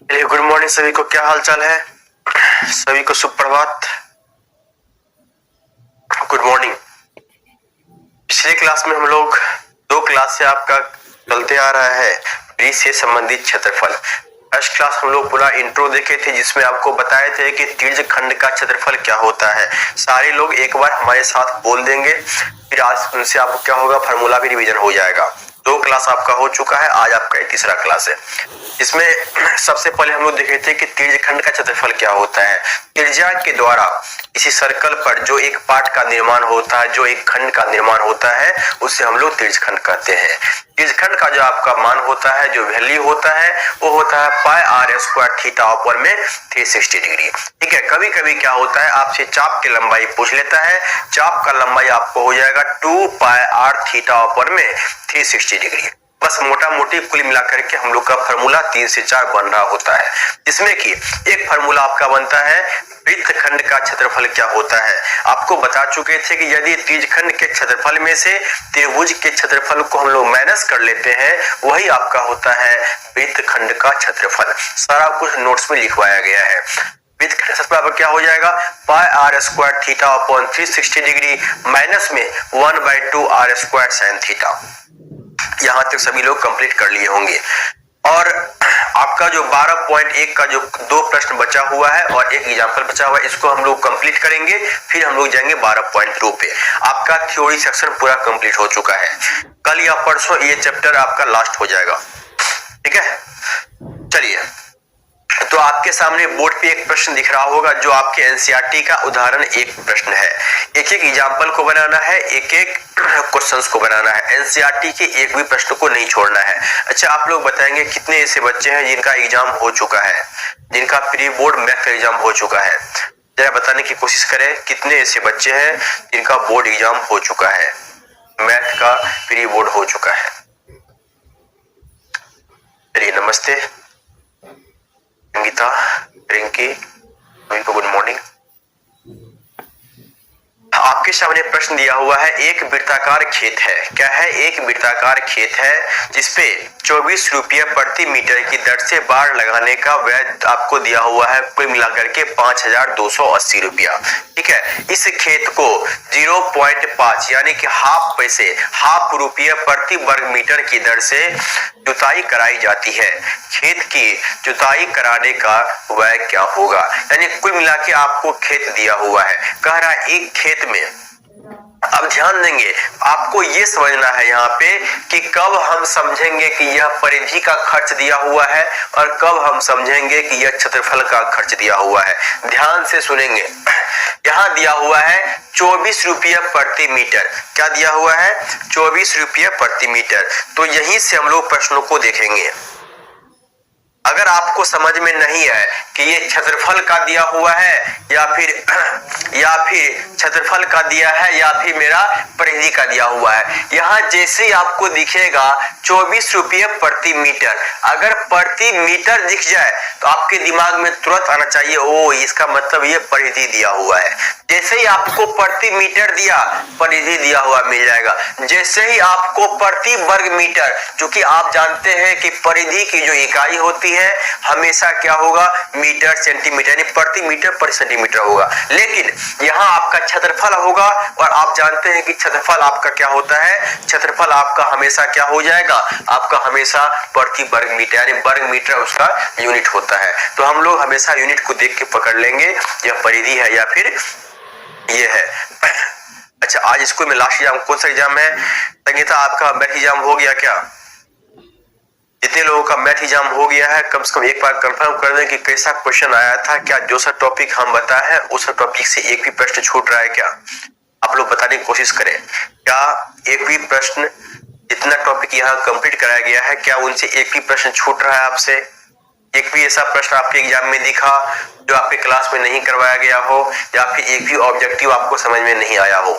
चलिए, good morning सभी को। क्या हाल चाल है? सभी को सुप्रभात, गुड मॉर्निंग। पिछले क्लास में हम लोग 2 क्लास से आपका चलते आ रहा है ब्रिज से संबंधित क्षेत्रफल। फर्स्ट क्लास हम लोग पूरा इंट्रो देखे थे, जिसमें आपको बताए थे कि त्रिज्य खंड का क्षेत्रफल क्या होता है। सारे लोग एक बार हमारे साथ बोल देंगे, फिर आज उनसे आपको क्या होगा, फार्मूला भी रिवीजन हो जाएगा। 2 क्लास आपका हो चुका है, आज आपका तीसरा क्लास है। इसमें सबसे पहले हम लोग देखे थे कि त्रिज्य खंड का क्षेत्रफल क्या होता है। त्रिज्या के द्वारा किसी सर्कल पर जो एक पार्ट का निर्माण होता है, जो एक खंड का निर्माण होता है, उसे हम लोग त्रिज्य खंड कहते हैं। त्रिज्य खंड का जो आपका मान होता है, जो वैल्यू होता है, वो होता है पाई आर स्क्वायर थीटा अपर में 360 डिग्री। ठीक है। कभी कभी क्या होता है, आपसे चाप की लंबाई पूछ लेता है। चाप का लंबाई आपको हो जाएगा 2 पाई आर थीटा अपर में 360 डिग्री। बस मोटा मोटी कुल मिलाकर के हम लोग का फार्मूला 3 से 4 बन रहा होता है, जिसमें कि एक फार्मूला आपका बनता है वृत्तखंड का क्षेत्रफल क्या होता है। आपको बता चुके थे कि यदि त्रिज्यखंड के क्षेत्रफल में से त्रिभुज के क्षेत्रफल को हम लोग माइनस कर लेते हैं, वही आपका होता है वृत्तखंड का क्षेत्रफल। सारा कुछ नोट्स में लिखवाया गया है। वृत्तखंड क्षेत्रफल क्या हो जाएगा, pi r square theta upon 360 degree minus में 1/2 आर स्क्वायर साइन थीटा। यहां तक सभी लोग कंप्लीट कर लिए होंगे। और आपका जो 12.1 का जो 2 प्रश्न बचा हुआ है और एक एग्जाम्पल बचा हुआ है, इसको हम लोग कंप्लीट करेंगे, फिर हम लोग जाएंगे 12.2 पे। आपका थ्योरी सेक्शन पूरा कंप्लीट हो चुका है। कल या परसों ये चैप्टर आपका लास्ट हो जाएगा। ठीक है, चलिए। तो आपके सामने बोर्ड पे एक प्रश्न दिख रहा होगा, जो आपके एनसीईआरटी का उदाहरण एक प्रश्न है। एक एक एग्जाम्पल को बनाना है, एक एक क्वेश्चंस को बनाना है। एनसीईआरटी के एक भी प्रश्न को नहीं छोड़ना है। अच्छा, आप लोग बताएंगे कितने ऐसे बच्चे हैं जिनका एग्जाम हो चुका है, जिनका प्री बोर्ड मैथ का एग्जाम हो चुका है? जरा बताने की कोशिश करें, कितने ऐसे बच्चे हैं जिनका बोर्ड एग्जाम हो चुका है, मैथ का प्री बोर्ड हो चुका है? चलिए, नमस्ते संगीता, रिंकी, गुड मॉर्निंग। आपके सामने प्रश्न दिया हुआ है, एक वृत्ताकार खेत है। क्या है? एक वृत्ताकार खेत है जिसपे 24 रुपये प्रति मीटर की दर से बाड़ लगाने का व्यय आपको दिया हुआ है, कुल मिलाकर के 5280 रुपया। ठीक है। इस खेत को 0.5 यानी कि हाफ पैसे, हाफ रुपये प्रति वर्ग मीटर की दर से जुताई कराई जाती है। खेत की जुताई कराने का व्यय क्या होगा? यानी कुल मिला के आपको खेत दिया हुआ है, कह रहा है एक खेत में। अब ध्यान देंगे, आपको ये समझना है यहाँ पे कि कब हम समझेंगे कि यह परिधि का खर्च दिया हुआ है और कब हम समझेंगे कि यह क्षेत्रफल का खर्च दिया हुआ है। ध्यान से सुनेंगे। यहाँ दिया हुआ है 24 रुपये प्रति मीटर। क्या दिया हुआ है? 24 रुपये प्रति मीटर। तो यहीं से हम लोग प्रश्नों को देखेंगे। अगर आपको समझ में नहीं है कि ये क्षेत्रफल का दिया हुआ है या फिर क्षेत्रफल का दिया है या फिर मेरा परिधि का दिया हुआ है, यहाँ जैसे ही आपको दिखेगा 24 रुपये प्रति मीटर, अगर प्रति मीटर दिख जाए तो आपके दिमाग में तुरंत आना चाहिए, ओ इसका मतलब ये परिधि दिया हुआ है। जैसे ही आपको प्रति मीटर दिया, परिधि दिया हुआ मिल जाएगा। जैसे ही आपको प्रति वर्ग मीटर, जो कि आप जानते हैं कि परिधि की जो इकाई होती है हमेशा क्या होगा, मीटर सेंटीमीटर, यानी प्रति मीटर पर सेंटीमीटर होगा। लेकिन यहाँ आपका क्षेत्रफल होगा और आप जानते हैं कि क्षेत्रफल आपका क्या होता है, क्षेत्रफल आपका हमेशा क्या हो जाएगा, आपका हमेशा प्रति वर्ग मीटर, यानी वर्ग मीटर उसका यूनिट होता है। तो हम लोग हमेशा यूनिट को देख के पकड़ लेंगे, यह परिधि है या फिर ये है। अच्छा, आज स्कूल में लास्ट एग्जाम कौन सा एग्जाम है? संगीता, आपका मैथ एग्जाम हो गया क्या? जितने लोगों का मैथ एग्जाम हो गया है, कम से कम एक बार कंफर्म कर दें कि कैसा क्वेश्चन आया था। क्या जो सा टॉपिक हम बताए हैं उस टॉपिक से एक भी प्रश्न छूट रहा है क्या? आप लोग बताने की कोशिश करें। क्या एक भी प्रश्न, जितना टॉपिक यहाँ कंप्लीट कराया गया है, क्या उनसे एक भी प्रश्न छूट रहा है आपसे? एक भी ऐसा प्रश्न आपके एग्जाम में दिखा जो आपके क्लास में नहीं करवाया गया हो, या फिर एक भी ऑब्जेक्टिव आपको समझ में नहीं आया हो?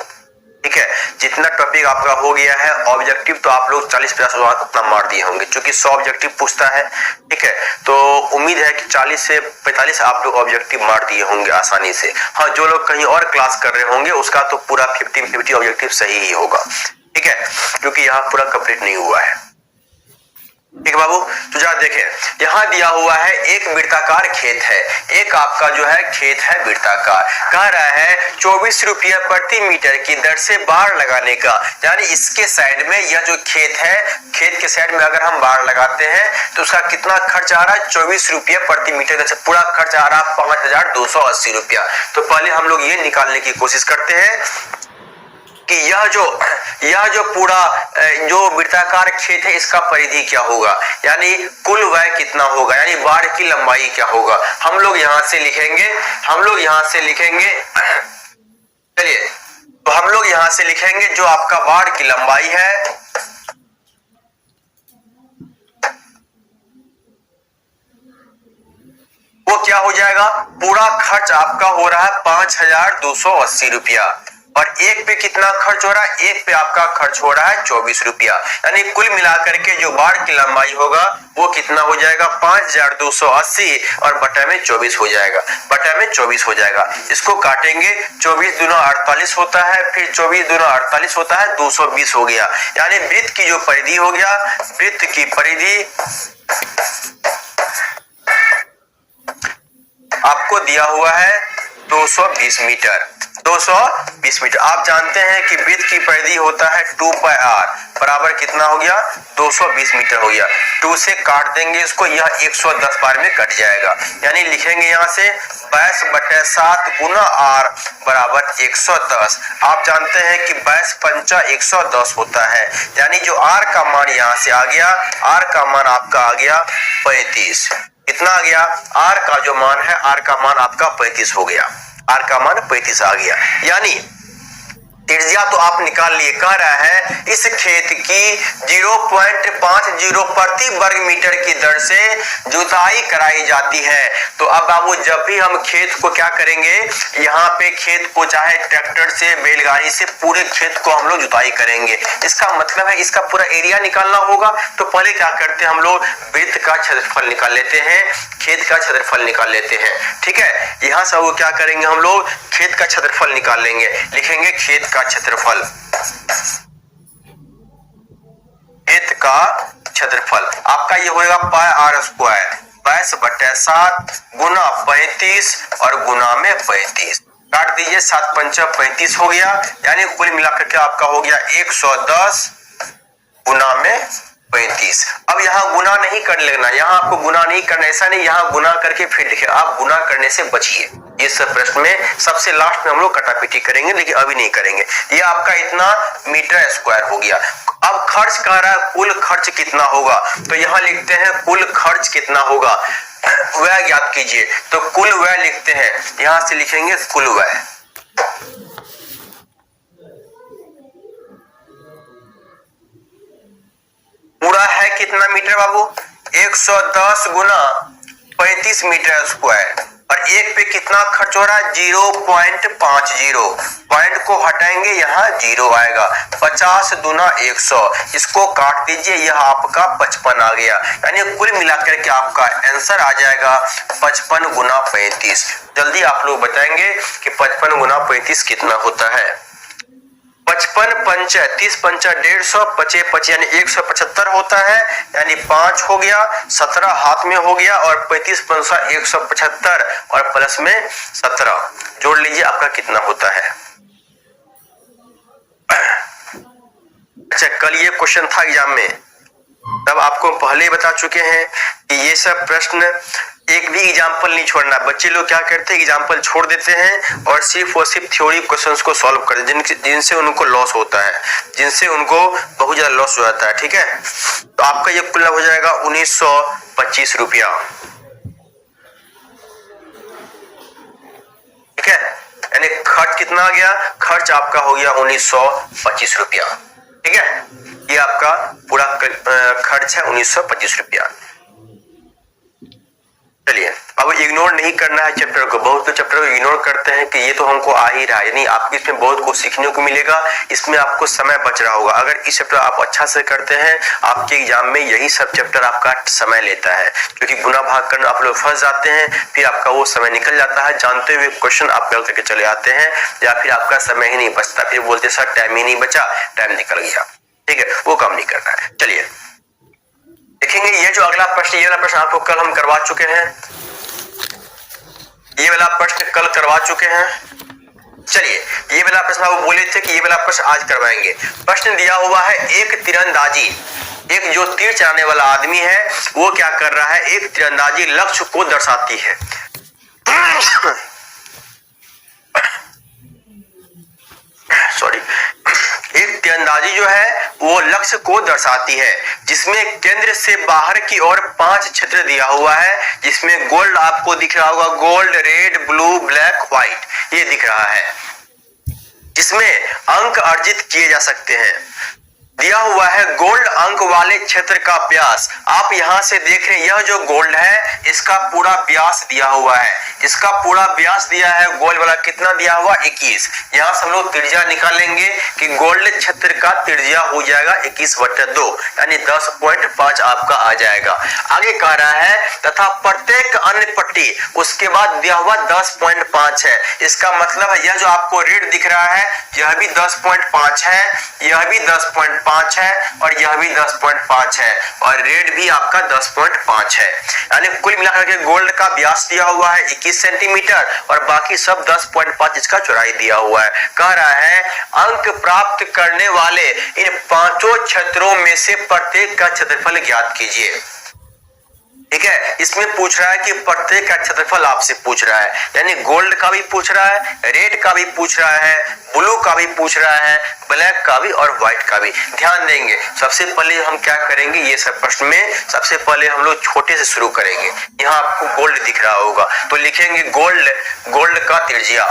ठीक है। जितना टॉपिक आपका हो गया है ऑब्जेक्टिव, तो आप लोग 40-50 अपना मार दिए होंगे, क्योंकि 100 ऑब्जेक्टिव पूछता है। ठीक है। तो उम्मीद है कि 40 से 45 आप लोग ऑब्जेक्टिव मार दिए होंगे आसानी से। हाँ, जो लोग कहीं और क्लास कर रहे होंगे उसका तो पूरा 50-50 ऑब्जेक्टिव सही ही होगा। ठीक है, क्योंकि यहाँ पूरा कंप्लीट नहीं हुआ है। ठीक है बाबू। तो जरा देखें, यहाँ दिया हुआ है एक वृत्ताकार खेत है, एक आपका जो है खेत है वृत्ताकार, कह रहा है 24 रुपया प्रति मीटर की दर से बाड़ लगाने का, यानी इसके साइड में यह जो खेत है, खेत के साइड में अगर हम बाड़ लगाते हैं तो उसका कितना खर्च आ रहा है, 24 रुपया प्रति मीटर से पूरा खर्च आ रहा है 5280 रुपया। तो पहले हम लोग ये निकालने की कोशिश करते हैं कि यह जो पूरा जो वृत्ताकार खेत है इसका परिधि क्या होगा, यानी कुल व्यय कितना होगा, यानी बाड़ की लंबाई क्या होगा। हम लोग यहां से लिखेंगे चलिए, तो हम लोग यहां से लिखेंगे जो आपका बाड़ की लंबाई है वो क्या हो जाएगा, पूरा खर्च आपका हो रहा है 5280 रुपया, और एक पे कितना खर्च हो रहा है, एक पे आपका खर्च हो रहा है 24 रुपया, यानी कुल मिलाकर के जो बाड़ की लंबाई होगा वो कितना हो जाएगा 5280 और बटा में 24 हो जाएगा, इसको काटेंगे, 24 दूना 48 होता है, फिर 24 दूना 48 होता है, 220 हो गया, यानी वृत्त की जो परिधि हो गया, वृत्त की परिधि आपको दिया हुआ है 220 मीटर। आप जानते हैं कि वृत्त की परिधि होता है 2 पाई r बराबर कितना हो गया, 220 मीटर हो गया। 2 से काट देंगे इसको, यह 110 बार में कट जाएगा, यानी लिखेंगे यहां से 22/7 गुना r बराबर 110। आप जानते हैं कि 22 पंचा 110 होता है, यानी जो r का मान यहां से आ गया, r का मान आपका आ गया 35। कितना आ गया, r का जो मान है, r का मान आपका 35 हो गया, r का मान 35 आ गया, यानी त्रिज्या तो आप निकाल लिए। कह रहा है इस खेत की 0.50 प्रति वर्ग मीटर की दर से जुताई कराई जाती है। तो अब बाबू जब भी हम खेत को क्या करेंगे, यहाँ पे खेत को चाहे ट्रैक्टर से, बैलगाड़ी से, पूरे खेत को हम लोग जुताई करेंगे, इसका मतलब है इसका पूरा एरिया निकालना होगा। तो पहले क्या करते हैं हम लोग, वृत्त का क्षेत्रफल निकाल लेते हैं, खेत का क्षेत्रफल निकाल लेते हैं। ठीक है, यहाँ से वो क्या करेंगे, हम लोग खेत का क्षेत्रफल निकाल लेंगे, लिखेंगे खेत का क्षेत्रफल, खेत का क्षेत्रफल आपका ये होगा पाई r स्क्वायर 22/7 गुना 35 और गुना में 35, काट दीजिए, 7 पंचा 35 हो गया, यानी कुल मिलाकर के आपका हो गया 110 गुना में 35। अब यहाँ गुना नहीं कर लेना, यहाँ आपको गुना नहीं करना, ऐसा नहीं यहाँ गुना करके फिर लिखे, आप गुना करने से बचिए। ये सब प्रश्न में सबसे लास्ट में हम लोग कटापिटी करेंगे, लेकिन अभी नहीं करेंगे। ये आपका इतना मीटर स्क्वायर हो गया। अब खर्च कह रहा है कुल खर्च कितना होगा, तो यहाँ लिखते हैं कुल खर्च कितना होगा, व्यय ज्ञात कीजिए। तो कुल व्यय लिखते हैं, यहां से लिखेंगे कुल व्यय, पूरा है कितना मीटर बाबू, 110 गुना 35 मीटर स्क्वायर, और एक पे कितना खर्च हो रहा है 0.50, पॉइंट को हटाएंगे यहाँ 0 आएगा, 50 दूना 100, इसको काट दीजिए, यह आपका 55 आ गया, यानी कुल मिलाकर के आपका आंसर आ जाएगा 55 गुना 35। जल्दी आप लोग बताएंगे कि 55 गुना 35 कितना होता है। 55 पंचा 30 पंचा 150, 5 5 यानी 175 होता है, यानी 5 हो गया, 17 हाथ में हो गया, और 35 पंचा 175 और प्लस में 17 जोड़ लीजिए, आपका कितना होता है। अच्छा, कल ये क्वेश्चन था एग्जाम में, तब आपको पहले ही बता चुके हैं कि ये सब प्रश्न एक भी एग्जाम्पल नहीं छोड़ना। बच्चे लोग क्या करते हैं, एग्जाम्पल छोड़ देते हैं और सिर्फ थ्योरी क्वेश्चंस को सॉल्व करते हैं, जिनसे उनको लॉस होता है, जिनसे उनको बहुत ज्यादा लॉस हो जाता है। ठीक है, तो आपका ये कुल हो जाएगा 1925 रुपया। ठीक है, यानी खर्च कितना आ गया, खर्च आपका हो गया 1925 रुपया। ठीक है, ये आपका पूरा खर्च है 1925 रुपया। चलिए, अब इग्नोर नहीं करना है चैप्टर को। बहुत तो चैप्टर को इग्नोर करते हैं कि ये तो हमको आ ही रहा है, यानी आपको इसमें बहुत कुछ सीखने को मिलेगा, इसमें आपको समय बच रहा होगा। अगर इस चैप्टर आप अच्छा से करते हैं, आपके एग्जाम में यही सब चैप्टर आपका समय लेता है, क्योंकि गुना भाग करना आप लोग फंस जाते हैं, फिर आपका वो समय निकल जाता है, जानते हुए क्वेश्चन आप गलत करके चले आते हैं, या फिर आपका समय ही नहीं बचता, फिर बोलते सर टाइम ही नहीं बचा, टाइम निकल गया। ठीक है, वो काम नहीं करना है। चलिए देखेंगे ये जो अगला प्रश्न, ये वाला प्रश्न आपको कल हम करवा चुके हैं, ये वाला प्रश्न कल करवा चुके हैं। चलिए ये वाला प्रश्न आप बोले थे कि ये वाला प्रश्न आज करवाएंगे। प्रश्न दिया हुआ है एक तीरंदाजी, एक जो तीर चलाने वाला आदमी है वो क्या कर रहा है, एक तीरंदाजी लक्ष्य को दर्शाती है। सॉरी, एक तीरंदाजी जो है वो लक्ष्य को दर्शाती है, जिसमें केंद्र से बाहर की ओर 5 क्षेत्र दिया हुआ है, जिसमें गोल्ड आपको दिख रहा होगा, gold, red, blue, black, white, ये दिख रहा है, जिसमें अंक अर्जित किए जा सकते हैं। दिया हुआ है गोल्ड अंक वाले क्षेत्र का व्यास। आप यहां से देख रहे हैं यह जो गोल्ड है इसका पूरा व्यास दिया हुआ है, इसका पूरा व्यास दिया है गोल्ड वाला, कितना दिया हुआ 21। यहां से हम लोग त्रिज्या निकालेंगे कि गोल्ड क्षेत्र का त्रिज्या हो जाएगा 21/2 यानी 10.5 आपका आ जाएगा। आगे कह रहा है तथा प्रत्येक अन्य पट्टी उसके बाद दिया हुआ 10.5 है। इसका मतलब है यह जो आपको रेड दिख रहा है यह भी 10.5 है, यह भी 10.5 है और यह भी 10.5 है और रेड भी आपका 10.5 है। यानी कुल मिलाकर के गोल्ड का व्यास दिया हुआ है 21 सेंटीमीटर और बाकी सब 10.5 इसका चौड़ाई दिया हुआ है। कह रहा है अंक प्राप्त करने वाले इन 5 क्षेत्रों में से प्रत्येक का क्षेत्रफल ज्ञात कीजिए। ठीक है, इसमें पूछ रहा है कि प्रत्येक का क्षेत्रफल आपसे पूछ रहा है, यानी गोल्ड का भी पूछ रहा है, रेड का भी पूछ रहा है, ब्लू का भी पूछ रहा है, ब्लैक का भी और व्हाइट का भी। ध्यान देंगे सबसे पहले हम क्या करेंगे, ये सब प्रश्न में सबसे पहले हम लोग छोटे से शुरू करेंगे। यहाँ आपको गोल्ड दिख रहा होगा तो लिखेंगे गोल्ड का त्रिज्या,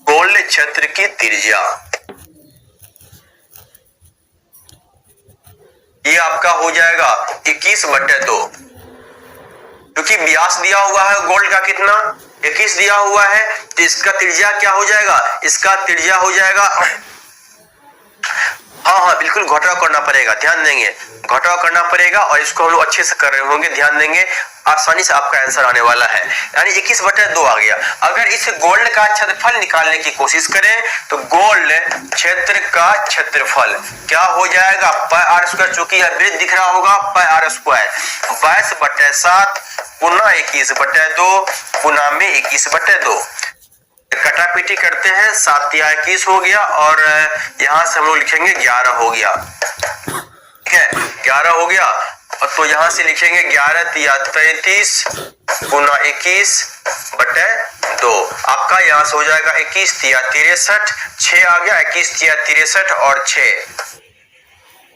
गोल्ड क्षेत्र की त्रिज्या ये आपका हो जाएगा 21/2, क्योंकि व्यास दिया हुआ है गोल्ड का कितना 21 दिया हुआ है, तो इसका त्रिज्या क्या हो जाएगा, इसका त्रिज्या हो जाएगा, हाँ बिल्कुल घटाव करना पड़ेगा, ध्यान देंगे घटाव करना पड़ेगा और इसको हम लोग अच्छे से कर रहे होंगे, ध्यान देंगे आसानी से आपका आंसर आने वाला है। यानी 21/2 आ गया। अगर इस गोल्ड का क्षेत्रफल निकालने की कोशिश करें तो गोल्ड क्षेत्र का क्षेत्रफल क्या हो जाएगा πr², चूंकि यह वृत्त दिख रहा होगा πr², 22/7 गुना 21/2 गुना में 21/2, कटापीटी करते हैं, 7 या 21 हो गया और यहां से हम लोग लिखेंगे 11 हो गया। ठीक है 11 हो गया तो यहां से लिखेंगे 11 या 33 गुना 21/2, आपका यहां से हो जाएगा 21 या 63, 6 आ गया, 21 या 63 और 6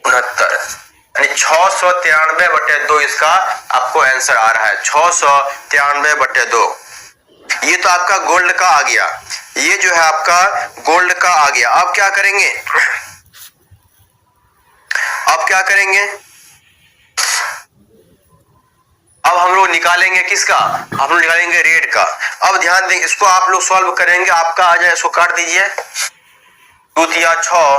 69, यानी 693/2 इसका आपको आंसर आ रहा है, 693/2। ये तो आपका गोल्ड का आ गया, ये जो है आपका गोल्ड का आ गया। अब क्या करेंगे, अब क्या करेंगे, अब हम लोग निकालेंगे किसका, हम लोग निकालेंगे रेड का। अब ध्यान दें इसको आप लोग सॉल्व करेंगे, आपका आ जाए, इसको काट दीजिए, 2 या 6,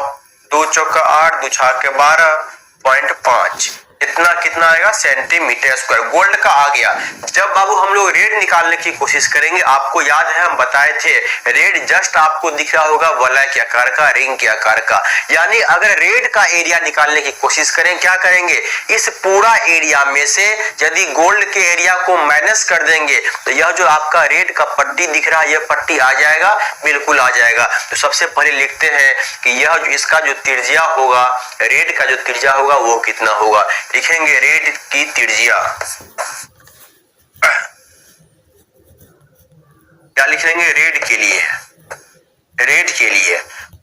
2 चौका 8, 2 छक्के 12.5, इतना कितना आएगा सेंटीमीटर स्क्वायर। गोल्ड का आ गया। जब बाबू हम लोग रेड निकालने की कोशिश करेंगे, आपको याद है हम बताए थे रेड जस्ट आपको दिख रहा होगा वलय के आकार का, रिंग के आकार का, यानी अगर रेड का एरिया निकालने की कोशिश करें क्या करेंगे, इस पूरा एरिया में से यदि गोल्ड के एरिया को माइनस कर देंगे तो यह जो आपका रेड का पट्टी दिख रहा है यह पट्टी आ जाएगा, बिल्कुल आ जाएगा। तो सबसे पहले लिखते हैं कि यह इसका जो त्रिज्या होगा, रेड का जो त्रिज्या होगा वो कितना होगा, लिखेंगे रेड की त्रिज्या, क्या लिखेंगे रेड के लिए, रेड के लिए।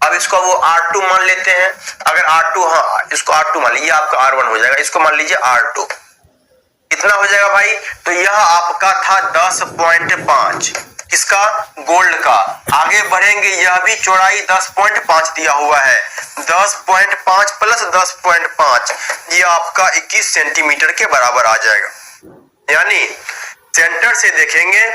अब इसको वो R2 मान लेते हैं, अगर R2, हाँ इसको R2 मान लीजिए, आपका R1 हो जाएगा, इसको मान लीजिए R2, कितना हो जाएगा भाई, तो यह आपका था 10.5, इसका गोल्ड का। आगे बढ़ेंगे, यह भी चौड़ाई 10.5 दिया हुआ है, 10.5 प्लस 10.5 ये आपका 21 सेंटीमीटर के बराबर आ जाएगा। यानी सेंटर से देखेंगे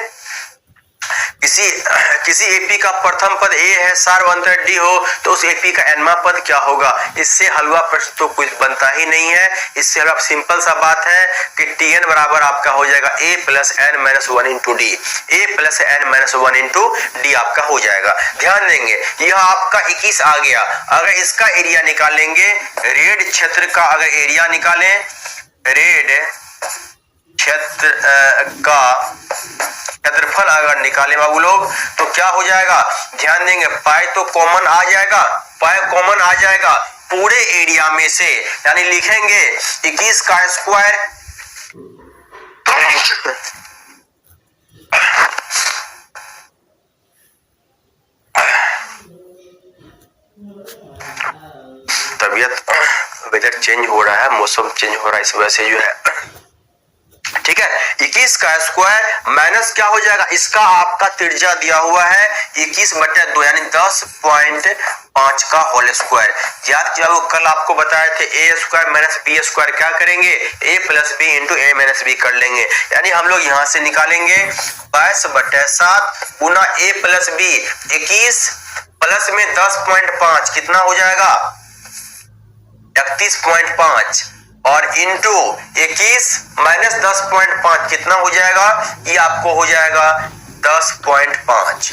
किसी एपी का प्रथम पद ए है, सार्वंतर डी हो, तो उस एपी का एनवा पद क्या होगा? इससे हलवा प्रश्न तो कुछ बनता ही नहीं है। इससे हलवा सिंपल सा बात है कि टीएन बराबर आपका हो जाएगा a plus n minus one into d, a plus n minus one into d आपका हो जाएगा। ध्यान देंगे यह आपका 21 आ गया। अगर इसका एरिया निकालेंगे, रेड क्षेत्र का अगर एरिया निकालें, रेड क्षेत्र का क्षेत्रफल अगर निकाले बाबू लोग, तो क्या हो जाएगा? ध्यान देंगे पाई तो कॉमन आ जाएगा, पाई कॉमन आ जाएगा पूरे एरिया में से, यानी लिखेंगे 21 का स्क्वायर तबीयत वेदर चेंज हो रहा है, मौसम चेंज हो रहा है, इस वजह से जो है, ठीक है। 21 का स्क्वायर माइनस क्या हो जाएगा? इसका आपका त्रिज्या दिया हुआ है 21/2 यानी 10.5 का होल स्क्वायर। याद किया वो कल आपको बताए थे ए स्क्वायर माइनस बी स्क्वायर क्या करेंगे? ए प्लस बी इंटू ए माइनस बी कर लेंगे, यानी हम लोग यहां से निकालेंगे 22/7 गुना ए प्लस बी, 21 प्लस में 10.5 कितना हो जाएगा? 31.5 और इंटू 21 माइनस 10.5 कितना हो जाएगा? ये आपको हो जाएगा 10.5।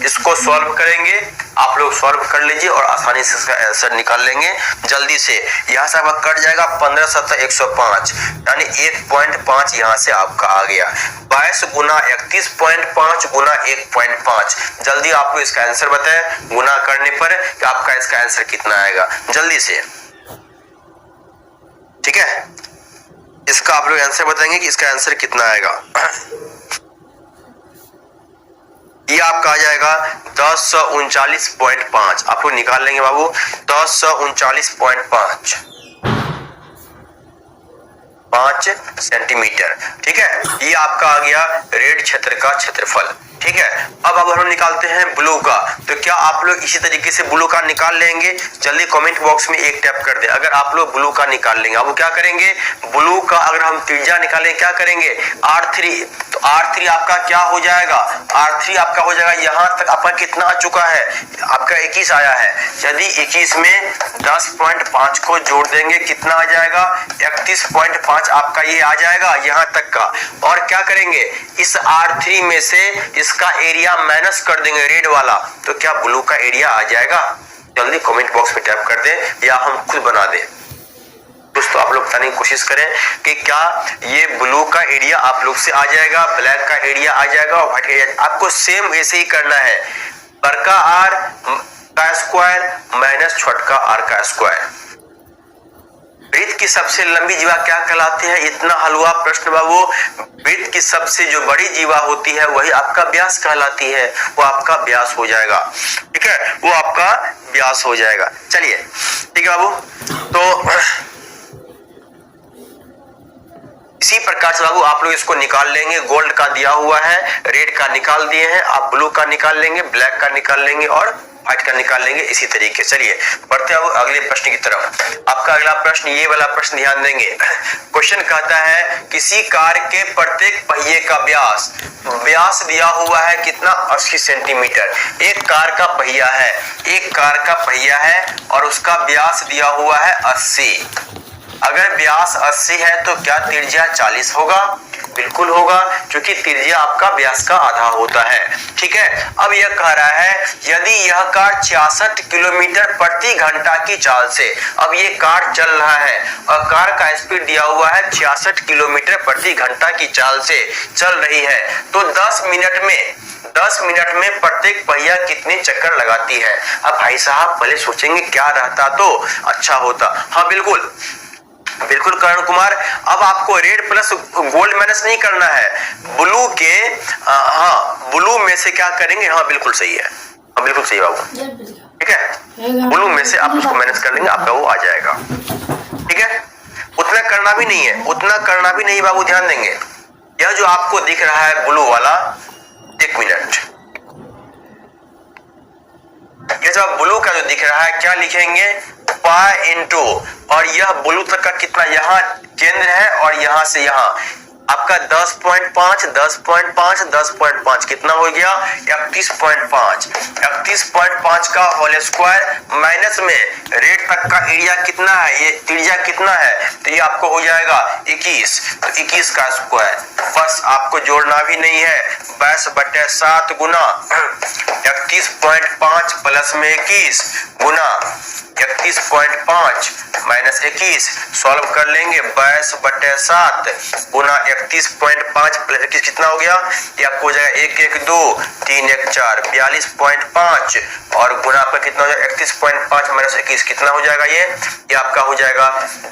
इसको सॉल्व करेंगे, आप लोग सॉल्व कर लीजिए और आसानी से इसका आंसर निकाल लेंगे जल्दी से। यहाँ से आपका कट जाएगा 15 7 105 यानी 1.5 यहाँ से आपका आ गया। 22 गुना 31.5 गुना 1.5। जल्दी आपको इसका आंसर बताएं गुना करने पर कि आपका इसका आंसर कितना आएगा, जल्दी से, ठीक है। इसका आप लोग आंसर बताएंगे कि इसका आंसर कितना आएगा। ये आपका आ जाएगा 1039.5। आप लोग निकाल लेंगे बाबू 1039.5 5 सेंटीमीटर, ठीक है। ये आपका आ गया रेड क्षेत्र का क्षेत्रफल, ठीक है। अब हम निकालते हैं ब्लू का, तो क्या आप लोग इसी तरीके से ब्लू का निकाल लेंगे? जल्दी कमेंट बॉक्स में एक टैप कर दे अगर आप लोग ब्लू का निकाल लेंगे। अब क्या करेंगे? ब्लू का अगर हम त्रिज्या निकालें क्या करेंगे? R3, तो R3 आपका क्या हो जाएगा? R3 आपका हो जाएगा, यहां तक आपका कितना आ चुका है? आपका 21 आया है। यदि 21 में 10.5 को जोड़ देंगे कितना आ जाएगा? 31.5 आपका ये आ जाएगा यहाँ तक का। और क्या करेंगे? इस R3 में से इसका एरिया माइनस कर देंगे रेड वाला, तो क्या ब्लू का एरिया आ जाएगा? जल्दी कमेंट बॉक्स में टैप कर दें या हम खुद बना दें। दोस्तों आप लोग बताने की कोशिश करें कि क्या ये ब्लू का एरिया आप लोग से आ जाएगा, ब्लैक का एरिया आ जाएगा और व्हाइट एरिया। आपको सेम ऐसे ही करना है, बड़का आर का स्क्वायर माइनस छोटका आर का स्क्वायर। वृत्त की सबसे लंबी जीवा क्या कहलाती है? इतना हलवा प्रश्न बाबू। वृत्त की सबसे जो बड़ी जीवा होती है वही आपका व्यास कहलाती है, वो आपका व्यास हो जाएगा, ठीक है, वो आपका व्यास हो जाएगा। चलिए ठीक है बाबू, तो इसी प्रकार से बाबू आप लोग इसको निकाल लेंगे। गोल्ड का दिया हुआ है, रेड का निकाल दिए हैं, आप ब्लू का निकाल लेंगे, ब्लैक का निकाल लेंगे और व्हाइट का निकाल लेंगे। इसी तरीके चलिए बढ़ते हैं अगले प्रश्न की तरफ। आपका अगला प्रश्न, ये वाला प्रश्न ध्यान देंगे। क्वेश्चन कहता है किसी कार के प्रत्येक पहिए का व्यास दिया हुआ है कितना? 80 सेंटीमीटर। एक कार का पहिया है, एक कार का पहिया है और उसका व्यास दिया हुआ है 80। अगर व्यास 80 है तो क्या त्रिज्या 40 होगा? बिल्कुल होगा, क्योंकि त्रिज्या आपका व्यास का आधा होता है, ठीक है। अब यह कह रहा है यदि यह कार 66 किलोमीटर प्रति घंटा की चाल से, अब ये कार चल रहा है और कार का स्पीड दिया हुआ है 66 किलोमीटर प्रति घंटा की चाल से चल रही है, तो 10 मिनट में प्रत्येक पहिया कितने चक्कर लगाती है? अब भाई साहब पहले सोचेंगे क्या रहता तो अच्छा होता। हाँ बिल्कुल करण कुमार, अब आपको रेड प्लस गोल्ड माइनस नहीं करना है, ब्लू के ब्लू में से क्या करेंगे? हाँ बिल्कुल सही है, हाँ बिल्कुल सही बाबू, ठीक है। ब्लू में से आप उसको माइनस कर लेंगे, आपका वो आ जाएगा, ठीक है। उतना करना भी नहीं है, उतना करना भी नहीं बाबू, ध्यान देंगे। यह जो आपको दिख रहा है ब्लू वाला, एक मिनट, ये जो ब्लू का जो दिख रहा है क्या लिखेंगे? पाई इंटू, और यह ब्लू तक का कितना यहाँ केंद्र है और यहाँ से यहाँ आपका 10.5 10.5 10.5 कितना हो गया 31.5। 31.5 का होल स्क्वायर माइनस में रेड तक का एरिया कितना है, ये त्रिज्या कितना है, तो ये आपको हो जाएगा 21। तो 21 का स्क्वायर, बस आपको जोड़ना भी नहीं है, 22/7 गुना 31.5 प्लस में 21 गुना 31.5 माइनस 21, सॉल्व कर लेंगे 22/7 गुना 31.5 प्लस 21 कितना हो गया, ये आपको हो जाएगा 1 1 2 3 1 4 42.5 और गुना आपका कितना हो जाएगा 31.5 माइनस 21 कितना हो जाएगा, ये आपका हो जाएगा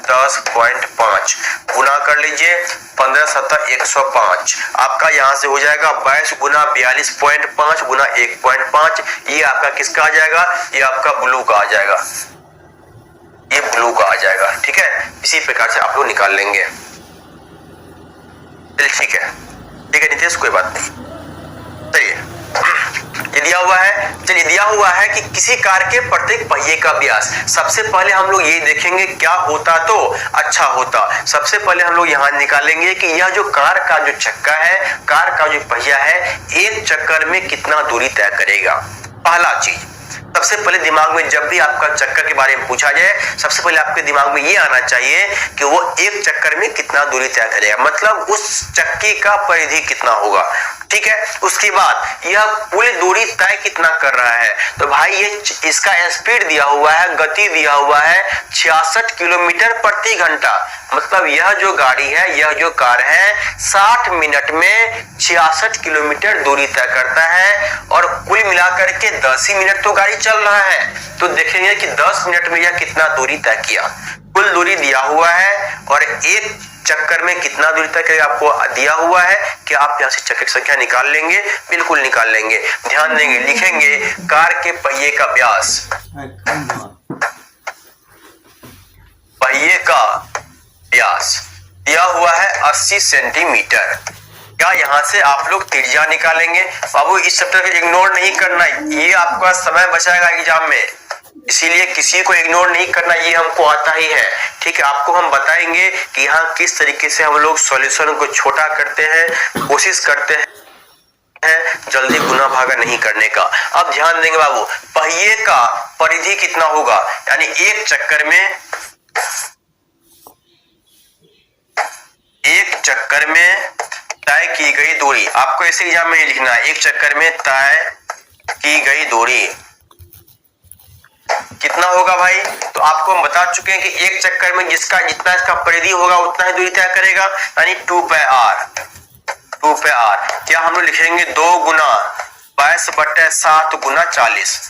10.5 गुना कर लीजिए 15 7 105। आपका यहाँ से हो जाएगा 22 गुना 42.5 गुना 1.5, ये आपका किसका आ जाएगा, ये आपका ब्लू का आ जाएगा, ये ब्लू का आ जाएगा। ठीक है, इसी प्रकार से आप लोग निकाल लेंगे। चलिए ठीक है नितेश, कोई बात नहीं। चलिए ये दिया हुआ है, चलिए दिया हुआ है कि किसी कार के प्रत्येक पहिए का व्यास। सबसे पहले हम लोग ये देखेंगे क्या होता तो अच्छा होता। सबसे पहले हम लोग यहाँ निकालेंगे कि यह जो कार का जो चक्का है, कार का जो पहिया है, एक चक्कर में कितना दूरी तय करेगा। पहला चीज सबसे पहले दिमाग में जब भी आपका चक्कर के बारे में पूछा जाए, सबसे पहले आपके दिमाग में ये आना चाहिए कि वो एक चक्कर में कितना दूरी तय करेगा, मतलब उस चक्के का परिधि कितना होगा। ठीक है, उसके बाद यह कुल दूरी तय कितना कर रहा है, तो भाई ये इसका स्पीड दिया हुआ है, गति दिया हुआ है 66 किलोमीटर प्रति घंटा। मतलब यह जो गाड़ी है, यह जो कार है 60 मिनट में 66 किलोमीटर दूरी तय करता है और कुल मिलाकर के 10 ही मिनट तो गाड़ी चल रहा है। तो देखेंगे कि 10 मिनट में यह कितना दूरी तय किया। कुल दूरी दिया हुआ है और एक चक्कर में कितना दूरी तक आपको दिया हुआ है कि आप यहाँ से चक्कर की संख्या निकाल लेंगे, बिल्कुल निकाल लेंगे। ध्यान देंगे, लिखेंगे कार के पहिए का व्यास, पहिए का व्यास दिया हुआ है 80 सेंटीमीटर। क्या यहाँ से आप लोग त्रिज्या निकालेंगे? बाबू इस चैप्टर को इग्नोर नहीं करना, ये आपका समय बचाएगा एग्जाम में, इसीलिए किसी को इग्नोर नहीं करना, ये हमको आता ही है। ठीक है, आपको हम बताएंगे कि यहाँ किस तरीके से हम लोग सॉल्यूशन को छोटा करते हैं, कोशिश करते हैं जल्दी गुना भागा नहीं करने का। अब ध्यान देंगे बाबू, पहिए का परिधि कितना होगा, यानी एक चक्कर में तय की गई दूरी। आपको ऐसे एग्जाम में ही लिखना है, एक चक्कर में तय की गई दूरी कितना होगा भाई। तो आपको हम बता चुके हैं कि एक चक्कर में जिसका जितना इसका परिधि होगा उतना ही दूरी तय करेगा, यानी 2πr। क्या हम लोग लिखेंगे 2 गुना 22/7 गुना 40।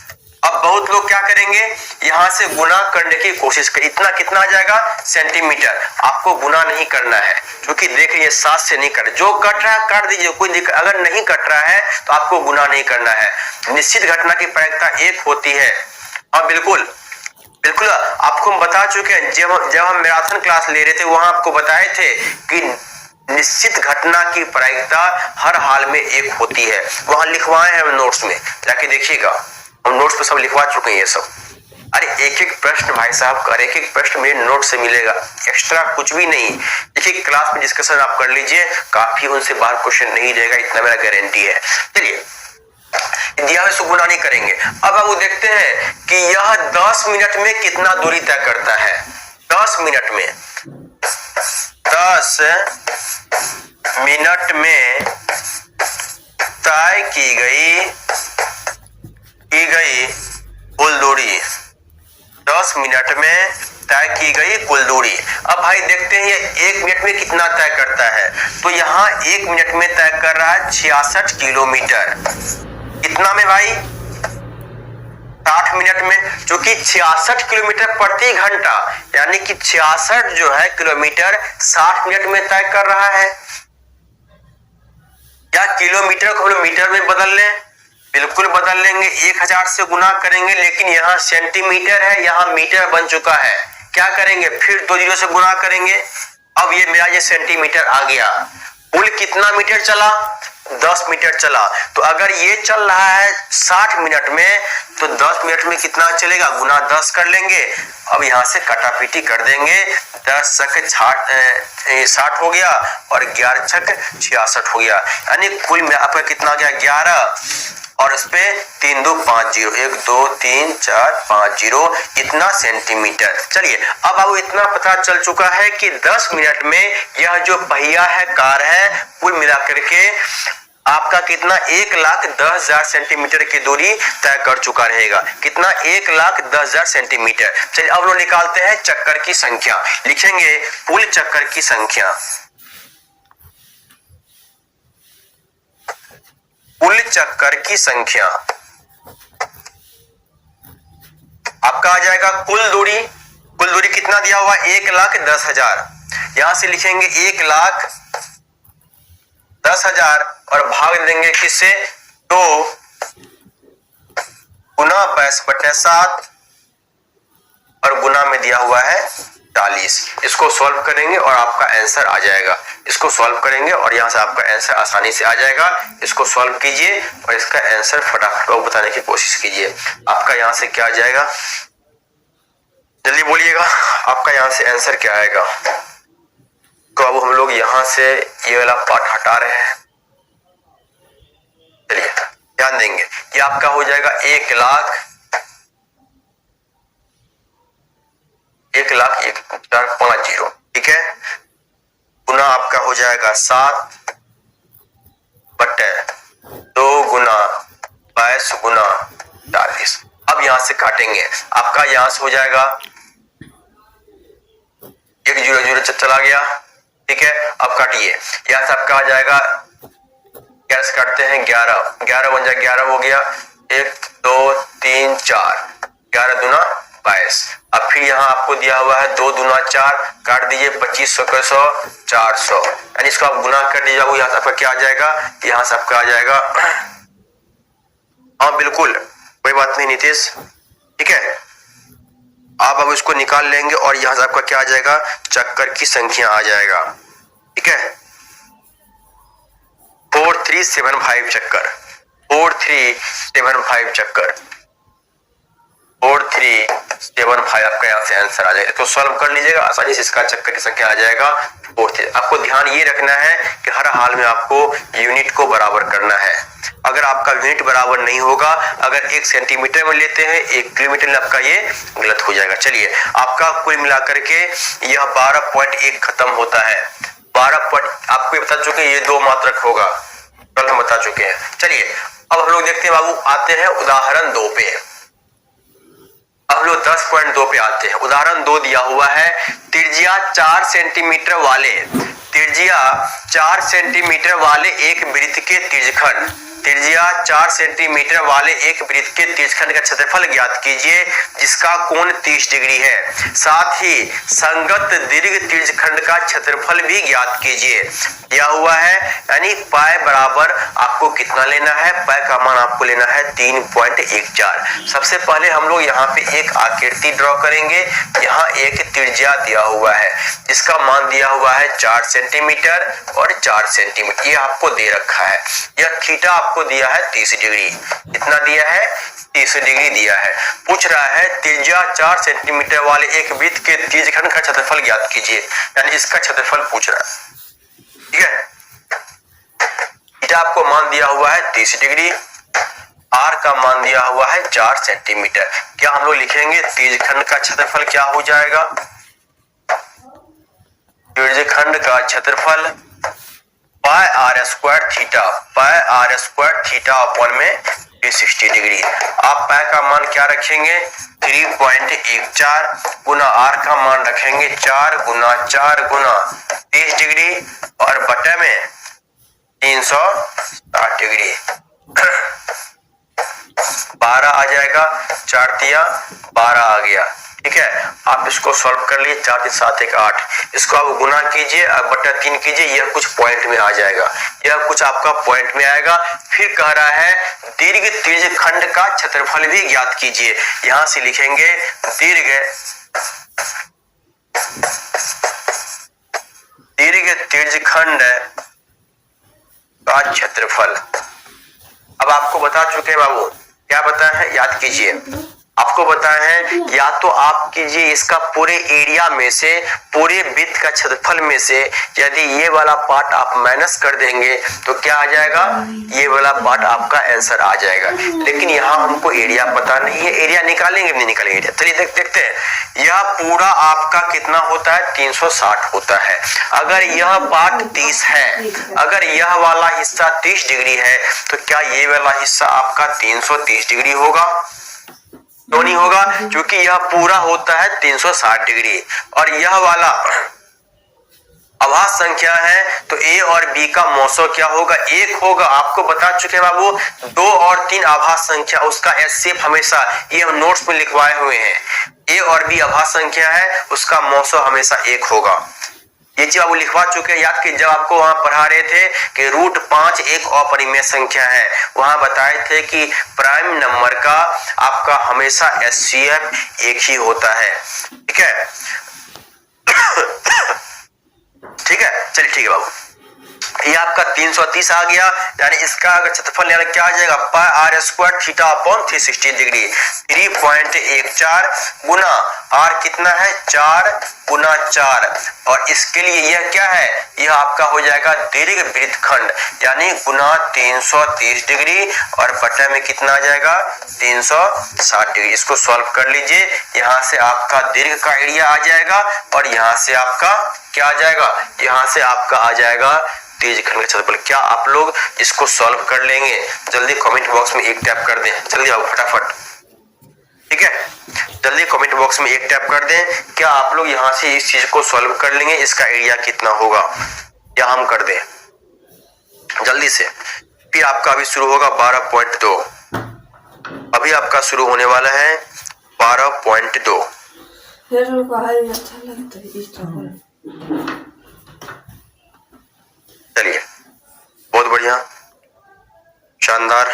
अब बहुत लोग क्या करेंगे, यहां से गुना करने की कोशिश कर, इतना कितना आ जाएगा सेंटीमीटर। आपको गुना नहीं करना है, क्योंकि देखिए 7 से नहीं कट, जो कट रहा है काट दीजिए, कोई दिक्कत। अगर नहीं कट रहा है तो आपको गुना नहीं करना है। निश्चित घटना की प्रायिकता 1 होती है। हाँ बिल्कुल आपको हम बता चुके हैं, जब हम मैराथन क्लास ले रहे थे वहां आपको बताए थे कि निश्चित घटना की प्रायिकता हर हाल में 1 होती है। वहां लिखवाए हैं हम नोट्स में, जाके देखिएगा, हम नोट्स पे सब लिखवा चुके हैं ये सब। अरे एक एक प्रश्न भाई साहब का, एक एक प्रश्न मेरे नोट से मिलेगा, एक्स्ट्रा कुछ भी नहीं। एक क्लास में डिस्कशन आप कर लीजिए, काफी उनसे बाहर क्वेश्चन नहीं रहेगा, इतना मेरा गारंटी है। चलिए दिया हुआ गुना नहीं करेंगे। अब हम देखते हैं कि यह 10 मिनट में कितना दूरी तय करता है। 10 मिनट में 10 मिनट में तय की गई कुल दूरी, 10 मिनट में तय की गई कुल दूरी। अब भाई देखते हैं ये 1 मिनट में कितना तय करता है, तो यहाँ 1 मिनट में तय कर रहा है 66 किलोमीटर। कितना में भाई 60 मिनट में, जो कि 66 किलोमीटर प्रति घंटा, यानी कि 66 जो है किलोमीटर 60 मिनट में तय कर रहा है। क्या किलोमीटर को हम मीटर में बदल लें? बिल्कुल बदल लेंगे, 1000 से गुना करेंगे, लेकिन यहाँ सेंटीमीटर है, यहाँ मीटर बन चुका है। क्या करेंगे, फिर 2 जीरो से गुना करेंगे। अब ये मेरा ये सेंटीमीटर आ गया, पुल कितना मीटर चला? 10 मीटर चला। तो अगर ये चल रहा है 60 मिनट में, तो 10 मिनट में कितना चलेगा? गुना 10 कर लेंगे। अब यहाँ से कटापीटी कर देंगे। 10 छक 60 हो गया और 11 छक 66 हो गया, यानी कुल में आपका कितना हो गया? 11 और इस पे 3 2 5 0, 1 2 3 4 5 0, इतना सेंटीमीटर। चलिए अब आपको इतना पता चल चुका है कि 10 मिनट में यह जो पहिया है, कार है, कुल मिलाकर के आपका कितना 1,10,000 सेंटीमीटर की दूरी तय कर चुका रहेगा। कितना? 1,10,000 सेंटीमीटर। चलिए अब लोग निकालते हैं चक्कर की संख्या। लिखेंगे पुल चक्कर की संख्या। पुल चक्कर की संख्या आपका आ जाएगा कुल दूरी। कुल दूरी कितना दिया हुआ? 1,10,000। यहां से लिखेंगे 1,10,000 और भाग देंगे किससे? 2 गुना 22/7 और गुना में दिया हुआ है 40। इसको सॉल्व करेंगे और आपका आंसर आ जाएगा। इसको सॉल्व करेंगे और यहां से आपका आंसर आसानी से आ जाएगा। इसको सॉल्व कीजिए और इसका आंसर फटाफट बताने की कोशिश कीजिए। आपका यहां से क्या आ जाएगा? जल्दी बोलिएगा, आपका यहां से आंसर क्या आएगा? तो अब हम लोग यहां से ये वाला पार्ट हटा रहे हैं। चलिए ध्यान देंगे, ये आपका हो जाएगा 1,01,0450, ठीक है। गुना आपका हो जाएगा 7/2 गुना 22 गुना 40। अब यहां से काटेंगे, आपका यहां से हो जाएगा 1 0 0 चला गया, ठीक है। अब काटिए, यहां से आपका आ जाएगा, कैसे काटते हैं? 11 11 बन जाए 11 हो गया, 1 2 3 4, 11 दूना 22। अब फिर यहाँ आपको दिया हुआ है 2 दूना 4, काट दीजिए 2500 का 100 400, यानी इसको आप गुना कर दीजिए। यहाँ से आपका क्या आ जाएगा? यहाँ से आपका आ जाएगा, हाँ बिल्कुल कोई बात नहीं नीतीश, ठीक है। आप अब इसको निकाल लेंगे और यहाँ से आपका क्या आ जाएगा? चक्कर की संख्या आ जाएगा, ठीक है। 4375 चक्कर, 4375 चक्कर, 4375 आपका यहाँ से आंसर आ जाएगा। तो सॉल्व कर लीजिएगा आसानी से, इसका चक्कर की संख्या आ जाएगा 43। आपको ध्यान ये रखना है कि हर हाल में आपको यूनिट को बराबर करना है। अगर आपका यूनिट बराबर नहीं होगा, अगर 1 सेंटीमीटर में लेते हैं 1 किलोमीटर में, आपका ये गलत हो जाएगा। चलिए आपका कुल मिलाकर के यह 12.1 खत्म होता है। 12 आपको बता चुके ये 2 मात्रक होगा, कल हम बता चुके हैं। चलिए अब हम लोग देखते हैं बाबू, आते हैं उदाहरण 2 पे। अब लोग 10.2 पे आते हैं। उदाहरण 2 दिया हुआ है, त्रिज्या 4 सेंटीमीटर वाले, त्रिज्या 4 सेंटीमीटर वाले एक वृत्त के त्रिज्यखंड, त्रिज्या 4 सेंटीमीटर वाले एक वृत्त के त्रिज्यखंड का क्षेत्रफल ज्ञात कीजिए जिसका कोण 30 डिग्री है। साथ ही संगत दीर्घ त्रिज्यखंड का क्षेत्रफल भी ज्ञात कीजिए। दिया हुआ है, यानी पाई बराबर आपको कितना लेना है? पाई का मान आपको लेना है 3.14। सबसे पहले हम लोग यहाँ पे एक आकृति ड्रॉ करेंगे। यहाँ एक त्रिज्या दिया हुआ है जिसका मान दिया हुआ है 4 सेंटीमीटर और 4 सेंटीमीटर, ये आपको दे रखा है। यह थीटा आपको दिया है 30 डिग्री, कितना दिया है? 30 डिग्री दिया है। पूछ रहा है त्रिज्या 4 सेंटीमीटर वाले एक वृत्त के त्रिज्यखंड का क्षेत्रफल ज्ञात कीजिए, यानी इसका क्षेत्रफल पूछ रहा है, ठीक है। थीटा आपको मान दिया हुआ है 30 डिग्री, आर का मान दिया हुआ है 4 सेंटीमीटर। क्या हम लोग लिखेंगे त्रिज्यखंड का क्षेत्रफल क्या हो जाएगा? त्रिज्यखंड का क्षेत्रफल pi r square theta, pi r square theta upon में 360 डिग्री। आप पाई का मान क्या रखेंगे? 3.14 गुना आर का मान रखेंगे 4 गुना 4 गुना 30 डिग्री और बटे में 360 डिग्री। 12 आ जाएगा, 4 तिया 12 आ गया, ठीक है। आप इसको सॉल्व कर लिए, 4 3 7 1 8, इसको आप गुना कीजिए और बटा 3 कीजिए, यह कुछ पॉइंट में आ जाएगा, यह कुछ आपका पॉइंट में आएगा। फिर कह रहा है दीर्घ त्रिज्यखंड का क्षेत्रफल भी ज्ञात कीजिए। यहां से लिखेंगे दीर्घ त्रिज्यखंड क्षेत्रफल। अब आपको बता चुके हैं बाबू, क्या बताया है याद कीजिए। आपको बताया है या तो आप कीजिए इसका पूरे एरिया में से, पूरे वृत्त का क्षेत्रफल में से यदि ये वाला पार्ट आप माइनस कर देंगे तो क्या आ जाएगा, ये वाला पार्ट आपका आंसर आ जाएगा। लेकिन यहाँ हमको एरिया पता नहीं है, एरिया निकालेंगे नहीं निकालेंगे एरिया। चलिए देखते हैं। यह पूरा आपका कितना होता है, 360 होता है। अगर यह पार्ट 30 है, अगर यह वाला हिस्सा 30 डिग्री है तो क्या ये वाला हिस्सा आपका 330 डिग्री होगा? क्यों नहीं होगा? क्योंकि यह पूरा होता है 360 डिग्री और यह वाला अभाज्य संख्या है तो ए और बी का मौसो क्या होगा, 1 होगा। आपको बता चुके हैं बाबू 2 और 3 अभाज्य संख्या, उसका एचसीएफ हमेशा, ये हम नोट्स में लिखवाए हुए हैं, ए और बी अभाज्य संख्या है, उसका मौसो हमेशा 1 होगा। ये चीज आपको लिखवा चुके हैं। याद कि जब आपको वहां पढ़ा रहे थे कि √5 एक अपरिमेय संख्या है, वहां बताए थे कि प्राइम नंबर का आपका हमेशा एचसीएफ 1 ही होता है। ठीक है ठीक है, चलिए ठीक है बाबू। ये आपका 330 आ गया, यानी इसका अगर क्षेत्रफल यानी क्या आ जाएगा, πr² θ/360 डिग्री 3.14 गुना r कितना है 4 गुना 4। और इसके लिए यह क्या है, यह आपका हो जाएगा दीर्घ वृत्तखंड, यानी गुना 330 डिग्री और बटा में कितना आ जाएगा 360 डिग्री। इसको सॉल्व कर लीजिए, यहाँ से आपका दीर्घ का एरिया आ जाएगा और यहाँ से आपका क्या आ जाएगा, यहाँ से आपका आ जाएगा त्रिज्यखंड का क्षेत्रफल। क्या आप लोग इसको सॉल्व कर लेंगे? जल्दी कमेंट बॉक्स में एक टैप कर दें, जल्दी आओ फटाफट। ठीक है, जल्दी कमेंट बॉक्स में एक टैप कर दें। क्या आप लोग यहाँ से इस चीज को सॉल्व कर लेंगे, इसका एरिया कितना होगा, या हम कर दें जल्दी से। फिर आपका अभी शुरू होगा 12.2, अभी आपका शुरू होने वाला है 12.2। चलिए बहुत बढ़िया, शानदार।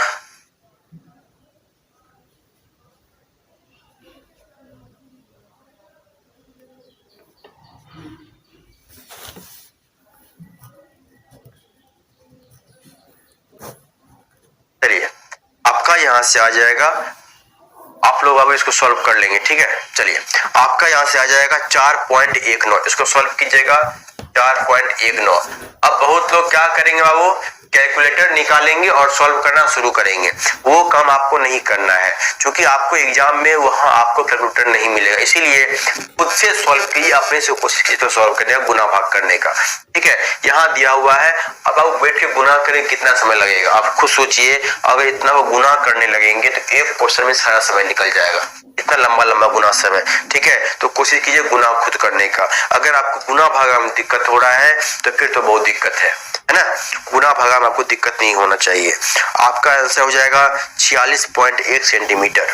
चलिए आपका यहां से आ जाएगा, आप लोग अब इसको सॉल्व कर लेंगे। ठीक है, चलिए आपका यहां से आ जाएगा 4.19, इसको सॉल्व कीजिएगा 4.19। अब बहुत लोग क्या करेंगे बाबू, कैलकुलेटर निकालेंगे और सॉल्व करना शुरू करेंगे। वो काम आपको नहीं करना है, क्योंकि आपको एग्जाम में वहां आपको कैलकुलेटर नहीं मिलेगा। इसीलिए खुद से सॉल्व कीजिए, अपने से कोशिश कीजिए तो सॉल्व करने का, गुना भाग करने का। ठीक है, यहाँ दिया हुआ है, अब आप बैठ के गुना करें कितना समय लगेगा, आप खुद सोचिए। अगर इतना वो गुना करने लगेंगे तो एक क्वेश्चन में सारा समय निकल जाएगा, इतना लंबा लंबा गुना समय। ठीक है, तो कोशिश कीजिए गुना खुद करने का। अगर आपको गुना भागा में दिक्कत हो रहा है तो फिर तो बहुत दिक्कत है ना। गुना भागा में आपको दिक्कत नहीं होना चाहिए। आपका आंसर हो जाएगा 46.1 सेंटीमीटर,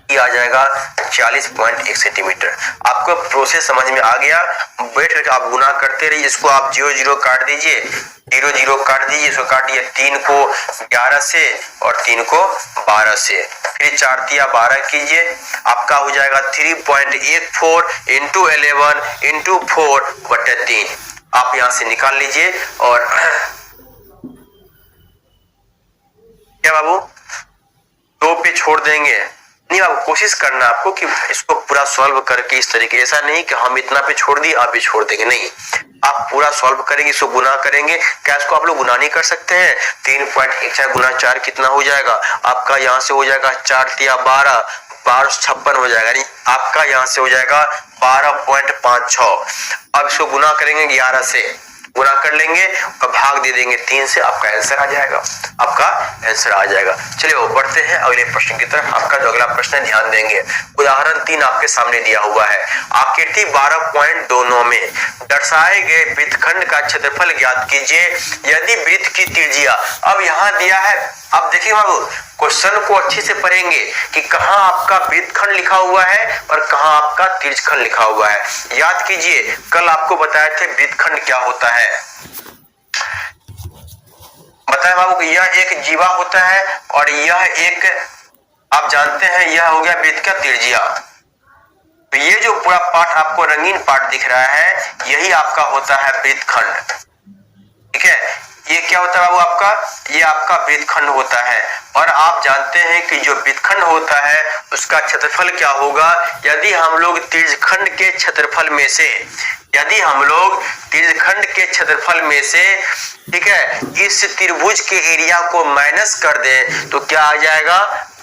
ये आ जाएगा 46.1 सेंटीमीटर। आपको प्रोसेस समझ में आ गया। बैठ करके आप गुना करते रहिए। इसको आप 0 काट दीजिए, 0 काट दीजिए, इसको काटिए 3 को 11 से और 3 को 12 से, फिर 4 तिया 12 कीजिए। आपका हो जाएगा 3.14 इंटू 11 इंटू 4/3। आप यहां से निकाल लीजिए। और क्या बाबू 2 पे छोड़ देंगे, नहीं आप कोशिश करना आपको कि इसको पूरा सॉल्व करके इस तरीके, ऐसा नहीं कि हम इतना पे छोड़ दिए आप भी छोड़ देंगे, नहीं, आप पूरा सॉल्व करेंगे, इसको गुना करेंगे। क्या इसको आप लोग गुना नहीं कर सकते हैं? 3.14 गुना 4 कितना हो जाएगा आपका, यहाँ से हो जाएगा 4 तिया 12, 1256 हो जाएगा, यानी आपका यहाँ से हो जाएगा 12.56। अब इसको गुना करेंगे 11 से, गुना कर लेंगे और भाग दे देंगे 3 से, आपका आंसर आ जाएगा, आपका आंसर आ जाएगा। चलिए वो बढ़ते हैं अगले प्रश्न की तरफ। आपका जो अगला प्रश्न है ध्यान देंगे, उदाहरण 3 आपके सामने दिया हुआ है। आकृति 12.29 में दर्शाए गए वृत्तखंड का क्षेत्रफल ज्ञात कीजिए यदि वृत्त की त्रिज्या। अब यहाँ दिया है, अब देखिए बाबू क्वेश्चन को अच्छे से पढ़ेंगे कि कहाँ आपका वृत्तखंड लिखा हुआ है और कहाँ आपका तिर्यकखंड लिखा हुआ है। याद कीजिए कल आपको बताए थे वृत्तखंड क्या होता है, बताए बाबू कि यह एक जीवा होता है और यह एक, आप जानते हैं यह हो गया वृत्त का त्रिज्या। तो ये जो पूरा पार्ट आपको रंगीन पार्ट दिख रहा है यही आपका होता है वृत्तखंड। ठीक है, ये क्या होता है बाबू आपका, ये आपका वृत्तखंड होता है। और आप जानते हैं कि जो वृत्तखंड होता है उसका क्षेत्रफल क्या होगा, यदि हम लोग त्रिज्यखंड के क्षेत्रफल में से, यदि हम लोग त्रिज्यखंड के क्षेत्रफल में से, ठीक है, इस त्रिभुज के एरिया को माइनस कर दें तो क्या आ जाएगा,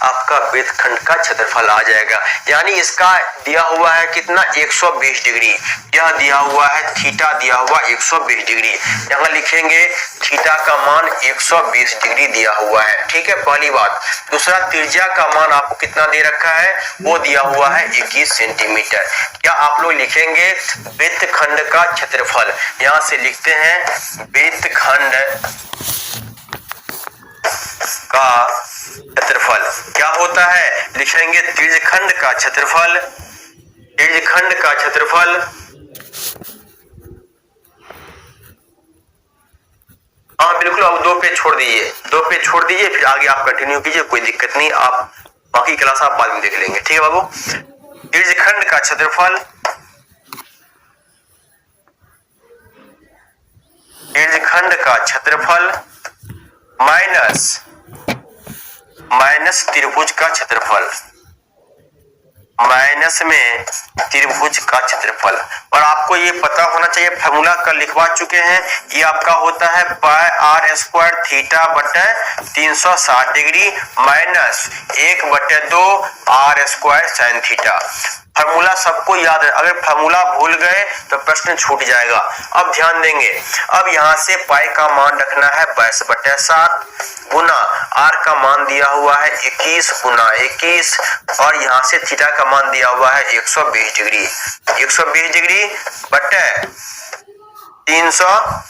आपका वृत्तखंड का क्षेत्रफल आ जाएगा। यानी इसका दिया हुआ है कितना, 120 डिग्री, यह दिया हुआ है थीटा दिया हुआ 120 डिग्री, यहाँ लिखेंगे थीटा का मान 120 डिग्री दिया हुआ है, ठीक है, पहली बात। दूसरा, त्रिज्या का मान आपको कितना दे रखा है, वो दिया हुआ है 21 सेंटीमीटर। क्या आप लोग लिखेंगे वृत्तखंड का क्षेत्रफल, यहां से लिखते हैं वृत्तखंड का क्षेत्रफल क्या होता है, लिखेंगे त्रिज्यखंड का क्षेत्रफल, त्रिज्यखंड का क्षेत्रफल, हाँ बिल्कुल, अब 2 पेज छोड़ दीजिए, 2 पेज छोड़ दीजिए, फिर आगे आप कंटिन्यू कीजिए, कोई दिक्कत नहीं, आप बाकी क्लास आप बाद में देख लेंगे, ठीक है बाबू। त्रिज्यखंड का क्षेत्रफल, त्रिज्यखंड का क्षेत्रफल माइनस त्रिभुज का क्षेत्रफल, माइनस में त्रिभुज का क्षेत्रफल। और आपको ये पता होना चाहिए, फार्मूला का लिखवा चुके हैं, ये आपका होता है पाई आर स्क्वायर थीटा बटे 360 degree minus 1/2 are square sine theta. Formula सबको याद है, अगर फार्मूला भूल गए तो प्रश्न छूट जाएगा। अब ध्यान देंगे, अब यहाँ से पाई का मान रखना है 22/7 गुना आर का मान दिया हुआ है 21 गुना 21, और यहाँ से थीटा का मान दिया हुआ है 120 डिग्री, 120 डिग्री बटे 360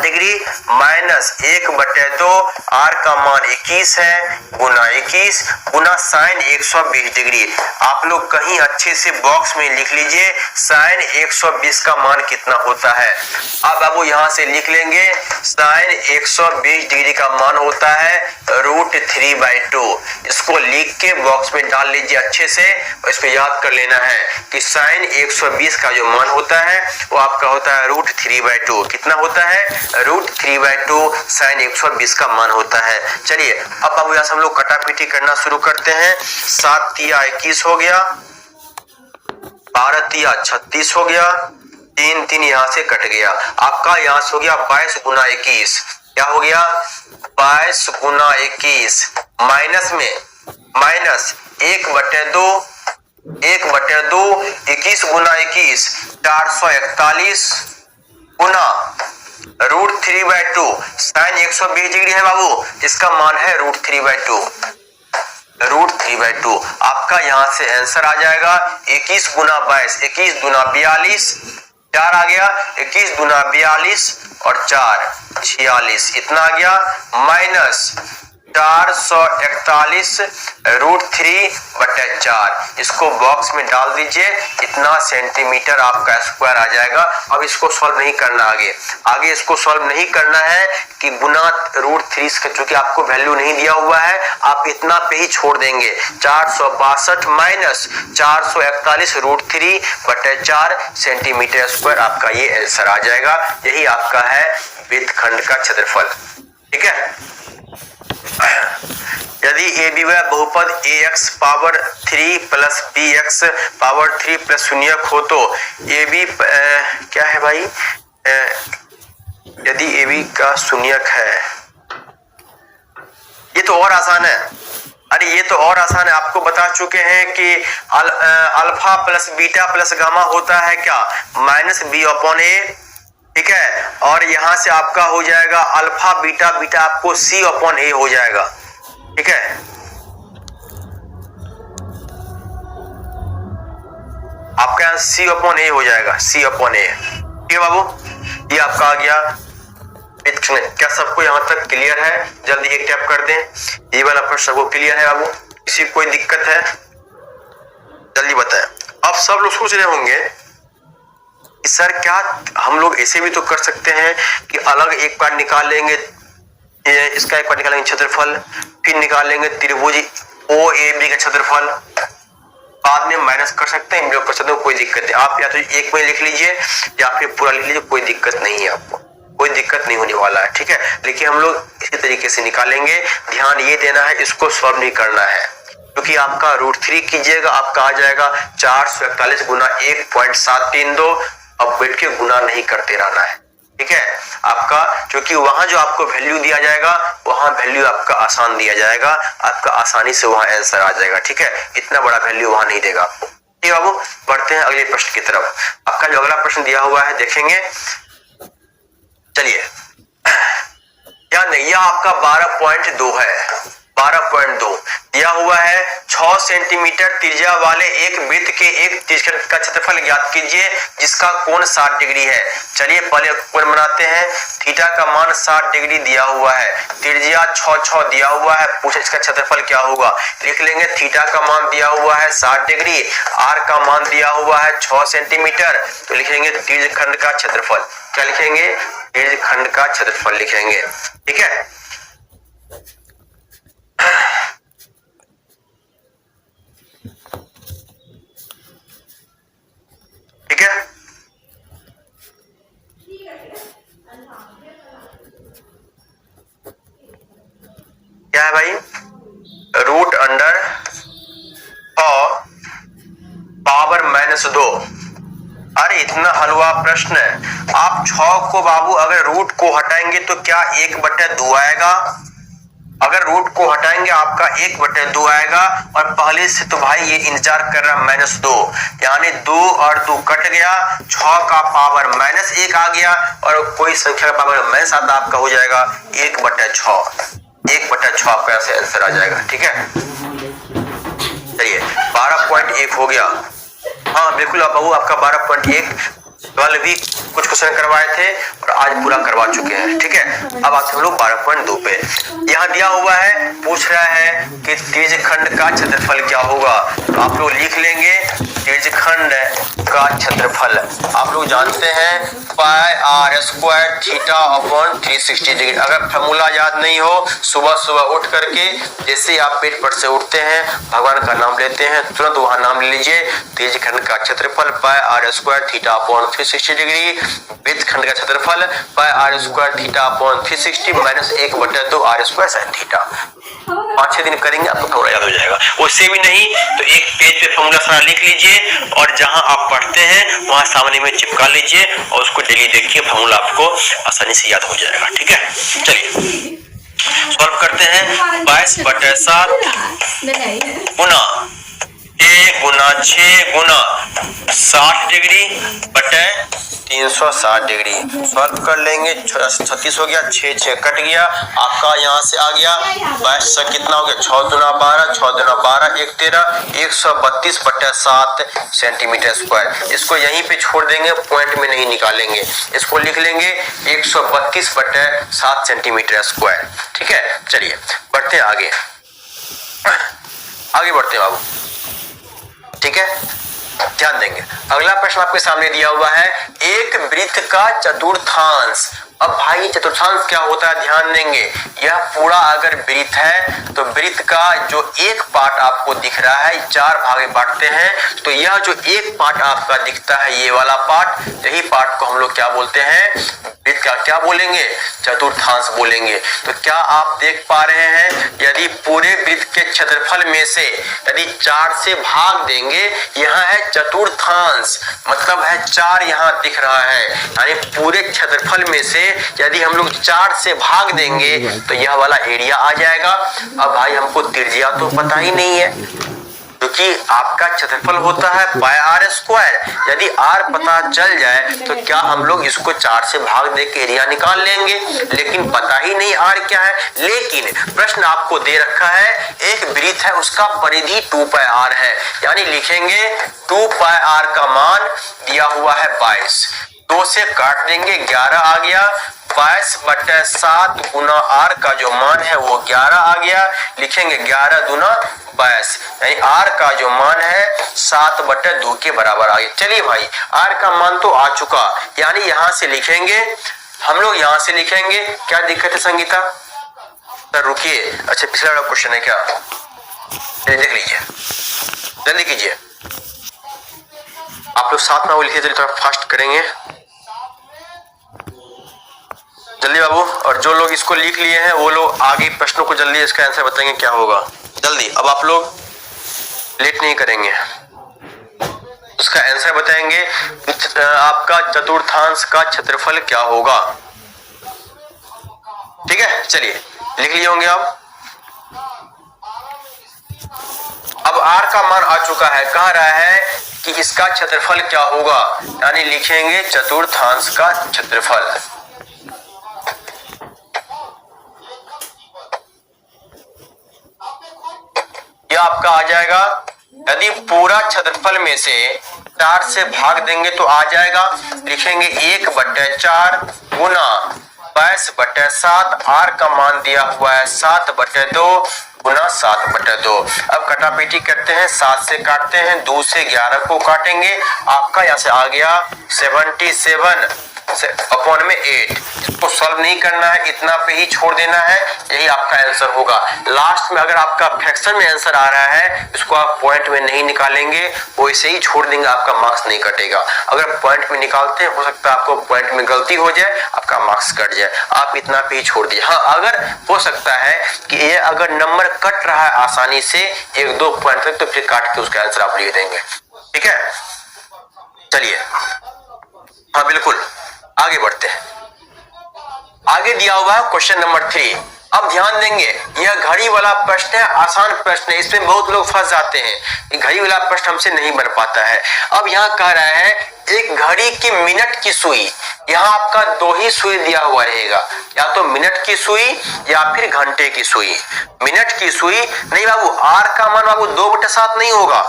डिग्री माइनस 1/2 आर का मान 21 है गुना 21 गुना साइन 120 डिग्री। आप लोग कहीं अच्छे से बॉक्स में लिख लीजिए साइन 120 का मान कितना होता है। अब बाबू यहाँ से लिख लेंगे साइन 120 डिग्री का मान होता है √3/2। इसको लिख के बॉक्स में डाल लीजिए अच्छे से, और इसको याद कर लेना है कि साइन 120 का जो मान होता है वो आपका होता है √3/2। कितना होता है, √3/2 साइन 120 का मान होता है। चलिए अब बाबू यहाँ से हम लोग कटापीटी करना शुरू करते हैं। 7 तिया 21 हो गया, 12 तिया 36 हो गया, 3 3 यहाँ से कट गया, आपका यहाँ से हो गया 22 गुना 21। क्या हो गया, 22 गुना 21 माइनस में माइनस 1/2 21 गुना 21 441 गुना √3/2 साइन 120 डिग्री है बाबू, इसका मान है √3/2। √3/2 आपका यहाँ से आंसर आ जाएगा 21 गुना 22, 21 गुना 42, 4 आ गया, 21 गुना 42 और 4 46, इतना आ गया माइनस 441 √3/4। इसको बॉक्स में डाल दीजिए, इतना सेंटीमीटर आपका स्क्वायर आ जाएगा। अब इसको सॉल्व नहीं करना, आगे इसको सॉल्व नहीं करना है कि गुना √3, क्योंकि आपको वैल्यू नहीं दिया हुआ है, आप इतना पे ही छोड़ देंगे। 462 माइनस 441 √3/4 सेंटीमीटर स्क्वायर, आपका ये आंसर आ जाएगा। यही आपका है वृत्तखंड का क्षेत्रफल, ठीक है। यदि ए बी वह बहुपद ax power 3 plus bx power 3 plus शून्यक हो तो ए बी क्या है भाई, यदि ए बी का शून्यक है, ये तो और आसान है। अरे ये तो और आसान है, आपको बता चुके हैं कि alpha plus beta plus gamma होता है क्या, -b/a, ठीक है। और यहां से आपका हो जाएगा अल्फा बीटा, बीटा आपको c/a हो जाएगा, ठीक है। आपका यहां c/a हो जाएगा, c/a, ठीक है बाबू। ये आपका आ गया। क्या सबको यहां तक क्लियर है? जल्दी एक टैप कर दें। ये वाला प्रश्न सबको क्लियर है बाबू? किसी कोई दिक्कत है? जल्दी बताएं। अब सब लोग सोच रहे होंगे सर क्या हम लोग ऐसे भी तो कर सकते हैं कि अलग एक बार निकाल लेंगे, इसका एक बार निकालेंगे क्षेत्रफल, फिर निकालेंगे त्रिभुज OAB का क्षेत्रफल, बाद में माइनस कर सकते हैं, कर सकते हो, कोई दिक्कत नहीं। आप या तो एक में लिख लीजिए या फिर पूरा लिख लीजिए, कोई दिक्कत नहीं है आपको, कोई दिक्कत नहीं होने वाला है, ठीक है। देखिए हम लोग इसी तरीके से निकालेंगे, ध्यान ये देना है, इसको सॉल्व नहीं करना है, क्योंकि आपका √3 कीजिएगा, आपका आ जाएगा 441 गुना 1.732। अब बैठ के गुना नहीं करते रहना है, ठीक है। आपका क्योंकि वहां जो आपको वैल्यू दिया जाएगा वहां वैल्यू आपका आसान दिया जाएगा, आपका आसानी से वहां आंसर आ जाएगा, ठीक है। इतना बड़ा वैल्यू वहां नहीं देगा आपको, ठीक है बाबू। बढ़ते हैं अगले प्रश्न की तरफ। आपका जो अगला प्रश्न दिया हुआ है देखेंगे, चलिए ध्यान दें, यह आपका 12.2 है, 12.2 दिया हुआ है। 6 सेंटीमीटर त्रिज्या वाले एक वृत्त के एक त्रिज्यखंड का क्षेत्रफल ज्ञात कीजिए जिसका कोण 60 डिग्री है। चलिए पहले कोण बनाते हैं। थीटा का मान 60 डिग्री दिया हुआ है, त्रिज्या 6 दिया हुआ है, पूछे इसका क्षेत्रफल क्या होगा। लिख लेंगे थीटा का मान दिया हुआ है 60 डिग्री, आर का मान दिया हुआ है 6 सेंटीमीटर, तो लिखेंगे त्रिज्यखंड का क्षेत्रफल। क्या लिखेंगे? त्रिज्यखंड का क्षेत्रफल लिखेंगे, ठीक है। ठीक है, क्या है भाई? √6 अरे इतना हलवा प्रश्न है। आप 6 को बाबू अगर रूट को हटाएंगे तो क्या 1/2 आएगा। अगर रूट को हटाएंगे आपका 1/2 आएगा, और पहले से तो भाई ये इंतजार कर रहा -2, यानी 2 और 2 कट गया, 6 का पावर -1 आ गया, और कोई संख्या का पावर माइनस आता आपका हो जाएगा 1/6। 1/6 आपका ऐसे आंसर आ जाएगा, ठीक है। चलिए 12.1 हो गया। हाँ बिल्कुल आप बाबू, आपका 12.1 कल भी कुछ क्वेश्चन करवाए थे और आज पूरा करवा चुके हैं, ठीक है। अब आते हम लोग 12.2 पे। यहाँ दिया हुआ है, पूछ रहा है कि त्रिज्यखंड का क्षेत्रफल क्या होगा, तो आप लोग लिख लेंगे त्रिज्यखंड का क्षेत्रफल। आप लोग जानते हैं πr² θ/360 डिग्री। अगर फॉर्मूला याद नहीं हो, सुबह सुबह उठ करके जैसे आप पेट पर से उठते हैं, भगवान का नाम लेते हैं, तुरंत वहां नाम ले लीजिए। त्रिज्यखंड का क्षेत्रफल πr² θ/360 डिग्री, वृत्तखंड का क्षेत्रफल πr² θ/360 -1/2 r² sin थीटा। 5-6 दिन करेंगे आपको थोड़ा याद हो जाएगा। उससे भी नहीं तो एक पेज पे फॉर्मूला सारा लिख लीजिए, और जहां आप पढ़ते हैं वहां सामने में चिपका लीजिए, और उसको डेली देखिए, फॉर्मूला आपको आसानी से याद हो जाएगा, ठीक है। चलिए सॉल्व करते हैं। 22/7 गुना 1 गुना 6 गुना 60 डिग्री बटे 360 डिग्री। सॉल्व कर लेंगे। 36 हो गया, 6 कट गया, आपका यहाँ से आ गया 22 से कितना हो गया, 6 दूना 12, 6 दूना 12, 1 13, 132/7 सेंटीमीटर स्क्वायर। इसको यहीं पे छोड़ देंगे, पॉइंट में नहीं निकालेंगे, इसको लिख लेंगे 132/7 सेंटीमीटर स्क्वायर, ठीक है। चलिए बढ़ते हैं आगे, आगे बढ़ते हैं बाबू, ठीक है। ध्यान देंगे, अगला प्रश्न आपके सामने दिया हुआ है, एक वृत्त का चतुर्थांश। अब भाई चतुर्थांश क्या होता है, ध्यान देंगे। यह पूरा अगर वृत्त है तो वृत्त का जो एक पार्ट आपको दिख रहा है, 4 भाग में बांटते हैं, तो यह जो एक पार्ट आपका दिखता है, ये वाला पार्ट, यही पार्ट को हम लोग क्या बोलते हैं, वृत्त का क्या बोलेंगे, चतुर्थांश बोलेंगे। तो क्या आप देख पा रहे हैं, यदि पूरे वृत्त के क्षेत्रफल में से यदि 4 से भाग देंगे, यहाँ है चतुर्थांश, मतलब है 4 यहाँ दिख रहा है, यानी पूरे क्षेत्रफल में से यदि हम लोग 4 से भाग देंगे तो यह वाला एरिया आ जाएगा। अब भाई हमको त्रिज्या तो पता ही नहीं है, क्योंकि आपका क्षेत्रफल होता है πr²। यदि r पता चल जाए तो क्या हम लोग इसको 4 से भाग दे के एरिया निकाल लेंगे, लेकिन पता ही नहीं r क्या है। लेकिन प्रश्न आपको दे रखा है, एक वृत्त है, उसका परिधि 2πr है, यानी लिखेंगे 2πr का मान दिया हुआ है 22, 2 से काट देंगे 11 आ गया, 22/7 गुना r का जो मान है वो 11 आ गया, लिखेंगे 11 दूना 22, यानी r का जो मान है 7/2 के बराबर आ गया। चलिए भाई r का मान तो आ चुका, यानी यहां से लिखेंगे हम लोग, यहां से लिखेंगे। क्या दिक्कत है संगीता? सर रुकिए, अच्छा पिछला वाला क्वेश्चन है क्या, देख लीजिए, जल्दी कीजिए आप लोग, साथ में वो लिखिए, थोड़ा फास्ट करेंगे। जल्दी बाबू, और जो लोग इसको लिख लिए हैं वो लोग आगे प्रश्नों को जल्दी इसका आंसर बताएंगे क्या होगा। जल्दी, अब आप लोग लेट नहीं करेंगे, इसका आंसर बताएंगे। आपका चतुर्थांश का क्षेत्रफल क्या होगा। ठीक है, चलिए लिख लिए होंगे आप। अब r का मान आ चुका है, कह रहा है कि इसका क्षेत्रफल क्या होगा, यानी लिखेंगे चतुर्थांश का क्षेत्रफल। यह आपका आ जाएगा, यदि पूरा क्षेत्रफल में से 4 से भाग देंगे तो आ जाएगा, लिखेंगे 1/4 गुना 22/7। r का मान दिया हुआ है 7/2 गुना 7/2। अब कटापेटी करते हैं, 7 से काटते हैं, 2 से 11 को काटेंगे, आपका यहाँ से आ गया 77/8। इसको सॉल्व नहीं करना है, इतना पे ही छोड़ देना है, यही आपका आंसर होगा। लास्ट में अगर आपका फ्रैक्शन में आंसर आ रहा है, इसको आप पॉइंट में नहीं निकालेंगे, वैसे ही छोड़ देंगे, आपका मार्क्स नहीं कटेगा। अगर पॉइंट में निकालते हैं, हो सकता है आपको पॉइंट में गलती हो जाए, आपका मार्क्स कट जाए, आप इतना पे ही छोड़ दीजिए। हाँ, अगर हो सकता है कि ये अगर नंबर कट रहा है आसानी से 1-2 पॉइंट तक, तो फिर काट के उसका आंसर आप लिख देंगे। ठीक है, चलिए, हाँ बिल्कुल, आगे बढ़ते हैं। आगे दिया हुआ है क्वेश्चन नंबर 3। अब ध्यान देंगे, यह घड़ी वाला प्रश्न है, आसान प्रश्न है, इसमें बहुत लोग फंस जाते हैं, घड़ी वाला प्रश्न हमसे नहीं बन पाता है। अब यहाँ कह रहा है एक घड़ी की मिनट की सुई, यहाँ आपका 2 ही सुई दिया हुआ रहेगा, या तो मिनट की सुई या फिर घंटे की सुई। मिनट की सुई नहीं बाबू, r का मान बाबू 2/7 नहीं होगा,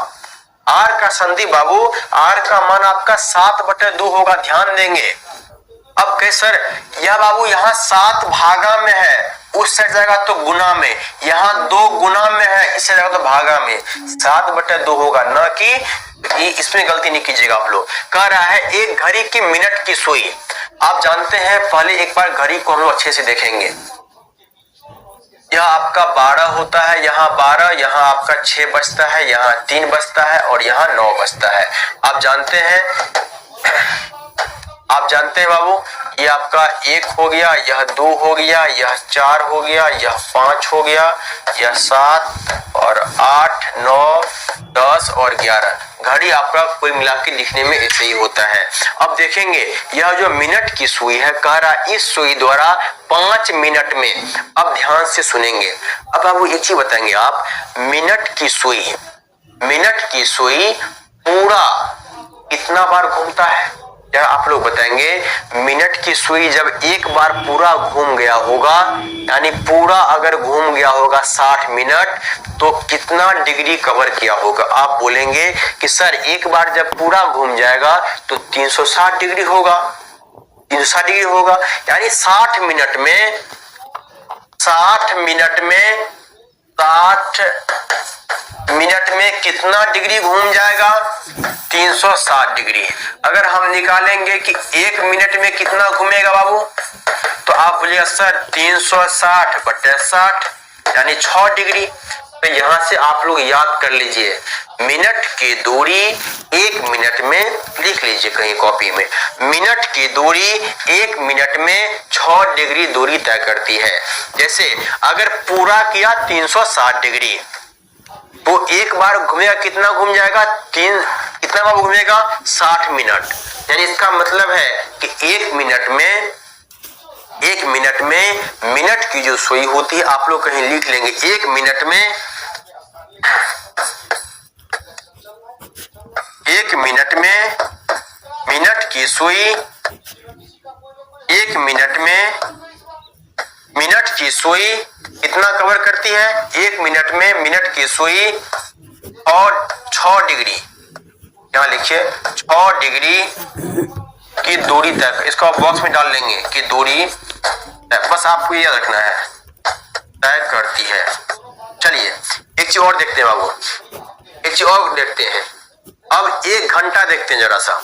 r का संधि बाबू, r का मान आपका 7/2 होगा, ध्यान देंगे। अब कह सर यह बाबू यहाँ 7 भागा में है, उस साइड जाएगा तो गुना में, यहाँ 2 गुना में है, इस साइड जाएगा तो भागा में, 7/2 होगा, ना कि इसमें गलती नहीं कीजिएगा आप लोग। कह रहा है एक घड़ी की मिनट की सुई। आप जानते हैं, पहले एक बार घड़ी को हम लोग अच्छे से देखेंगे। यह आपका 12 होता है, यहाँ 12, यहाँ आपका 6 बजता है, यहाँ 3 बजता है और यहाँ 9 बजता है। आप जानते हैं बाबू, ये आपका 1 हो गया, यह 2 हो गया, यह 4 हो गया, यह 5 हो गया, यह 7 और 8, 9, 10 और 11। घड़ी आपका कोई मिला के लिखने में ऐसे ही होता है। अब देखेंगे यह जो मिनट की सुई है, कह रहा इस सुई द्वारा 5 मिनट में, अब ध्यान से सुनेंगे। अब आपको एक चीज बताएंगे, आप मिनट की सुई पूरा कितना बार घूमता है, या आप लोग बताएंगे। मिनट की सुई जब एक बार पूरा घूम गया होगा, यानी पूरा अगर घूम गया होगा 60 मिनट, तो कितना डिग्री कवर किया होगा। आप बोलेंगे कि सर एक बार जब पूरा घूम जाएगा तो 360 डिग्री होगा, 360 डिग्री होगा, यानी 60 मिनट में कितना डिग्री घूम जाएगा, 360 डिग्री। अगर हम निकालेंगे कि 1 मिनट में कितना घूमेगा बाबू, तो आप बोलिएगा सर 360/60 यानी 6 डिग्री। तो यहां से आप लोग याद कर लीजिए, मिनट की दूरी 1 मिनट में, लिख लीजिए कहीं कॉपी में, मिनट की दूरी 1 मिनट में 6 डिग्री दूरी तय करती है। जैसे अगर पूरा किया 360 डिग्री, तो एक बार घूमेगा, कितना घूम जाएगा, कितना बार घूमेगा, 60 मिनट। यानी इसका मतलब है कि 1 मिनट में मिनट की जो सुई होती है, आप लोग कहीं लिख लेंगे, 1 मिनट में मिनट की सुई, 1 मिनट में मिनट की सुई कितना कवर करती है, 1 मिनट में मिनट की सुई और 6 डिग्री, यहाँ लिखिए 6 डिग्री की दूरी तक, इसको आप बॉक्स में डाल लेंगे कि दूरी, बस आपको ये रखना है, तय करती है। चलिए एक चीज और देखते हैं बाबू, एक चीज और देखते हैं। अब 1 घंटा देखते हैं जरा सा,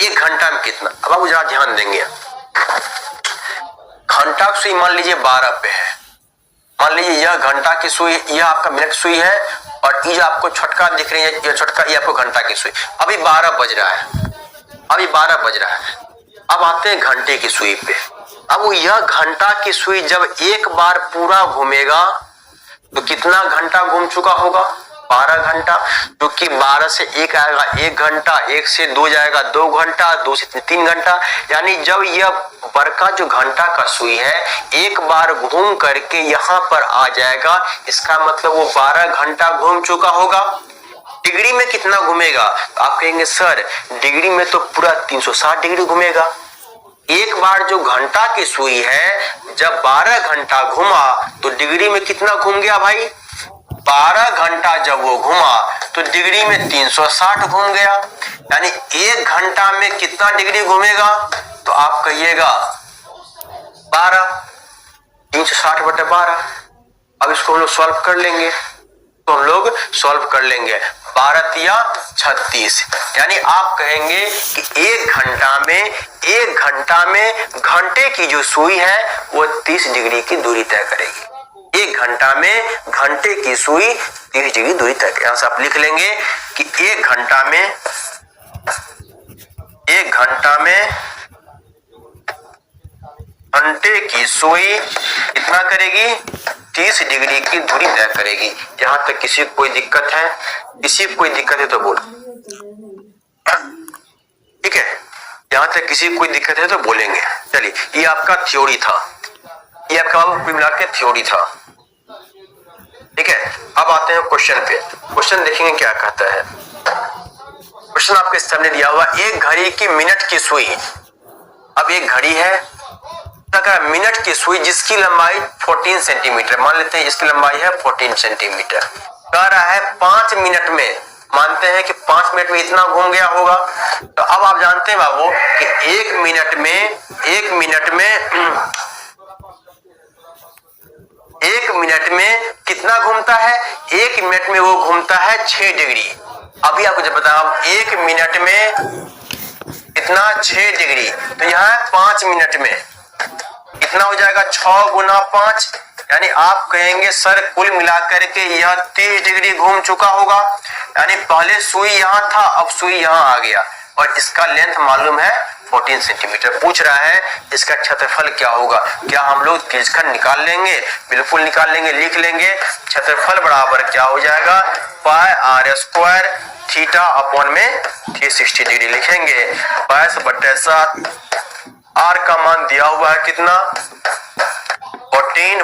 1 घंटा में कितना। अब बाबू जरा ध्यान देंगे, घंटा की सुई मान लीजिए 12 पे है, मान लीजिए यह घंटा की सुई, यह आपका मिनट सुई है, और ये जो आपको छटका दिख रही है, यह छटका, ये आपको घंटा की सुई। अभी 12 बज रहा है, अब आते हैं घंटे की सुई पे। अब यह घंटा की सुई जब एक बार पूरा घूमेगा तो कितना घंटा घूम चुका होगा? 12 घंटा, क्योंकि 12 से 1 आएगा 1 घंटा, 1 से 2 जाएगा 2 घंटा, 2 से 3 घंटा। यानी जब यह बड़का जो घंटा का सुई है एक बार घूम करके यहाँ पर आ जाएगा, इसका मतलब वो 12 घंटा घूम चुका होगा। डिग्री में कितना घूमेगा? आप कहेंगे सर डिग्री में तो पूरा 360 डिग्री घूमेगा। एक बार जो घंटा की सुई है जब 12 घंटा घुमा तो डिग्री में कितना घूम गया भाई? 12 घंटा जब वो घुमा तो डिग्री में 360 घूम गया। यानी 1 घंटा में कितना डिग्री घूमेगा? तो आप कहिएगा 12, 360 बटे 12। अब इसको हम लोग सॉल्व कर लेंगे, तो हम लोग सॉल्व कर लेंगे 12 तिया 36। यानी आप कहेंगे कि 1 घंटा में घंटे की जो सुई है वो 30 डिग्री की दूरी तय करेगी। 1 घंटा में घंटे की सुई 30 डिग्री दूरी तय करेगी। यहां से आप लिख लेंगे कि 1 घंटा में घंटे की सुई कितना करेगी? 30 डिग्री की दूरी तय करेगी। यहां तक किसी को कोई दिक्कत है? किसी को कोई दिक्कत है तो बोलो, ठीक है। यहां तक किसी को कोई दिक्कत है तो बोलेंगे। चलिए, ये आपका थ्योरी था, ये आपका कुल मिला के थ्योरी था, ठीक है। अब आते हैं क्वेश्चन पे। क्वेश्चन देखेंगे क्या कहता है। क्वेश्चन आपके सामने दिया हुआ, एक घड़ी की मिनट की सुई। अब एक घड़ी है मिनट की सुई जिसकी लंबाई 14 सेंटीमीटर, मान लेते हैं इसकी लंबाई है 14 सेंटीमीटर। कह रहा है 5 मिनट में, मानते हैं कि 5 मिनट में इतना घूम गया होगा। तो अब आप जानते हैं बाबू कि 1 मिनट में कितना घूमता है? 1 मिनट में वो घूमता है 6 डिग्री। अभी आपको जब बताया 1 मिनट में कितना? 6 डिग्री। तो यहाँ 5 मिनट में कितना हो जाएगा? 6 गुना 5, यानी आप कहेंगे सर कुल मिलाकर के यह 30 डिग्री घूम चुका होगा। यानी पहले सुई यहाँ था, अब सुई यहाँ आ गया, और इसका लेंथ मालूम है 14 सेंटीमीटर। पूछ रहा है इसका क्षेत्रफल क्या होगा। क्या हम लोग तिरछखंड निकाल लेंगे? बिल्कुल निकाल लेंगे, लिख लेंगे क्षेत्रफल बराबर क्या हो जाएगा? पाई r स्क्वायर थीटा अपॉन में 360 डिग्री लिखेंगे। 22/7, r का मान दिया हुआ है कितना? 14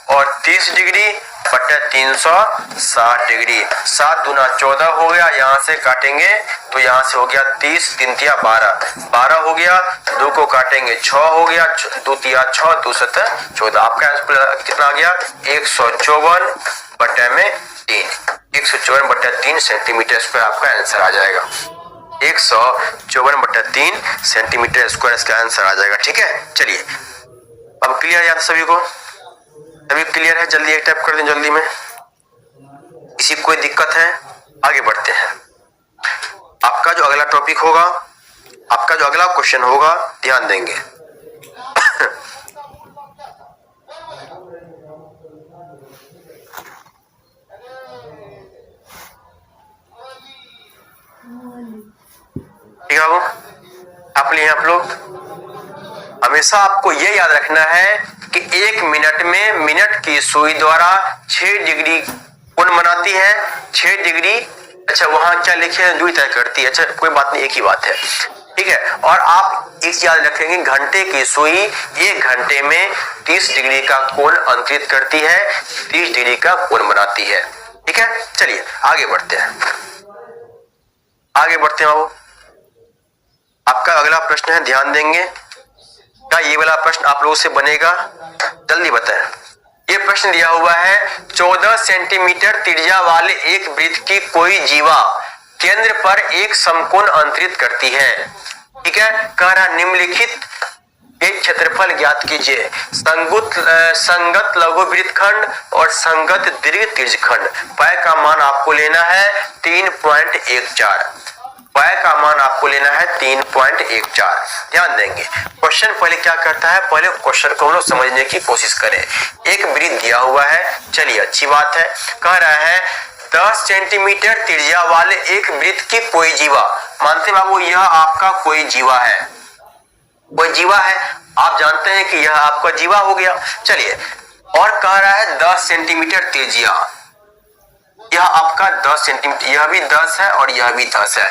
और 30 डिग्री बटे 360 डिग्री। 7 दूना 14 हो गया, यहाँ से काटेंगे तो यहाँ से हो गया 30, 3 तिया 12 हो गया। 2 को काटेंगे 6 हो गया, 2 तिया 6, 2 7 14। आपका आंसर कितना आ गया? 154 बटे में 3, 154 बटे 3 सेंटीमीटर स्क्वायर आपका आंसर आ जाएगा। 154 बटे 3 सेंटीमीटर स्क्वायर इसका आंसर आ जाएगा, ठीक है। चलिए, अब क्लियर है सभी को? सभी क्लियर है? जल्दी एक टाइप कर दें जल्दी में, किसी को कोई दिक्कत है? आगे बढ़ते हैं। आपका जो अगला टॉपिक होगा, आपका जो अगला क्वेश्चन होगा, ध्यान देंगे। ठीक है बाबू, आप लोग हमेशा आपको ये याद रखना है कि 1 मिनट में मिनट की सुई द्वारा 6 डिग्री कोण बनाती है। 6 डिग्री, अच्छा वहां क्या लिखे हैं? दूरी तय करती है। अच्छा कोई बात नहीं, एक ही बात है, ठीक है। और आप एक याद रखेंगे, घंटे की सुई 1 घंटे में 30 डिग्री का कोण अंतरित करती है, 30 डिग्री का कोण बनाती है, ठीक है। चलिए आगे बढ़ते हैं, बाबू। आपका अगला प्रश्न है, ध्यान देंगे। क्या ये वाला प्रश्न आप लोगों से बनेगा? जल्दी बताएं। ये प्रश्न दिया हुआ है, 14 सेंटीमीटर त्रिज्या वाले एक वृत्त की कोई जीवा केंद्र पर एक समकोण अंतरित करती है, ठीक है। कह रहा निम्नलिखित एक क्षेत्रफल ज्ञात कीजिए। संगत लघु वृत्तखंड और संगत दीर्घ त्रिज्यखंड। पाई का मान आपको लेना है 3.14। पाई का मान आपको लेना है 3.14। ध्यान देंगे, क्वेश्चन पहले क्या करता है, पहले क्वेश्चन को हम लोग समझने की कोशिश करें। एक वृत्त दिया हुआ है, चलिए अच्छी बात है। कह रहा है 10 सेंटीमीटर त्रिज्या वाले एक वृत्त की कोई जीवा, मानते बाबू यह आपका कोई जीवा है, कोई जीवा है, आप जानते हैं कि यह आपका जीवा हो गया। चलिए, और कह रहा है 10 सेंटीमीटर तेजिया, यह आपका 10 सेंटीमीटर, यह भी 10 है और यह भी 10 है।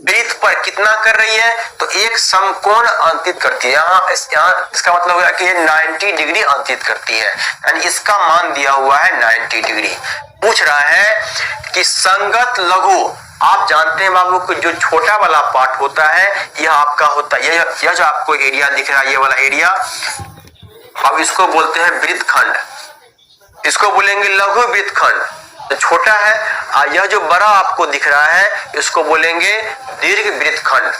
वृत्त पर कितना कर रही है, तो एक समकोण अंकित करती है। यहाँ इसका मतलब है कि 90 डिग्री अंकित करती है, यानी इसका मान दिया हुआ है 90 डिग्री। पूछ रहा है कि संगत लघु, आप जानते हैं बाबू कि जो छोटा वाला पार्ट होता है यह आपका होता है, यह जो आपको एरिया दिख रहा है, ये वाला एरिया, अब इसको बोलते हैं वृत्तखंड, इसको बोलेंगे लघु वृत्तखंड, तो छोटा है। यह जो बड़ा आपको दिख रहा है इसको बोलेंगे दीर्घ वृत्तखंड।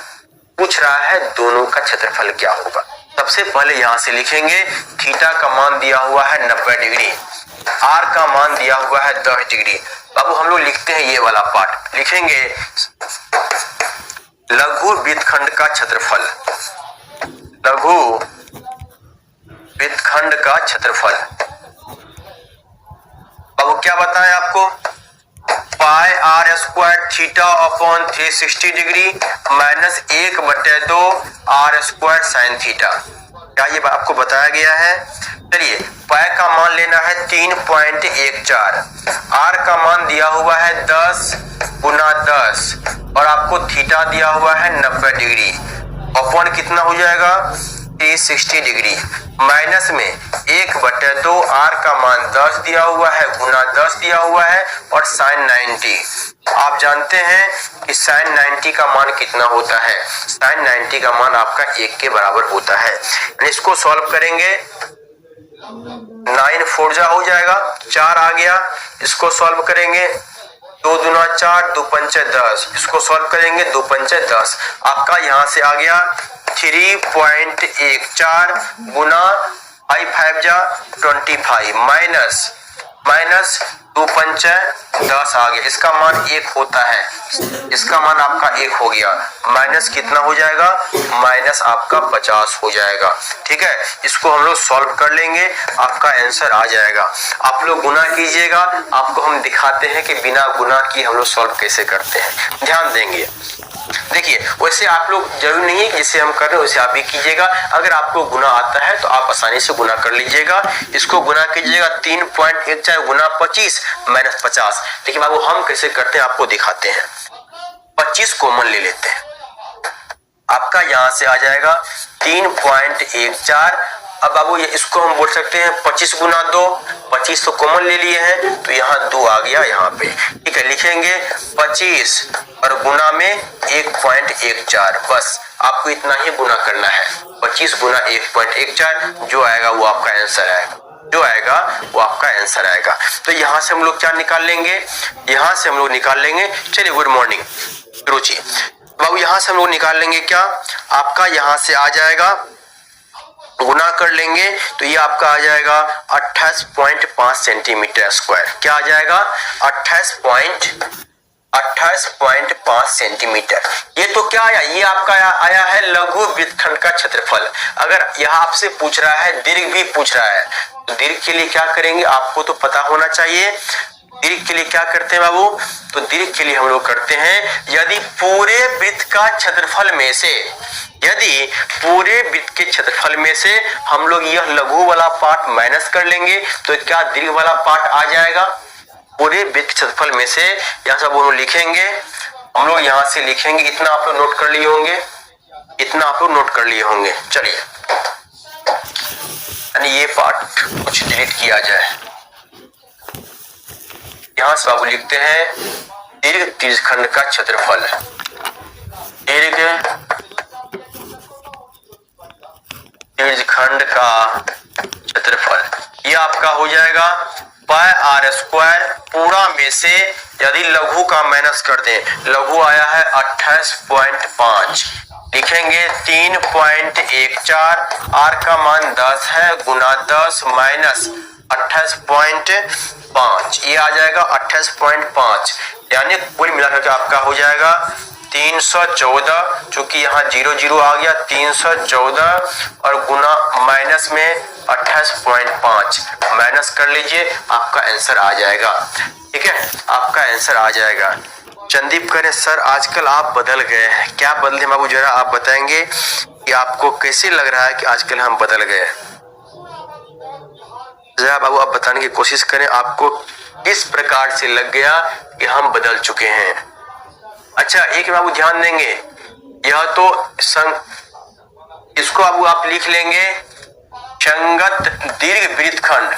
पूछ रहा है दोनों का क्षेत्रफल क्या होगा। सबसे पहले यहां से लिखेंगे, थीटा का मान दिया हुआ है 90 डिग्री, आर का मान दिया हुआ है 10 डिग्री। बाबू हम लोग लिखते हैं ये वाला पार्ट, लिखेंगे लघु वृत्तखंड का क्षेत्रफल, लघु वृत्तखंड का क्षेत्रफल। अब क्या बताएं आपको, pi r square theta upon 360 degree minus 1/2 are square sine theta, क्या ये आपको बताया गया है। चलिए, पाई का मान लेना है 3.14, आर का मान दिया हुआ है 10 गुना 10 और आपको थीटा दिया हुआ है 90 डिग्री, अपॉन कितना हो जाएगा 360 डिग्री, माइनस में 1/2 आर का मान 10 दिया हुआ है गुना 10 दिया हुआ है और साइन 90। आप जानते हैं कि साइन 90 का मान कितना होता है, साइन 90 का मान आपका 1 के बराबर होता है। इसको सॉल्व करेंगे, 9 4 जा हो जाएगा, 4 आ गया, इसको सॉल्व करेंगे 2 दूना 4, 2 पंचे 10, इसको सॉल्व करेंगे 2 पंचे 10, आपका यहां से आ गया 3.14 गुना 5 जा 25 माइनस 2 पंचे 10 आ गया, इसका मान 1 होता है, इसका मान आपका 1 हो गया, माइनस कितना हो जाएगा, माइनस आपका 50 हो जाएगा। ठीक है, इसको हम लोग सॉल्व कर लेंगे, आपका आंसर आ जाएगा। आप लोग गुना कीजिएगा, आपको हम दिखाते हैं कि बिना गुना किए हम लोग सॉल्व कैसे करते हैं, ध्यान देंगे। देखिए, वैसे आप लोग जरूरी नहीं है कि जैसे हम कर रहे हैं वैसे आप भी कीजिएगा, अगर आपको गुना आता है तो आप आसानी से गुना कर लीजिएगा। इसको गुना कीजिएगा 3.14 गुना 25 माइनस 50। देखिए बाबू हम कैसे करते हैं आपको दिखाते हैं, 25 कॉमन ले लेते हैं, आपका यहां से आ जाएगा 3.14। अब बाबू ये इसको हम बोल सकते हैं 25 गुना 2, 25 तो कॉमन ले लिए हैं तो यहाँ 2 आ गया यहाँ पे। ठीक है, लिखेंगे 25 और गुना में 1.14, बस आपको इतना ही गुना करना है, 25 गुना 1.14 जो आएगा वो आपका आंसर आएगा, जो आएगा वो आपका आंसर आएगा। तो यहाँ से हम लोग क्या निकाल लेंगे, यहाँ से हम लोग निकाल लेंगे, चलिए गुड मॉर्निंग रुचि बाबू, यहाँ से हम लोग निकाल लेंगे क्या, आपका यहाँ से आ जाएगा, गुना कर लेंगे तो ये आपका आ जाएगा 28.5 सेंटीमीटर स्क्वायर। क्या आ जाएगा 28.5 सेंटीमीटर। ये तो क्या आया, ये आपका आया है लघु वृत्तखंड का क्षेत्रफल। अगर यहाँ आपसे पूछ रहा है, दीर्घ भी पूछ रहा है, तो दीर्घ के लिए क्या करेंगे आपको तो पता होना चाहिए। दीर्घ के लिए क्या करते हैं बाबू, तो दीर्घ के लिए हम लोग करते हैं, यदि पूरे वृत्त का क्षेत्रफल में से, यदि पूरे वृत्त के क्षेत्रफल में से हम लोग यह लघु वाला पार्ट माइनस कर लेंगे तो क्या दीर्घ वाला पार्ट आ जाएगा। पूरे वृत्त के क्षेत्रफल में से यहाँ सब हम लोग लिखेंगे, हम लोग यहाँ से लिखेंगे, इतना आप लोग नोट कर लिए होंगे, इतना आप लोग नोट कर लिए होंगे। चलिए, यानी ये पार्ट कुछ डिलीट किया जाए, यहाँ से बाबू लिखते हैं दीर्घ त्रिज्यखंड का क्षेत्रफल, दीर्घ त्रिज्यखंड का क्षेत्रफल, ये आपका हो जाएगा पाई आर स्क्वायर पूरा में से, यदि लघु का माइनस कर दें, लघु आया है 28.5, लिखेंगे 3.14, आर का मान 10 है गुना 10 माइनस 28.5, ये आ जाएगा 28.5, यानी कुल मिलाकर के आपका हो जाएगा 314, चूंकि यहाँ 0 0 आ गया, 314 और गुना माइनस में 28.5 माइनस कर लीजिए, आपका आंसर आ जाएगा। ठीक है, आपका आंसर आ जाएगा। चंदीप कह रहे सर आजकल आप बदल गए हैं, क्या बदले बाबू जरा आप बताएंगे। कि आपको कैसे लग रहा है कि आजकल हम बदल गए? जरा बाबू आप बताने की कोशिश करें, आपको किस प्रकार से लग गया कि हम बदल चुके हैं? अच्छा, एक बाबू ध्यान देंगे, यह तो इसको बाबू आप लिख लेंगे संगत दीर्घ वृत्तखंड,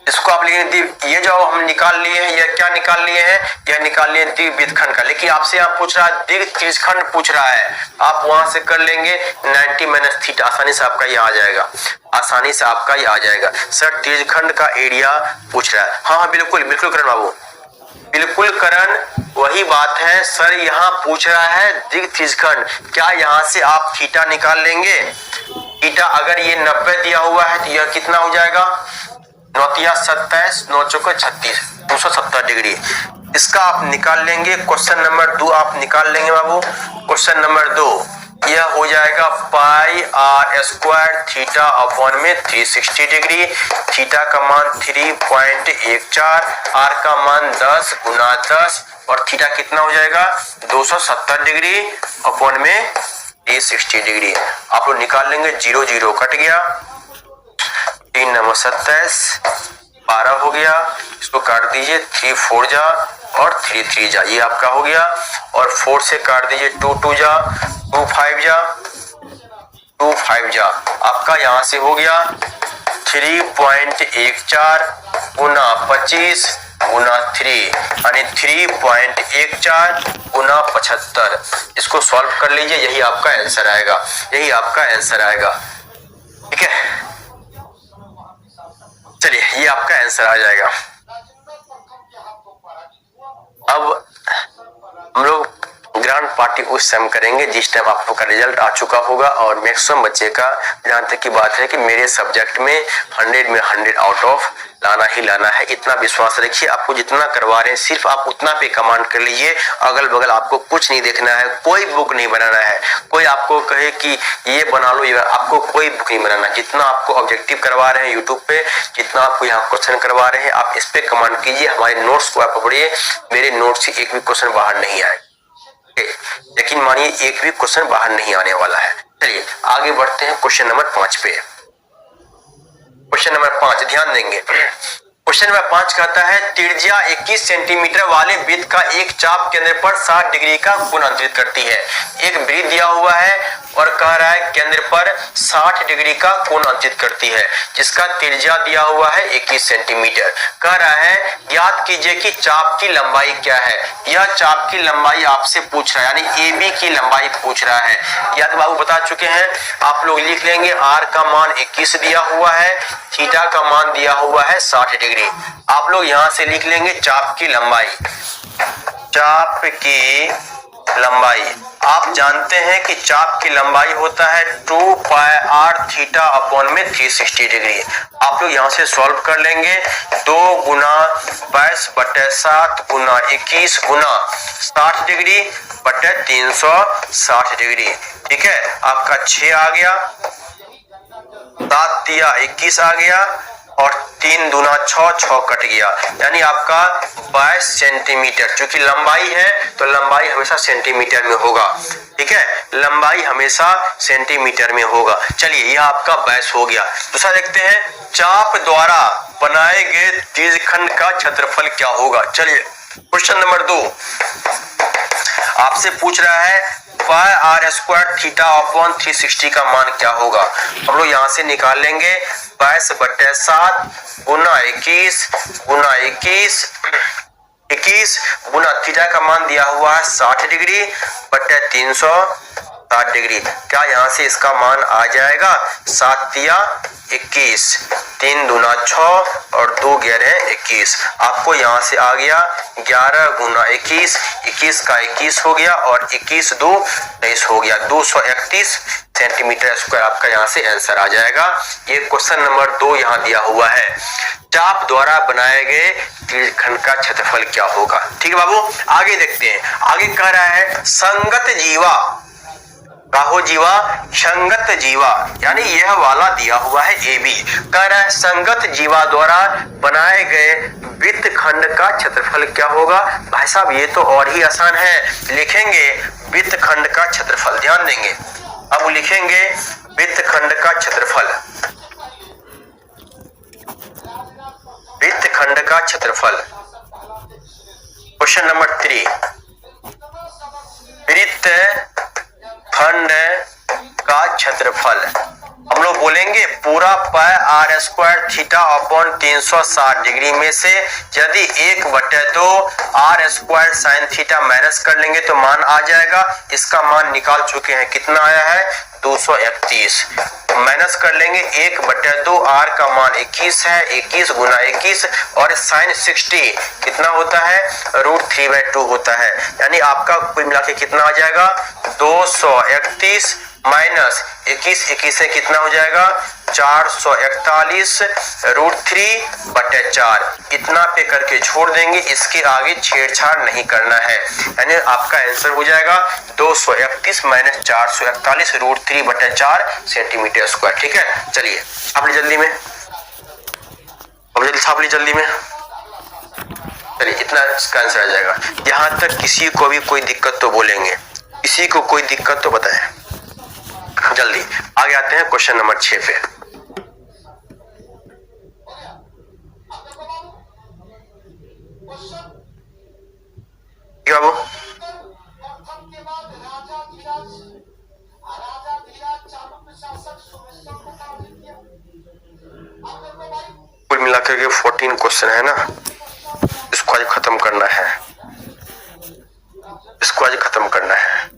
इसको आप लिखेंगे। ये जो हम निकाल लिए हैं, यह क्या निकाल लिए हैं? यह निकाल लिए दीर्घ वृत्तखंड का। लेकिन आपसे यहाँ पूछ रहा है दीर्घ त्रिज्यखंड पूछ रहा है, आप वहां से कर लेंगे 90 माइनस थीटा, आसानी से आपका ये आ जाएगा, आसानी से आपका ये आ जाएगा। सर त्रिज्यखंड का एरिया पूछ रहा है। हाँ बिल्कुल बिल्कुल करण बाबू, बिल्कुल करण, वही बात है सर। यहाँ पूछ रहा है दीर्घ त्रिज्यखंड, क्या यहाँ से आप थीटा निकाल लेंगे? थीटा अगर ये 90 दिया हुआ है तो यह कितना हो जाएगा? 9 27, 9 चौके 36, 270 डिग्री। इसका आप निकाल लेंगे। क्वेश्चन नंबर 2 आप निकाल लेंगे बाबू। क्वेश्चन नंबर 2 यह हो जाएगा pi r square theta upon में 360 डिग्री। थीटा का मान 3.14, आर का मान 10 गुना 10 और थीटा कितना हो जाएगा? 270 डिग्री अपॉन में 360 डिग्री। आप लोग निकाल लेंगे, 0 0 कट गया, 3 9 27, 12 हो गया। इसको काट दीजिए, 3 4 जा और 3 3 जा, ये आपका हो गया। और 4 से काट दीजिए, 2 2 जा, 2 5 जा, 2 5 जा, आपका यहां से हो गया 3.14 गुना 25 गुना 3 यानी 3.14 गुना 75। इसको सॉल्व कर लीजिए, यही आपका आंसर आएगा, यही आपका आंसर आएगा। ठीक है, चलिए ये आपका आंसर आ जाएगा। अब हम लोग ग्रांड पार्टी उस टाइम करेंगे जिस टाइम आप लोग का रिजल्ट आ चुका होगा। और मैक्सिमम बच्चे का जहां तक की बात है कि मेरे सब्जेक्ट में 100 में 100 आउट ऑफ लाना ही लाना है, इतना विश्वास रखिए। आपको जितना करवा रहे हैं सिर्फ आप उतना पे कमांड कर लीजिए, अगल बगल आपको कुछ नहीं देखना है, कोई बुक नहीं बनाना है। कोई आपको कहे कि ये बना लो, ये आपको कोई बुक नहीं बनाना। जितना आपको ऑब्जेक्टिव करवा रहे हैं यूट्यूब पे, जितना आपको यहाँ क्वेश्चन करवा रहे हैं, आप इस पे कमांड कीजिए। हमारे नोट्स को आप पढ़िए, मेरे नोट्स से एक भी क्वेश्चन बाहर नहीं आए, लेकिन मानिए एक भी क्वेश्चन बाहर नहीं आने वाला है। चलिए आगे बढ़ते हैं क्वेश्चन नंबर 5 पे। क्वेश्चन नंबर 5 ध्यान देंगे। क्वेश्चन नंबर 5 कहता है त्रिज्या 21 सेंटीमीटर वाले वृत्त का एक चाप केंद्र पर 60 डिग्री का कोण अंतरित करती है। एक वृत्त दिया हुआ है और कह रहा है केंद्र पर 60 डिग्री का कोण अंतरित करती है, जिसका त्रिज्या दिया हुआ है 21 सेंटीमीटर। कह रहा है ज्ञात कीजिए कि चाप की लंबाई क्या है। यह चाप की लंबाई आपसे पूछ रहा है, यानी AB की लंबाई पूछ रहा है। या तो बाबू बता चुके हैं, आप लोग लिख लेंगे R का मान 21 दिया हुआ है, थीटा का मान दिया हुआ है 60 डिग्री। आप लोग यहां से लिख लेंगे चाप की लंबाई। चाप की लंबाई आप जानते हैं कि चाप की लंबाई होता है 2 पाई आर थीटा अपॉन में 360 डिग्री। आप लोग यहां से सॉल्व कर लेंगे, 2 गुना 22 बटे 7 गुना 21 गुना 60 डिग्री बटे 360 डिग्री। ठीक है, आपका 6 आ गया, 7 तिया 21 आ गया और 3 दूना 6, 6 कट गया, यानी आपका 22 सेंटीमीटर। चूंकि लंबाई है तो लंबाई हमेशा सेंटीमीटर में होगा। ठीक है, लंबाई हमेशा सेंटीमीटर में होगा। चलिए यह आपका 22 हो गया। दूसरा देखते हैं, चाप द्वारा बनाए गए त्रिज्यखंड का क्षेत्रफल क्या होगा। चलिए क्वेश्चन नंबर 2 आपसे पूछ रहा है pi r square theta upon 360 का मान क्या होगा। हम लोग यहां से निकाल लेंगे 22 बटे 7 गुना 21 गुना 21 गुना थीटा का मान दिया हुआ है 60 डिग्री बटे 360 डिग्री। क्या यहां से इसका मान आ जाएगा? 7 तिया 21, 3 दूना 6 और 2 11 21। आपको यहां से आ गया 11 गुना 21, 21 का 21 हो गया और 21 2 23 हो गया, 231 सेंटीमीटर स्क्वायर आपका यहां से आंसर आ जाएगा। ये क्वेश्चन नंबर 2 यहां दिया हुआ है, चाप द्वारा बनाए गए त्रिज्यखंड का क्षेत्रफल क्या होगा। ठीक है बाबू, आगे देखते हैं। आगे कह रहा है संगत जीवा काहो जीवा, संगत जीवा, यानी यह वाला दिया हुआ है ए बी। कह रहा है संगत जीवा द्वारा बनाए गए वृत्त खंड का क्षेत्रफल क्या होगा। भाई साहब ये तो और ही आसान है, लिखेंगे वृत्त खंड का क्षेत्रफल। ध्यान देंगे, अब लिखेंगे वृत्त खंड का क्षेत्रफल, वृत्त खंड का क्षेत्रफल। क्वेश्चन नंबर 3, वृत्त खंड का क्षेत्रफल। हम लोग बोलेंगे पूरा pi r square theta upon 360 degree में से यदि 1/2 are square sine theta minus कर लेंगे तो मान आ जाएगा। इसका मान निकाल चुके हैं, कितना आया है 231। माइनस कर लेंगे 1/2 आर का मान 21 है, 21 गुना 21 और साइन 60 कितना होता है √3/2 होता है। यानी आपका कुल मिला के कितना आ जाएगा 231 माइनस 21 से कितना हो जाएगा 441 √3/4। इतना पे करके छोड़ देंगे, इसके आगे छेड़छाड़ नहीं करना है। यानी आपका आंसर हो जाएगा 231 माइनस 441 √3/4 सेंटीमीटर स्क्वायर। ठीक है, चलिए छाप ली जल्दी में, अब जल्दी छाप ली जल्दी में। चलिए इतना इसका आंसर आ जाएगा। यहां तक किसी को भी कोई दिक्कत तो बोलेंगे, किसी को कोई दिक्कत तो बताएं। जल्दी आगे आते हैं क्वेश्चन नंबर 6 पे। बाबू कुल मिलाकर के 14 क्वेश्चन है ना, इसको आज खत्म करना है, इसको आज खत्म करना है।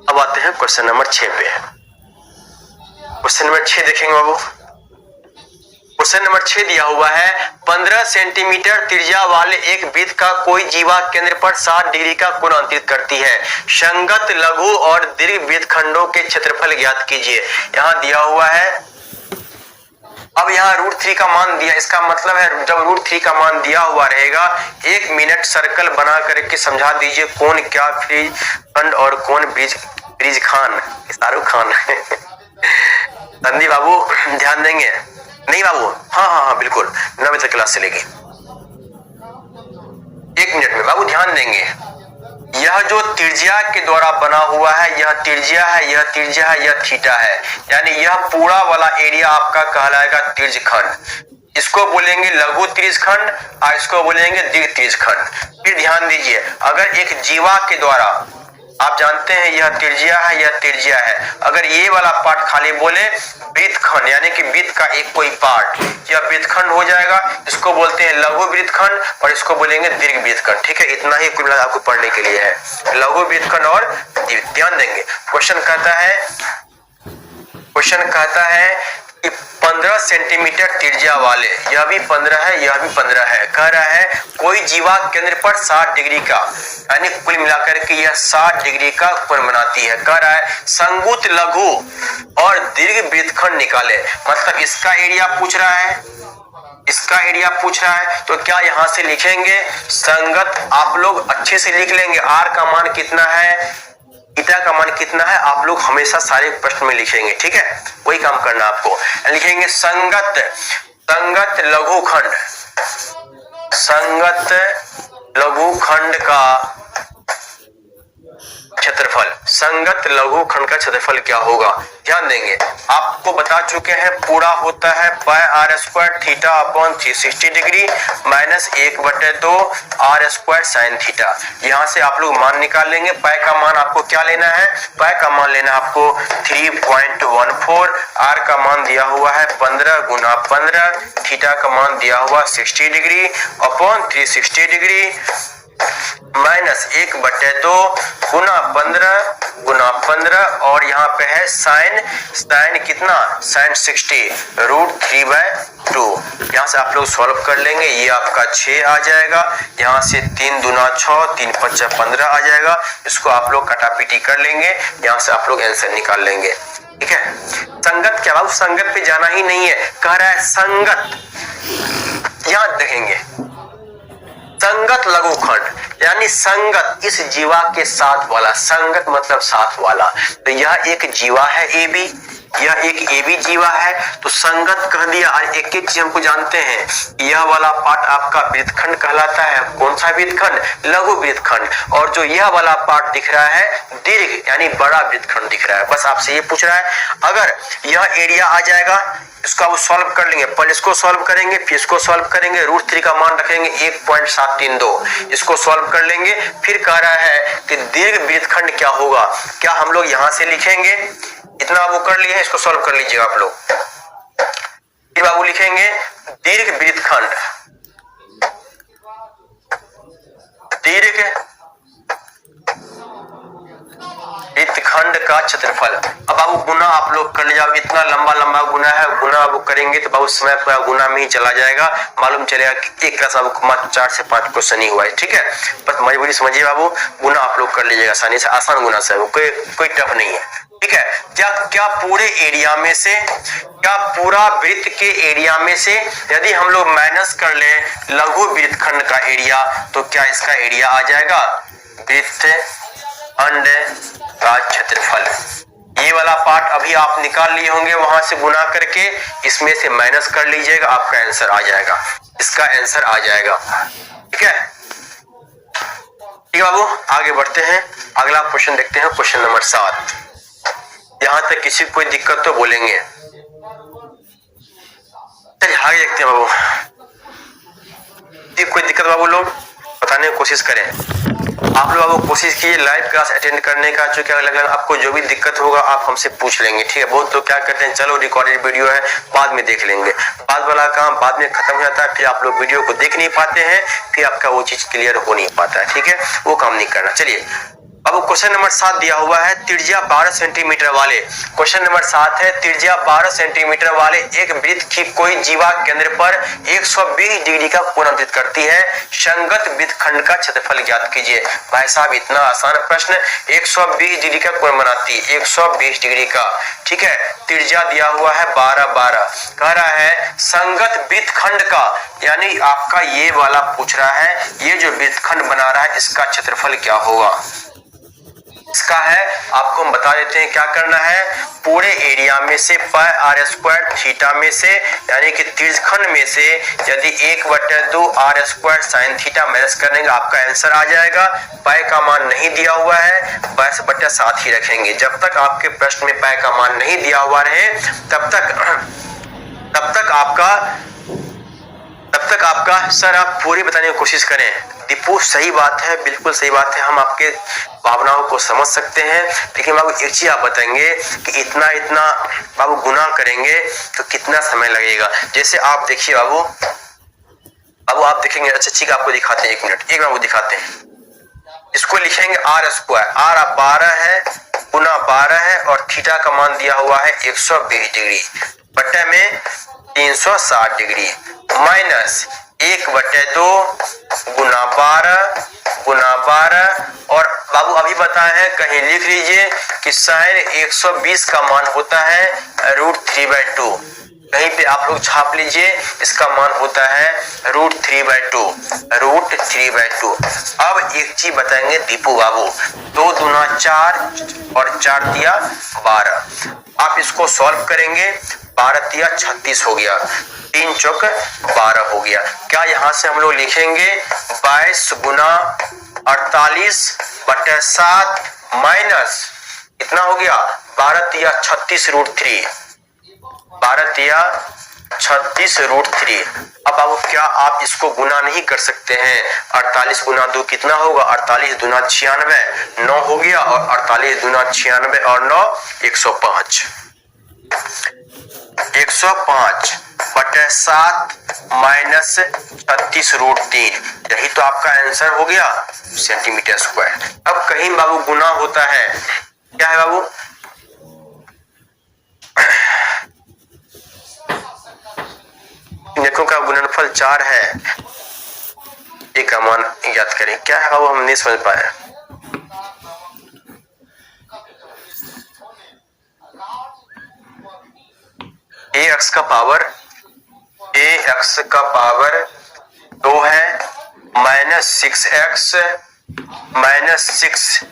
अब आते हैं क्वेश्चन नंबर 6 पे। क्वेश्चन नंबर 6 देखेंगे बाबू। क्वेश्चन नंबर 6 दिया हुआ है 15 सेंटीमीटर त्रिज्या वाले एक वृत्त का कोई जीवा केंद्र पर 60 डिग्री का कोण अंतरित करती है। संगत लघु और दीर्घ वृत्त खंडों के क्षेत्रफल ज्ञात कीजिए। यहाँ दिया हुआ है, अब यहाँ √3 का मान दिया, इसका मतलब है जब √3 का मान दिया हुआ रहेगा 1 मिनट सर्कल बना करके समझा दीजिए कौन क्या फ्रीज खंड और कौन ब्रिज खान, शाहरुख खान नंदी बाबू ध्यान देंगे नहीं बाबू? हाँ बिल्कुल, 9 बजे तक क्लास चलेगी। 1 मिनट में बाबू ध्यान देंगे। यह जो त्रिज्या के द्वारा बना हुआ है, यह त्रिज्या है, यह त्रिज्या है, यह थीटा है, यानी यह पूरा वाला एरिया आपका कहलाएगा त्रिज्यखंड। इसको बोलेंगे लघु त्रिज्यखंड और इसको बोलेंगे दीर्घ त्रिज्यखंड। फिर ध्यान दीजिए, अगर एक जीवा के द्वारा आप जानते हैं यह त्रिज्या है, यह त्रिज्या है, अगर ये वाला पार्ट खाली बोले वृत्तखंड यानी कि वृत्त का एक कोई पार्ट, यह वृत्तखंड हो जाएगा। इसको बोलते हैं लघु वृत्तखंड और इसको बोलेंगे दीर्घ वृत्तखंड। ठीक है, इतना ही कुल आपको पढ़ने के लिए है, लघु वृत्तखंड और दीर्घ। ध्यान देंगे, क्वेश्चन कहता है कि 15 सेंटीमीटर त्रिज्या वाले, यह भी 15 है, यह भी 15 है, कह रहा है कोई जीवा केंद्र पर 60 डिग्री का, यानी कुल मिलाकर के यह 60 डिग्री का कोण बनाती है। कह रहा है संगुत लघु और दीर्घ वृत्तखंड निकाले, मतलब इसका एरिया पूछ रहा है, इसका एरिया पूछ रहा है, तो क्या यहां से लिखेंगे संगत, आप लोग अच्छे से लिख लेंगे आर का मान कितना है, थीटा का मान कितना है, आप लोग हमेशा सारे प्रश्न में लिखेंगे। ठीक है, वही काम करना आपको। लिखेंगे संगत लघुखंड, संगत लघुखंड का क्षेत्रफल, संगत लघुखंड का क्षेत्रफल क्या होगा। ध्यान देंगे, आपको बता चुके हैं पूरा होता है pi r square theta upon 360 degree minus 1/2 are square sine theta. यहाँ से आप लोग मान निकाल लेंगे। पाई का मान आपको क्या लेना है, पाई का मान लेना आपको 3.14, आर का मान दिया हुआ है 15 गुना 15, थीटा का मान दिया हुआ 60 डिग्री अपॉन 360 डिग्री माइनस 1/2 गुना 15 और यहाँ पे है साइन कितना, साइन 60 √3/2। यहाँ से आप लोग सॉल्व कर लेंगे, ये आपका 6 आ जाएगा, यहाँ से 3 दूना 6, 3 5 15 आ जाएगा। इसको आप लोग कटापीटी कर लेंगे, यहाँ से आप लोग आंसर निकाल लेंगे। ठीक है, संगत क्या बाबू, संगत पे जाना ही नहीं है, कह रहा है संगत, याद रखेंगे संगत संगत लघुखंड यानी संगत इस जीवा के साथ वाला, संगत मतलब साथ वाला, तो यह एक जीवा है AB, यह एक AB जीवा है, तो संगत कह दिया। और एक एक चीज हमको जानते हैं, यह वाला पार्ट आपका वृत्तखंड कहलाता है। कौन सा वृत्तखंड? लघु वृत्तखंड। और जो यह वाला पार्ट दिख रहा है दीर्घ यानी बड़ा वृत्तखंड दिख रहा है। बस आपसे ये पूछ रहा है, अगर यह एरिया आ जाएगा इसका वो सॉल्व कर लेंगे। पहले इसको सॉल्व करेंगे, फिर इसको सॉल्व करेंगे, √3 का मान रखेंगे 1.732, इसको सॉल्व कर लेंगे। फिर कह रहा है कि दीर्घ वृत्तखंड क्या होगा, क्या हम लोग यहां से लिखेंगे, इतना वो कर लिए, इसको सॉल्व कर लीजिएगा आप लोग। फिर बाबू लिखेंगे दीर्घ वृत्तखंड, दीर्घ वृत्तखंड का क्षेत्रफल। अब बाबू गुना आप लोग कर लीजिए, इतना लंबा लंबा गुना है, गुना आप करेंगे तो बाबू समय पूरा गुना में ही चला जाएगा, मालूम चलेगा कि एक क्लास आपको मात्र 4 से 5 क्वेश्चन ही हुआ है। ठीक है, बस मजबूरी समझिए बाबू, गुना आप लोग कर लीजिएगा आसानी से, आसान गुना से, कोई टफ नहीं है। ठीक है, क्या पूरे एरिया में से, क्या पूरा वृत्त के एरिया में से यदि हम लोग माइनस कर ले लघु वृत्तखंड का एरिया, तो क्या इसका एरिया आ जाएगा वृत्तखंड का क्षेत्रफल। ये वाला पार्ट अभी आप निकाल लिए होंगे, वहां से गुना करके इसमें से माइनस कर लीजिएगा, आपका आंसर आ जाएगा, इसका आंसर आ जाएगा। ठीक है, ठीक है बाबू, आगे बढ़ते हैं, अगला क्वेश्चन देखते हैं, क्वेश्चन नंबर 7। यहां तक किसी को कोई दिक्कत तो बोलेंगे। चलिए आगे देखते हैं बाबू, कोई दिक्कत बाबू लोग बताने की कोशिश करें। आप लोग बाबू कोशिश कीजिए लाइव क्लास अटेंड करने का, जो क्या लगा आपको जो भी दिक्कत होगा आप हमसे पूछ लेंगे। ठीक है, बहुत लोग क्या करते हैं, चलो रिकॉर्डेड वीडियो है बाद में देख लेंगे, बाद वाला काम बाद में खत्म हो जाता है, फिर आप लोग वीडियो को देख नहीं पाते हैं, फिर आपका वो चीज क्लियर हो नहीं पाता है। ठीक है, वो काम नहीं करना। चलिए अब क्वेश्चन नंबर 7 दिया हुआ है, त्रिज्या 12 सेंटीमीटर वाले, क्वेश्चन नंबर 7 है, त्रिज्या 12 सेंटीमीटर वाले एक वृत्त की कोई जीवा केंद्र पर 120 डिग्री का कोण अंकित करती है, संगत वृत्तखंड का क्षेत्रफल ज्ञात कीजिए। भाई साहब इतना आसान प्रश्न, 120 डिग्री का कोण बनाती है, 120 डिग्री का। ठीक है, त्रिज्या दिया हुआ है 12, कह रहा है संगत वृत्तखंड का, यानी आपका ये वाला पूछ रहा है, ये जो वृत्तखंड बना रहा है इसका क्षेत्रफल क्या होगा। इसका है, आपको हम बता देते हैं क्या करना है, पूरे एरिया में से πr² थीटा में से, यानी कि त्रिज्यखंड में से यदि 1/2 r² sin थीटा माइनस करेंगे आपका आंसर आ जाएगा। पाई का मान नहीं दिया हुआ है, 22/7 ही रखेंगे। जब तक आपके प्रश्न में पाई का मान नहीं दिया हुआ रहे तब तक आपका सर आप पूरी बताने की कोशिश करें। दीपू सही बात है, बिल्कुल सही बात है, हम आपके भावनाओं को समझ सकते हैं, लेकिन बाबू एक चीज आप बताएंगे कि इतना बाबू गुना करेंगे तो कितना समय लगेगा। जैसे आप देखिए बाबू आप देखेंगे, अच्छा ठीक आपको दिखाते हैं, 1 मिनट, एक बाबू दिखाते हैं। इसको लिखेंगे r², r 12 है गुना 12 है और थीटा का मान दिया हुआ है 120 डिग्री बटे में 360 डिग्री माइनस 1/2 गुना 12 और बाबू अभी बताए हैं, कहीं लिख लीजिए कि sin 120 का मान होता है √3/2, कहीं पे आप लोग छाप लीजिए, इसका मान होता है √3/2। अब एक चीज बताएंगे दीपू बाबू, 2 दूना 4 और 4 दिया 12, आप इसको सॉल्व करेंगे, 12 दिया 36 हो गया, 3 चौक 12 हो गया। क्या यहाँ से हम लोग लिखेंगे 22 गुना 48/7 माइनस कितना हो गया 12 दिया 36 √3, 12 दिया 36 √3। अब बाबू क्या आप इसको गुना नहीं कर सकते हैं, 48 गुना 2 कितना होगा, 48 दूना 96, 9 हो गया, और 48 दूना 96 और 9 105, 105/7 माइनस 36 √3, यही तो आपका आंसर हो गया सेंटीमीटर स्क्वायर। अब कहीं बाबू गुना होता है, क्या है बाबू, देखो का गुणनफल 4 है, एक का मान याद करें, क्या है बाबू हम नहीं समझ पाए। ax का पावर 2 है माइनस है 6x माइनस 6,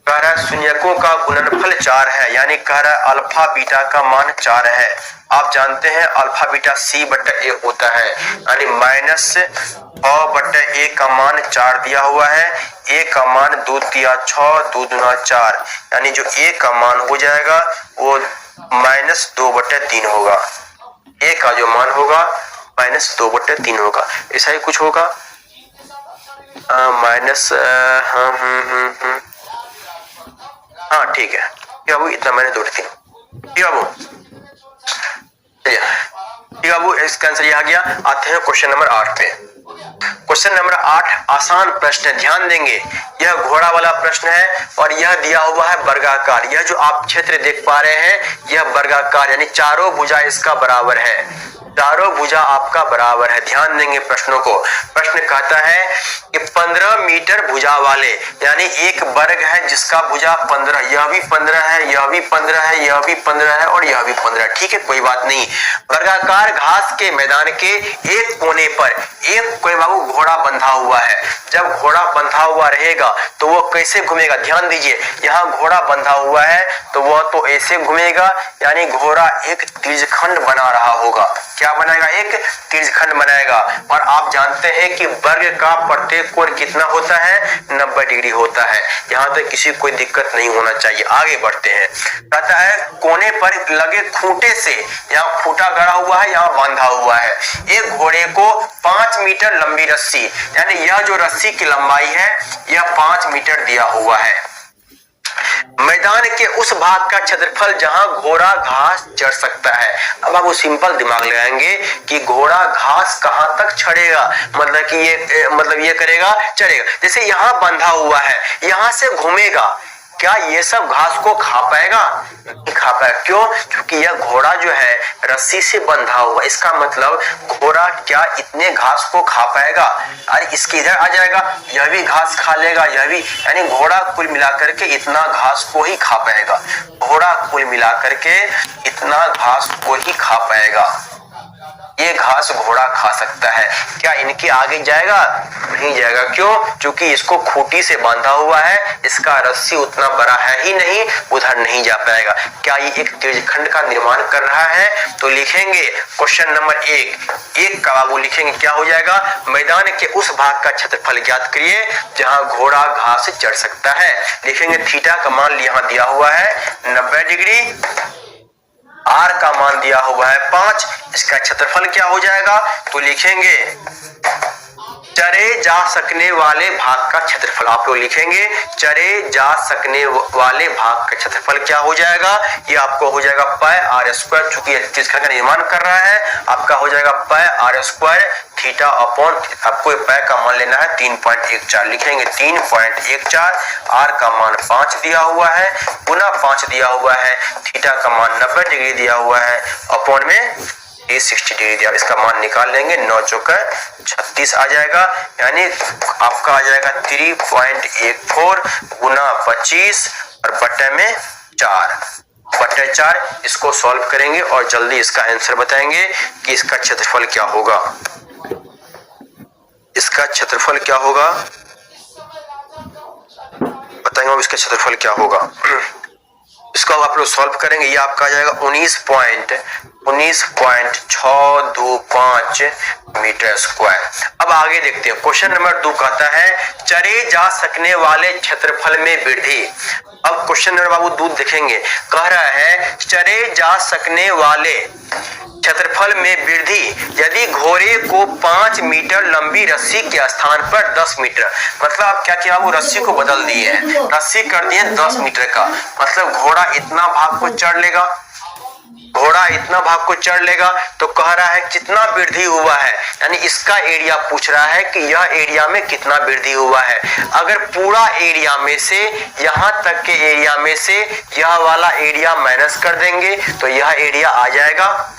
कह रहा है शून्यकों का गुणनफल 4 है, यानी कह रहा है अल्फा बीटा का मान 4 है। आप जानते हैं अल्फा बीटा c/a होता है, यानी -6/a का मान 4 दिया हुआ है। a का मान 2 तिया 6, 2 दूना 4, यानी जो a का मान हो जाएगा वो -2/3 होगा। a का जो मान होगा -2/3 होगा, ऐसा ही कुछ होगा। हाँ ठीक है बाबू, इतना मैंने जोड़ दिया। ठीक है बाबू, ठीक है बाबू, इसका आंसर ये आ गया। आते हैं क्वेश्चन नंबर 8 पे। क्वेश्चन नंबर 8 आसान प्रश्न है, ध्यान देंगे। यह घोड़ा वाला प्रश्न है और यह दिया हुआ है वर्गाकार। यह जो आप क्षेत्र देख पा रहे हैं यह वर्गाकार, यानी चारों भुजा इसका बराबर है, चारों भुजा आपका बराबर है। ध्यान देंगे प्रश्नों को। प्रश्न कहता है कि 15 मीटर भुजा वाले, यानी एक वर्ग है जिसका भुजा 15, यह भी 15 है, यह भी 15 है, यह भी 15 है और यह भी 15। ठीक है, कोई बात नहीं। वर्गाकार घास के मैदान के एक कोने पर एक कोई बाबू घोड़ा बंधा हुआ है। जब घोड़ा बंधा हुआ रहेगा तो वो कैसे घूमेगा? ध्यान दीजिए, यहाँ घोड़ा बंधा हुआ है तो वह तो ऐसे घूमेगा, यानी घोड़ा एक त्रिज्यखंड बना रहा होगा। क्या बनाएगा? एक त्रिज्यखंड बनाएगा। और आप जानते हैं कि वर्ग का प्रत्येक कोण कितना होता है? 90 डिग्री होता है। यहाँ तक किसी कोई दिक्कत नहीं होना चाहिए। आगे बढ़ते हैं। कहता है कोने पर लगे खूंटे से, यहाँ खूंटा गड़ा हुआ है, यहाँ बांधा हुआ है, एक घोड़े को 5 मीटर लंबी रस्सी, यानी यह जो रस्सी की लंबाई है यह 5 मीटर दिया हुआ है। मैदान के उस भाग का क्षेत्रफल जहां घोड़ा घास चढ़ सकता है। अब आप वो सिंपल दिमाग लगाएंगे कि घोड़ा घास कहां तक चढ़ेगा, मतलब कि ये करेगा, चढ़ेगा। जैसे यहाँ बंधा हुआ है, यहाँ से घूमेगा, क्या ये सब घास को खा पाएगा? नहीं खा पाएगा। क्यों? क्योंकि यह घोड़ा जो है रस्सी से बंधा हुआ। इसका मतलब घोड़ा क्या इतने घास को खा पाएगा? अरे इसके इधर आ जाएगा, यह भी घास खा लेगा, यह भी, यानी घोड़ा कुल मिलाकर के इतना घास को ही खा पाएगा। घोड़ा कुल मिलाकर के इतना घास को ही खा पाएगा। ये घास घोड़ा खा सकता है। क्या इनके आगे जाएगा? नहीं जाएगा। क्यों? क्योंकि इसको खूंटी से बांधा हुआ है, इसका रस्सी उतना बड़ा है ही नहीं, उधर नहीं जा पाएगा। क्या ये एक त्रिज्यखंड का निर्माण कर रहा है? तो लिखेंगे क्वेश्चन नंबर 1 का बाबू लिखेंगे, क्या हो जाएगा? मैदान के उस भाग का क्षेत्रफल ज्ञात करिए जहां घोड़ा घास चढ़ सकता है। लिखेंगे थीटा का मान यहाँ दिया हुआ है 90 डिग्री, आर का मान दिया हुआ है 5, इसका क्षेत्रफल क्या हो जाएगा? तो लिखेंगे चरे जा सकने वाले भाग का क्षेत्रफल। आप लोग लिखेंगे चरे जा सकने वाले भाग का क्षेत्रफल क्या हो जाएगा? ये आपको हो जाएगा पाई आर स्क्वायर, चूंकि त्रिज्यखंड का निर्माण कर रहा है, आपका हो जाएगा pi r square theta upon, आपको पाई का मान लेना है 3.14। लिखेंगे 3.14, आर का मान 5 दिया हुआ है, पुनः 5 दिया हुआ है, थीटा का मान 90 डिग्री दिया हुआ है, अपॉन में 60 डिग्री दिया। इसका मान निकाल लेंगे, 9 चौका 36 आ जाएगा, यानी आपका आ जाएगा 3.14 गुना 25 और बटे में 4/4। इसको सॉल्व करेंगे और जल्दी इसका आंसर बताएंगे कि इसका क्षेत्रफल क्या होगा। इसका क्षेत्रफल क्या होगा बताएंगे अब, इसका क्षेत्रफल क्या होगा। इसको आप लोग सॉल्व करेंगे, ये आपका आ जाएगा 19.625 मीटर स्क्वायर। अब आगे देखते हैं। क्वेश्चन नंबर 2 कहता है चरे जा सकने वाले क्षेत्रफल में वृद्धि। अब क्वेश्चन नंबर बाबू 2 देखेंगे, कह रहा है चरे जा सकने वाले क्षेत्रफल में वृद्धि यदि घोड़े को 5 मीटर लंबी रस्सी के स्थान पर 10 मीटर, मतलब आप क्या किया, वो रस्सी को बदल दिए हैं, रस्सी कर दिए 10 मीटर का, मतलब घोड़ा इतना भाग को चढ़ लेगा, घोड़ा इतना भाग को चढ़ लेगा। तो कह रहा है कितना वृद्धि हुआ है, यानी इसका एरिया पूछ रहा है कि यह एरिया में कितना वृद्धि हुआ है। अगर पूरा एरिया में से यहाँ तक के एरिया में से यह वाला एरिया माइनस कर देंगे तो यह एरिया आ जाएगा,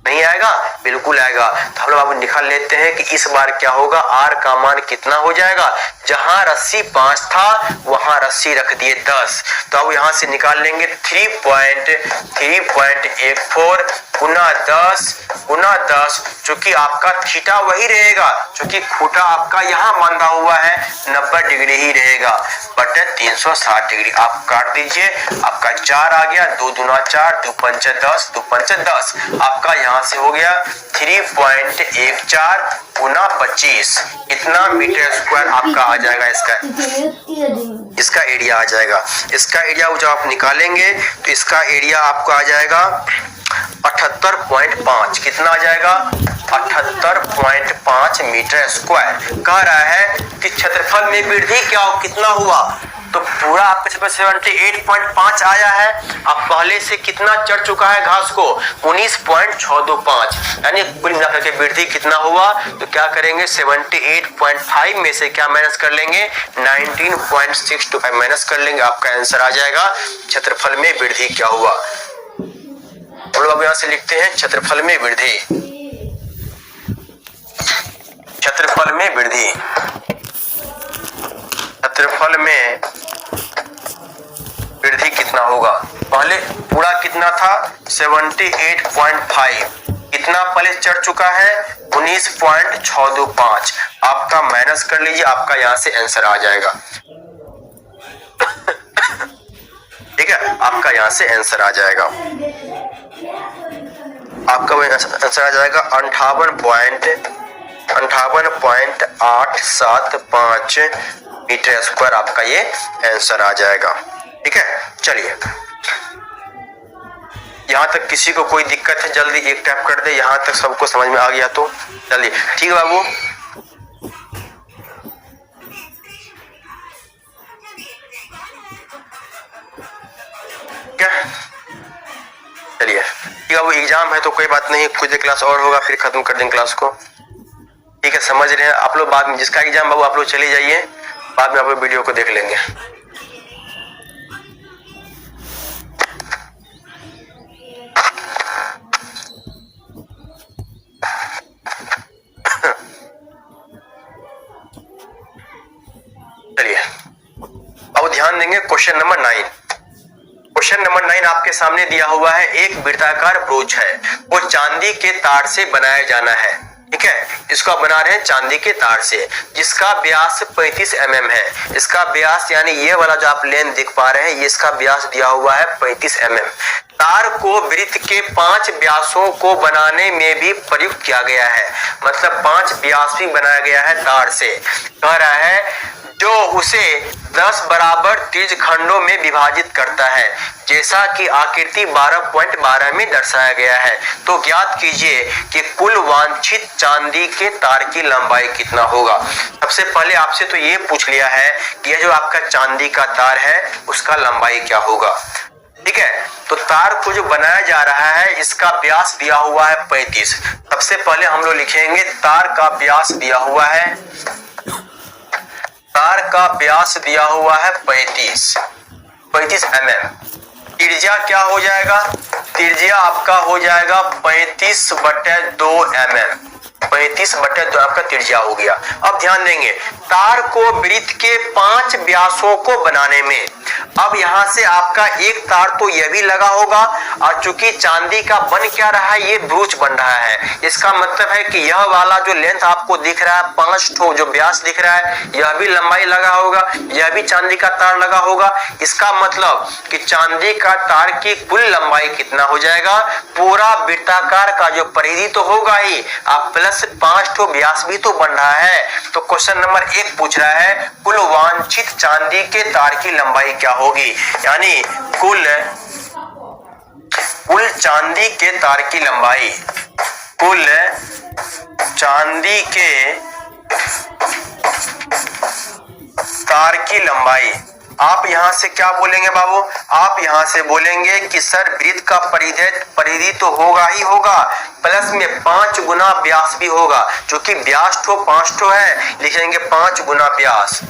नहीं आएगा? बिल्कुल आएगा। तो हम लोग अब निकाल लेते हैं कि इस बार क्या होगा, आर का मान कितना हो जाएगा, जहां रस्सी 5 था वहां रस्सी रख दिए 10। तो अब यहां से निकाल लेंगे 3.84 गुना 10 चूंकि आपका थीटा वही रहेगा, चूंकि खूटा आपका यहाँ बांधा हुआ है 90 डिग्री ही रहेगा, बटे 360 डिग्री। आप काट दीजिए, आपका 4 आ गया, 2 दूना 4, 2 पंचे 10, 2 पंचे 10। आपका यहाँ से हो गया 3.14 गुना 25, इतना मीटर स्क्वायर आपका आ जाएगा। इसका एरिया आ जाएगा। इसका एरिया जब आप निकालेंगे तो इसका एरिया आपको आ जाएगा 78.5। कितना आ जाएगा? 78.5 मीटर स्क्वायर। कह रहा है कि क्षेत्रफल में वृद्धि कितना हुआ, तो पूरा आपके 78.5 आया है। अब पहले से कितना चढ़ चुका है घास को? 19.625, यानी कुल मिलाकर के वृद्धि कितना हुआ? तो क्या करेंगे, 78.5 में से क्या माइनस कर लेंगे? 19.625 माइनस कर लेंगे। आपका आंसर आ जाएगा क्षेत्रफल में वृद्धि क्या हुआ। हम लोग अब यहां से लिखते हैं क्षेत्रफल में वृद्धि। क्षेत्रफल में वृद्धि, क्षेत्रफल में वृद्धि कितना होगा? पहले पूरा कितना था? 78.5, कितना पहले चढ़ चुका है? 19.625। आपका माइनस कर लीजिए, आपका यहां से आंसर आ जाएगा। ठीक है, आपका यहां से आंसर आ जाएगा। आपका आंसर आ जाएगा 58.875 मीटर स्क्वायर। आपका ये आंसर आ जाएगा। ठीक है, चलिए यहां तक किसी को कोई दिक्कत है जल्दी एक टैप कर दे। यहां तक सबको समझ में आ गया तो चलिए, ठीक है बाबू। क्या चलिए ठीक है, वो एग्जाम है तो कोई बात नहीं, कुछ देर क्लास और होगा फिर खत्म कर देंगे क्लास को। ठीक है, समझ रहे हैं आप लोग। बाद में जिसका एग्जाम बाबू आप लोग चले जाइए, बाद में आप लोग वीडियो को देख लेंगे। चलिए अब ध्यान देंगे क्वेश्चन नंबर 9। क्वेश्चन नंबर 9 आपके सामने दिया हुआ है। एक वृत्ताकार ब्रोच है, वो चांदी के तार से बनाया जाना है। ठीक है, इसको आप बना रहे हैं चांदी के तार से, जिसका व्यास 35 mm है। इसका व्यास यानी ये वाला जो आप लेंथ देख पा रहे हैं, ये इसका व्यास दिया हुआ है 35 mm। तार को वृत्त के 5 व्यासों को बनाने में भी प्रयुक्त किया गया है, मतलब 5 व्यास भी बनाया गया है तार से। कह रहा है जो उसे 10 बराबर त्रिज्य खंडों में विभाजित करता है, जैसा कि आकृति 12.12 में दर्शाया गया है। तो ज्ञात कीजिए कि कुल वांछित चांदी के तार की लंबाई कितना होगा। सबसे पहले आपसे तो ये पूछ लिया है कि यह जो आपका चांदी का तार है उसका लंबाई क्या होगा। ठीक है, तो तार को जो बनाया जा रहा है इसका व्यास दिया हुआ है 35। सबसे पहले हम लोग लिखेंगे तार का व्यास दिया हुआ है, तार का व्यास दिया हुआ है 35 mm। त्रिज्या क्या हो जाएगा? त्रिज्या आपका हो जाएगा 35/2 mm। 35/2 आपका त्रिज्या हो गया। अब ध्यान देंगे तार को वृत्त के 5 व्यासों को बनाने में, अब यहां से आपका एक तार तो यह भी लगा होगा, और चूंकि चांदी का बन क्या रहा है, ये ब्रोच बन रहा है। इसका मतलब है कि यह वाला जो लेंथ आपको दिख रहा है 5 ठो जो व्यास दिख रहा है, यह भी लंबाई लगा होगा, यह भी चांदी का तार लगा होगा। इसका मतलब कि चांदी का तार की कुल लंबाई कितना हो जाएगा? पूरा वृत्ताकार का जो परिधि तो होगा ही, आप प्लस 5 ठो व्यास भी तो बन रहा है। तो क्वेश्चन नंबर 1 पूछ रहा है कुल वांछित चांदी के तार की लंबाई क्या होगी, यानी कुल चांदी के तार की लंबाई, कुल चांदी के तार की लंबाई। आप यहां से क्या बोलेंगे बाबू? आप यहां से बोलेंगे कि सर वृत्त का परिधि तो होगा ही होगा, प्लस में 5 गुना व्यास भी होगा, जो कि व्यास ठो 5 ठो है, लिखेंगे 5 गुना व्यास,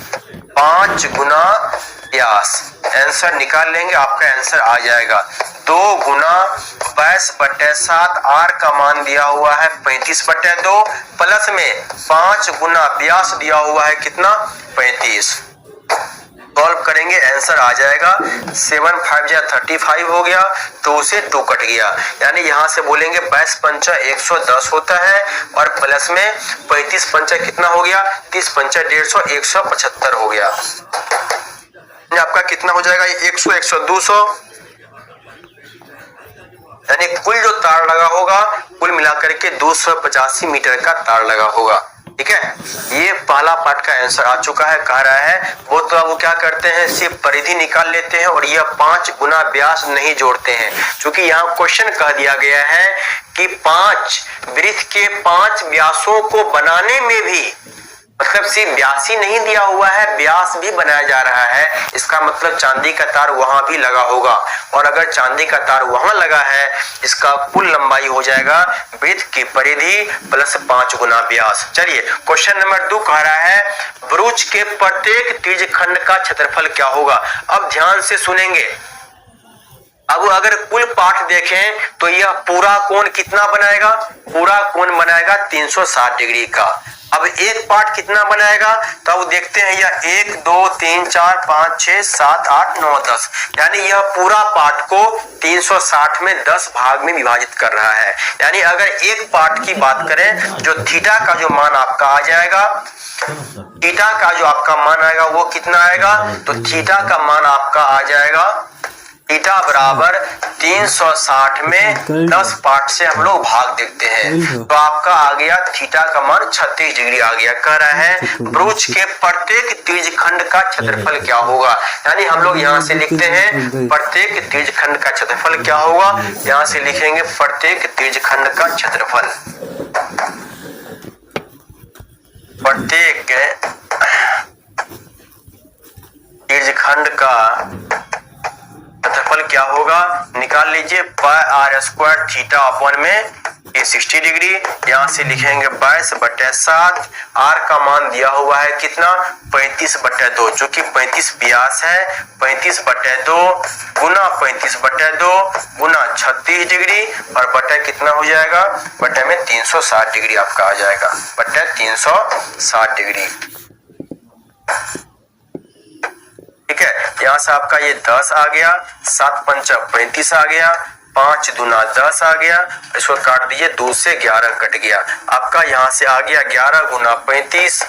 5 गुना व्यास। आंसर निकाल लेंगे, आपका आंसर आ जाएगा 2 गुना 22/7, आर का मान दिया हुआ है 35/2, प्लस में 5 गुना व्यास दिया हुआ है कितना 35। सॉल्व करेंगे आंसर आ जाएगा 7 5 जा 35 हो गया, 2 से 2 कट गया, यानी यहां से बोलेंगे 22 पंचा 110 होता है और प्लस में 35 पंचा कितना हो गया 30 पंचा 150 175 हो गया। आपका कितना हो जाएगा 100 100 200, यानी कुल जो तार लगा होगा कुल मिलाकर के 285 मीटर का तार लगा होगा। ठीक है, ये पहला पार्ट का आंसर आ चुका है। कह रहा है वो तो अब वो क्या करते हैं सिर्फ परिधि निकाल लेते हैं और यह 5 गुना व्यास नहीं जोड़ते हैं, क्योंकि यहाँ क्वेश्चन कह दिया गया है कि 5 वृत्त के 5 व्यासों को बनाने में भी, मतलब सिर्फ व्यास ही नहीं दिया हुआ है व्यास भी बनाया जा रहा है, इसका मतलब चांदी का तार वहां भी लगा होगा, और अगर चांदी का तार वहां लगा है इसका कुल लंबाई हो जाएगा वृत्त की परिधि प्लस 5 गुना व्यास। चलिए क्वेश्चन नंबर 2 कह रहा है वृक्ष के प्रत्येक त्रिज्यखंड का क्षेत्रफल क्या होगा। अब ध्यान से सुनेंगे, अब अगर कुल पाठ देखें तो यह पूरा कोण कितना बनाएगा, पूरा कोण बनाएगा 360 डिग्री का। अब एक पार्ट कितना बनाएगा, तो अब देखते हैं यह 1 2 3 4 5 6 7 8 9 10, यानी यह पूरा पार्ट को 360 में 10 भाग में विभाजित कर रहा है। यानी अगर एक पार्ट की बात करें जो थीटा का जो मान आपका आ जाएगा, थीटा का जो आपका मान आएगा वो कितना आएगा, तो थीटा का मान आपका आ जाएगा थीटा बराबर 360 में 10 पार्ट से हम लोग भाग देखते हैं, तो आपका आ गया थीटा का मान 36 डिग्री आ गया। कह रहा है वृक्ष के प्रत्येक त्रिज्यखंड का क्षेत्रफल क्या होगा, यानी हम लोग यहाँ से लिखते हैं प्रत्येक त्रिज्यखंड का क्षेत्रफल क्या होगा, यहाँ से लिखेंगे प्रत्येक त्रिज्यखंड का क्षेत्रफल, प्रत्येक त्रिज्यखंड का क्षेत्रफल क्या होगा, निकाल लीजिए पाई आर स्क्वायर थीटा अपन में ये 60 डिग्री, यहाँ से लिखेंगे 22/7, आर का मान दिया हुआ है कितना 35/2, जो कि 35 व्यास है, 35/2 गुना 35/2 गुना 36 डिग्री और बटा कितना हो जाएगा, बटे में 360 डिग्री आपका आ जाएगा, बटे 360 डिग्री। ठीक है, यहाँ से आपका ये 10 आ गया, 7 पंचा 35 आ गया, 5 दूना 10 आ गया, इसको काट दीजिए 2 से 11 कट गया, आपका यहाँ से आ गया 11 गुना 35,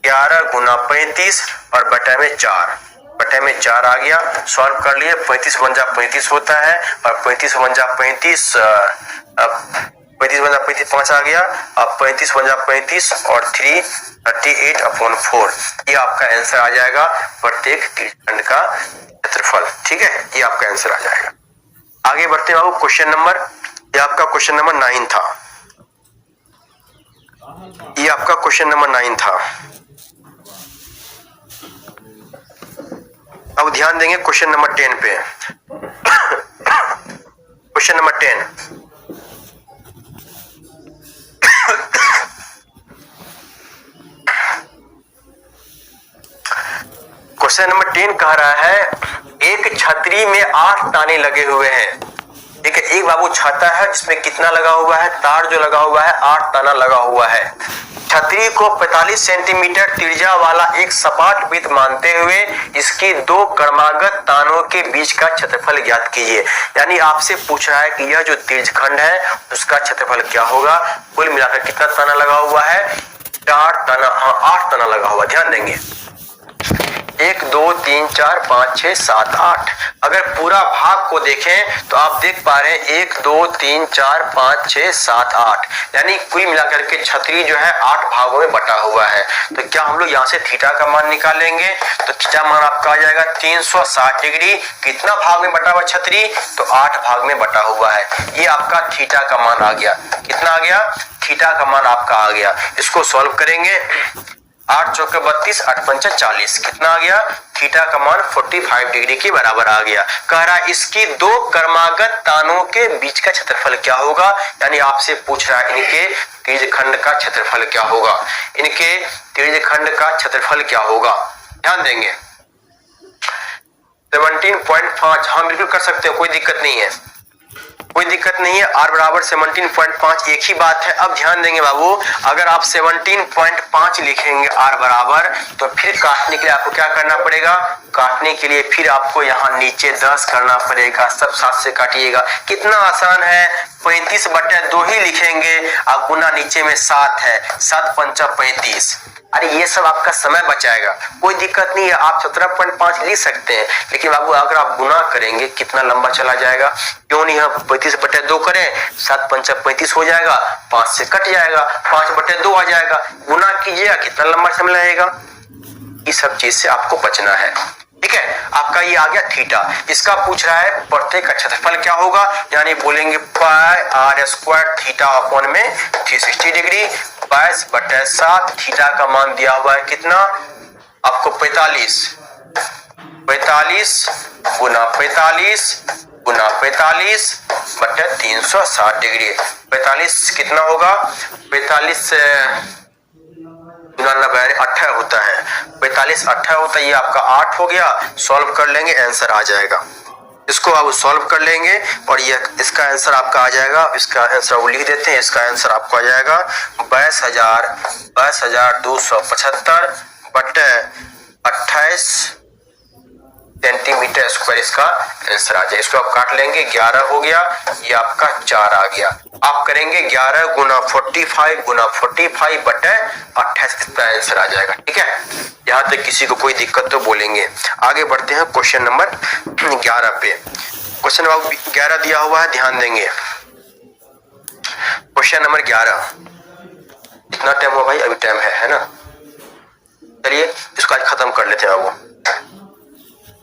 11 गुना 35 और बटे में 4, बटे में 4 आ गया। सॉल्व कर लिए, 35 बन जा 35 होता है और 35 बन जा 35 35 बन जा 35 5 आ गया, अब 35 बन जा 35 और 3 38/4, ये आपका आंसर आ जाएगा प्रत्येक त्रिज्यखंड का क्षेत्रफल। ठीक है, ये आपका आंसर आ जाएगा। आगे बढ़ते हैं बाबू क्वेश्चन नंबर, ये आपका क्वेश्चन नंबर 9 था, ये आपका क्वेश्चन नंबर 9 था। अब ध्यान देंगे क्वेश्चन नंबर 10 पे। क्वेश्चन नंबर 10, क्वेश्चन नंबर 10 कह रहा है एक छतरी में 8 ताने लगे हुए हैं। ठीक है, एक बाबू छाता है जिसमें कितना लगा हुआ है, तार जो लगा हुआ है 8 ताना लगा हुआ है। छतरी को 45 सेंटीमीटर त्रिज्या वाला एक सपाट वृत्त मानते हुए इसकी 2 क्रमागत तानों के बीच का क्षेत्रफल ज्ञात कीजिए। यानी आपसे पूछ रहा है कि यह जो त्रिज्यखंड है उसका क्षेत्रफल क्या होगा। कुल मिलाकर कितना ताना लगा हुआ है, 4 ताना, 8 ताना लगा हुआ। ध्यान देंगे 1 2 3 4 5 6 7 8, अगर पूरा भाग को देखें तो आप देख पा रहे हैं 1 2 3 4 5 6 7 8, यानी कुल मिलाकर के छतरी जो है 8 भागों में बटा हुआ है। तो क्या हम लोग यहाँ से थीटा का मान निकालेंगे, तो थीटा मान आपका आ जाएगा 360 डिग्री। कितना भाग में बटा हुआ छतरी, तो 8 भाग में बटा हुआ है। ये आपका थीटा का मान आ गया, कितना आ गया, थीटा का मान आपका आ गया। इसको सॉल्व करेंगे, 8 चौके 32, 8 पंचा 40, कितना आ गया, थीटा का मान 45 डिग्री के बराबर आ गया। कह रहा है इसकी 2 क्रमागत तानों के बीच का क्षेत्रफल क्या होगा, यानी आपसे पूछ रहा है इनके त्रिज्यखंड का क्षेत्रफल क्या होगा, इनके त्रिज्यखंड का क्षेत्रफल क्या होगा। ध्यान देंगे 17.5, हाँ बिल्कुल कर सकते हो, कोई दिक्कत नहीं है, कोई दिक्कत नहीं है। r बराबर 17.5 एक ही बात है। अब ध्यान देंगे बाबू, अगर आप 17.5 लिखेंगे r बराबर, तो फिर काटने के लिए आपको क्या करना पड़ेगा, काटने के लिए फिर आपको यहाँ नीचे 10 करना पड़ेगा, सब 7 से काटिएगा। कितना आसान है, 35/2 ही लिखेंगे, अब गुना नीचे में 7 है, 7 पंचा 35। अरे ये सब आपका समय बचाएगा, कोई दिक्कत नहीं है, आप 17.5 लिख सकते हैं, लेकिन बाबू अगर आप गुना करेंगे कितना लंबा चला जाएगा, क्यों नहीं हम 35/2 करें, 7 पंचा 35 हो जाएगा, 5 से कट जाएगा, 5/2 आ जाएगा, गुना कीजिएगा कितना लंबा समय लगेगा। इस सब चीज से आपको बचना है, ठीक है। आपका ये आ गया थीटा, इसका पूछ रहा है प्रत्येक का क्षेत्रफल क्या होगा, यानी बोलेंगे पाई r स्क्वायर थीटा अपॉन में 360 डिग्री 22/7, थीटा का मान दिया हुआ है कितना आपको 45 गुना 45/360 डिग्री। 45 कितना होगा, 45 18 होता है, 45 18 होता है, ये आपका 8 हो गया। सॉल्व कर लेंगे, आंसर आ जाएगा। इसको आप सॉल्व कर लेंगे और ये इसका आंसर आपका आ जाएगा। इसका आंसर वो लिख देते हैं, इसका आंसर आपको आ जाएगा 22,275 बटे 28 सेंटीमीटर स्क्वायर, इसका आंसर आ जाए। इसको आप काट लेंगे, 11 हो गया, ये आपका 4 आ गया। आप करेंगे 11 गुना 45 बटे 28, इसका आंसर आ जाएगा, ठीक है। यहाँ तक किसी को कोई दिक्कत तो बोलेंगे। आगे बढ़ते हैं क्वेश्चन नंबर 11 पे। क्वेश्चन नंबर 11 दिया हुआ है, ध्यान देंगे। क्वेश्चन नंबर 11, कितना टाइम हुआ भाई, अभी टाइम है ना, चलिए इसको आज खत्म कर लेते हैं।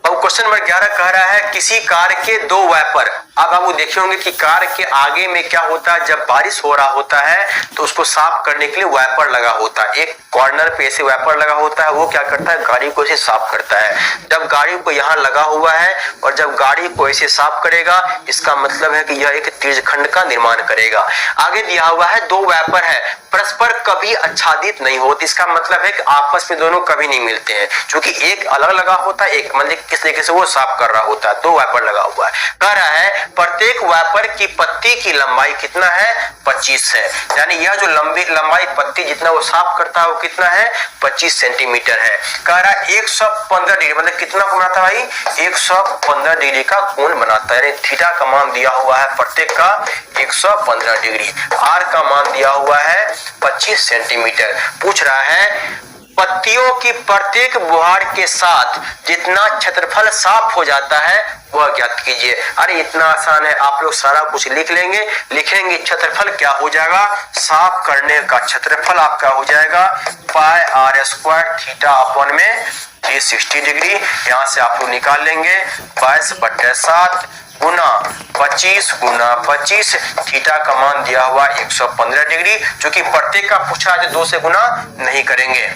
अब क्वेश्चन नंबर 11 कह रहा है किसी कार के 2 वाइपर। अब आप देखे होंगे कि कार के आगे में क्या होता है, जब बारिश हो रहा होता है तो उसको साफ करने के लिए वाइपर लगा होता है, एक कॉर्नर पे ऐसे वाइपर लगा होता है, वो क्या करता है, गाड़ी को ऐसे साफ करता है। जब गाड़ी को यहाँ लगा हुआ है और जब गाड़ी को ऐसे साफ करेगा, इसका मतलब है कि यह एक त्रिज्यखंड का निर्माण करेगा। आगे दिया हुआ है 2 वाइपर है, परस्पर कभी आच्छादित नहीं होते, इसका मतलब है कि आपस में दोनों कभी नहीं मिलते हैं, क्योंकि एक अलग लगा होता है, एक मतलब किस तरीके से वो साफ कर रहा होता है। 2 वाइपर लगा हुआ है, कह रहा है प्रत्येक वाइपर की पत्ती की लंबाई कितना है, 25 है, यानी यह जो लंबाई पत्ती जितना वो साफ करता है वो कितना है, 25 सेंटीमीटर है। कह रहा है 115 डिग्री, मतलब कितना कोण बनाता है भाई, 115 डिग्री का कोण बनाता है। थीटा का मान दिया हुआ है प्रत्येक का 115 डिग्री, आर का मान दिया हुआ है 25 सेंटीमीटर। पूछ रहा है पत्तियों की प्रत्येक बुहार के साथ जितना क्षेत्रफल साफ हो जाता है वह ज्ञात कीजिए। अरे इतना आसान है, आप लोग सारा कुछ लिख लेंगे, लिखेंगे क्षेत्रफल क्या हो जाएगा, साफ करने का क्षेत्रफल आपका हो जाएगा पाई r स्क्वायर थीटा अपॉन में 360 डिग्री। यहाँ से आप लोग निकाल लेंगे 22/7 गुना 25 थीटा का मान दिया हुआ 115 डिग्री, जो कि प्रत्येक का पूछा है 2 से गुना नहीं करेंगे,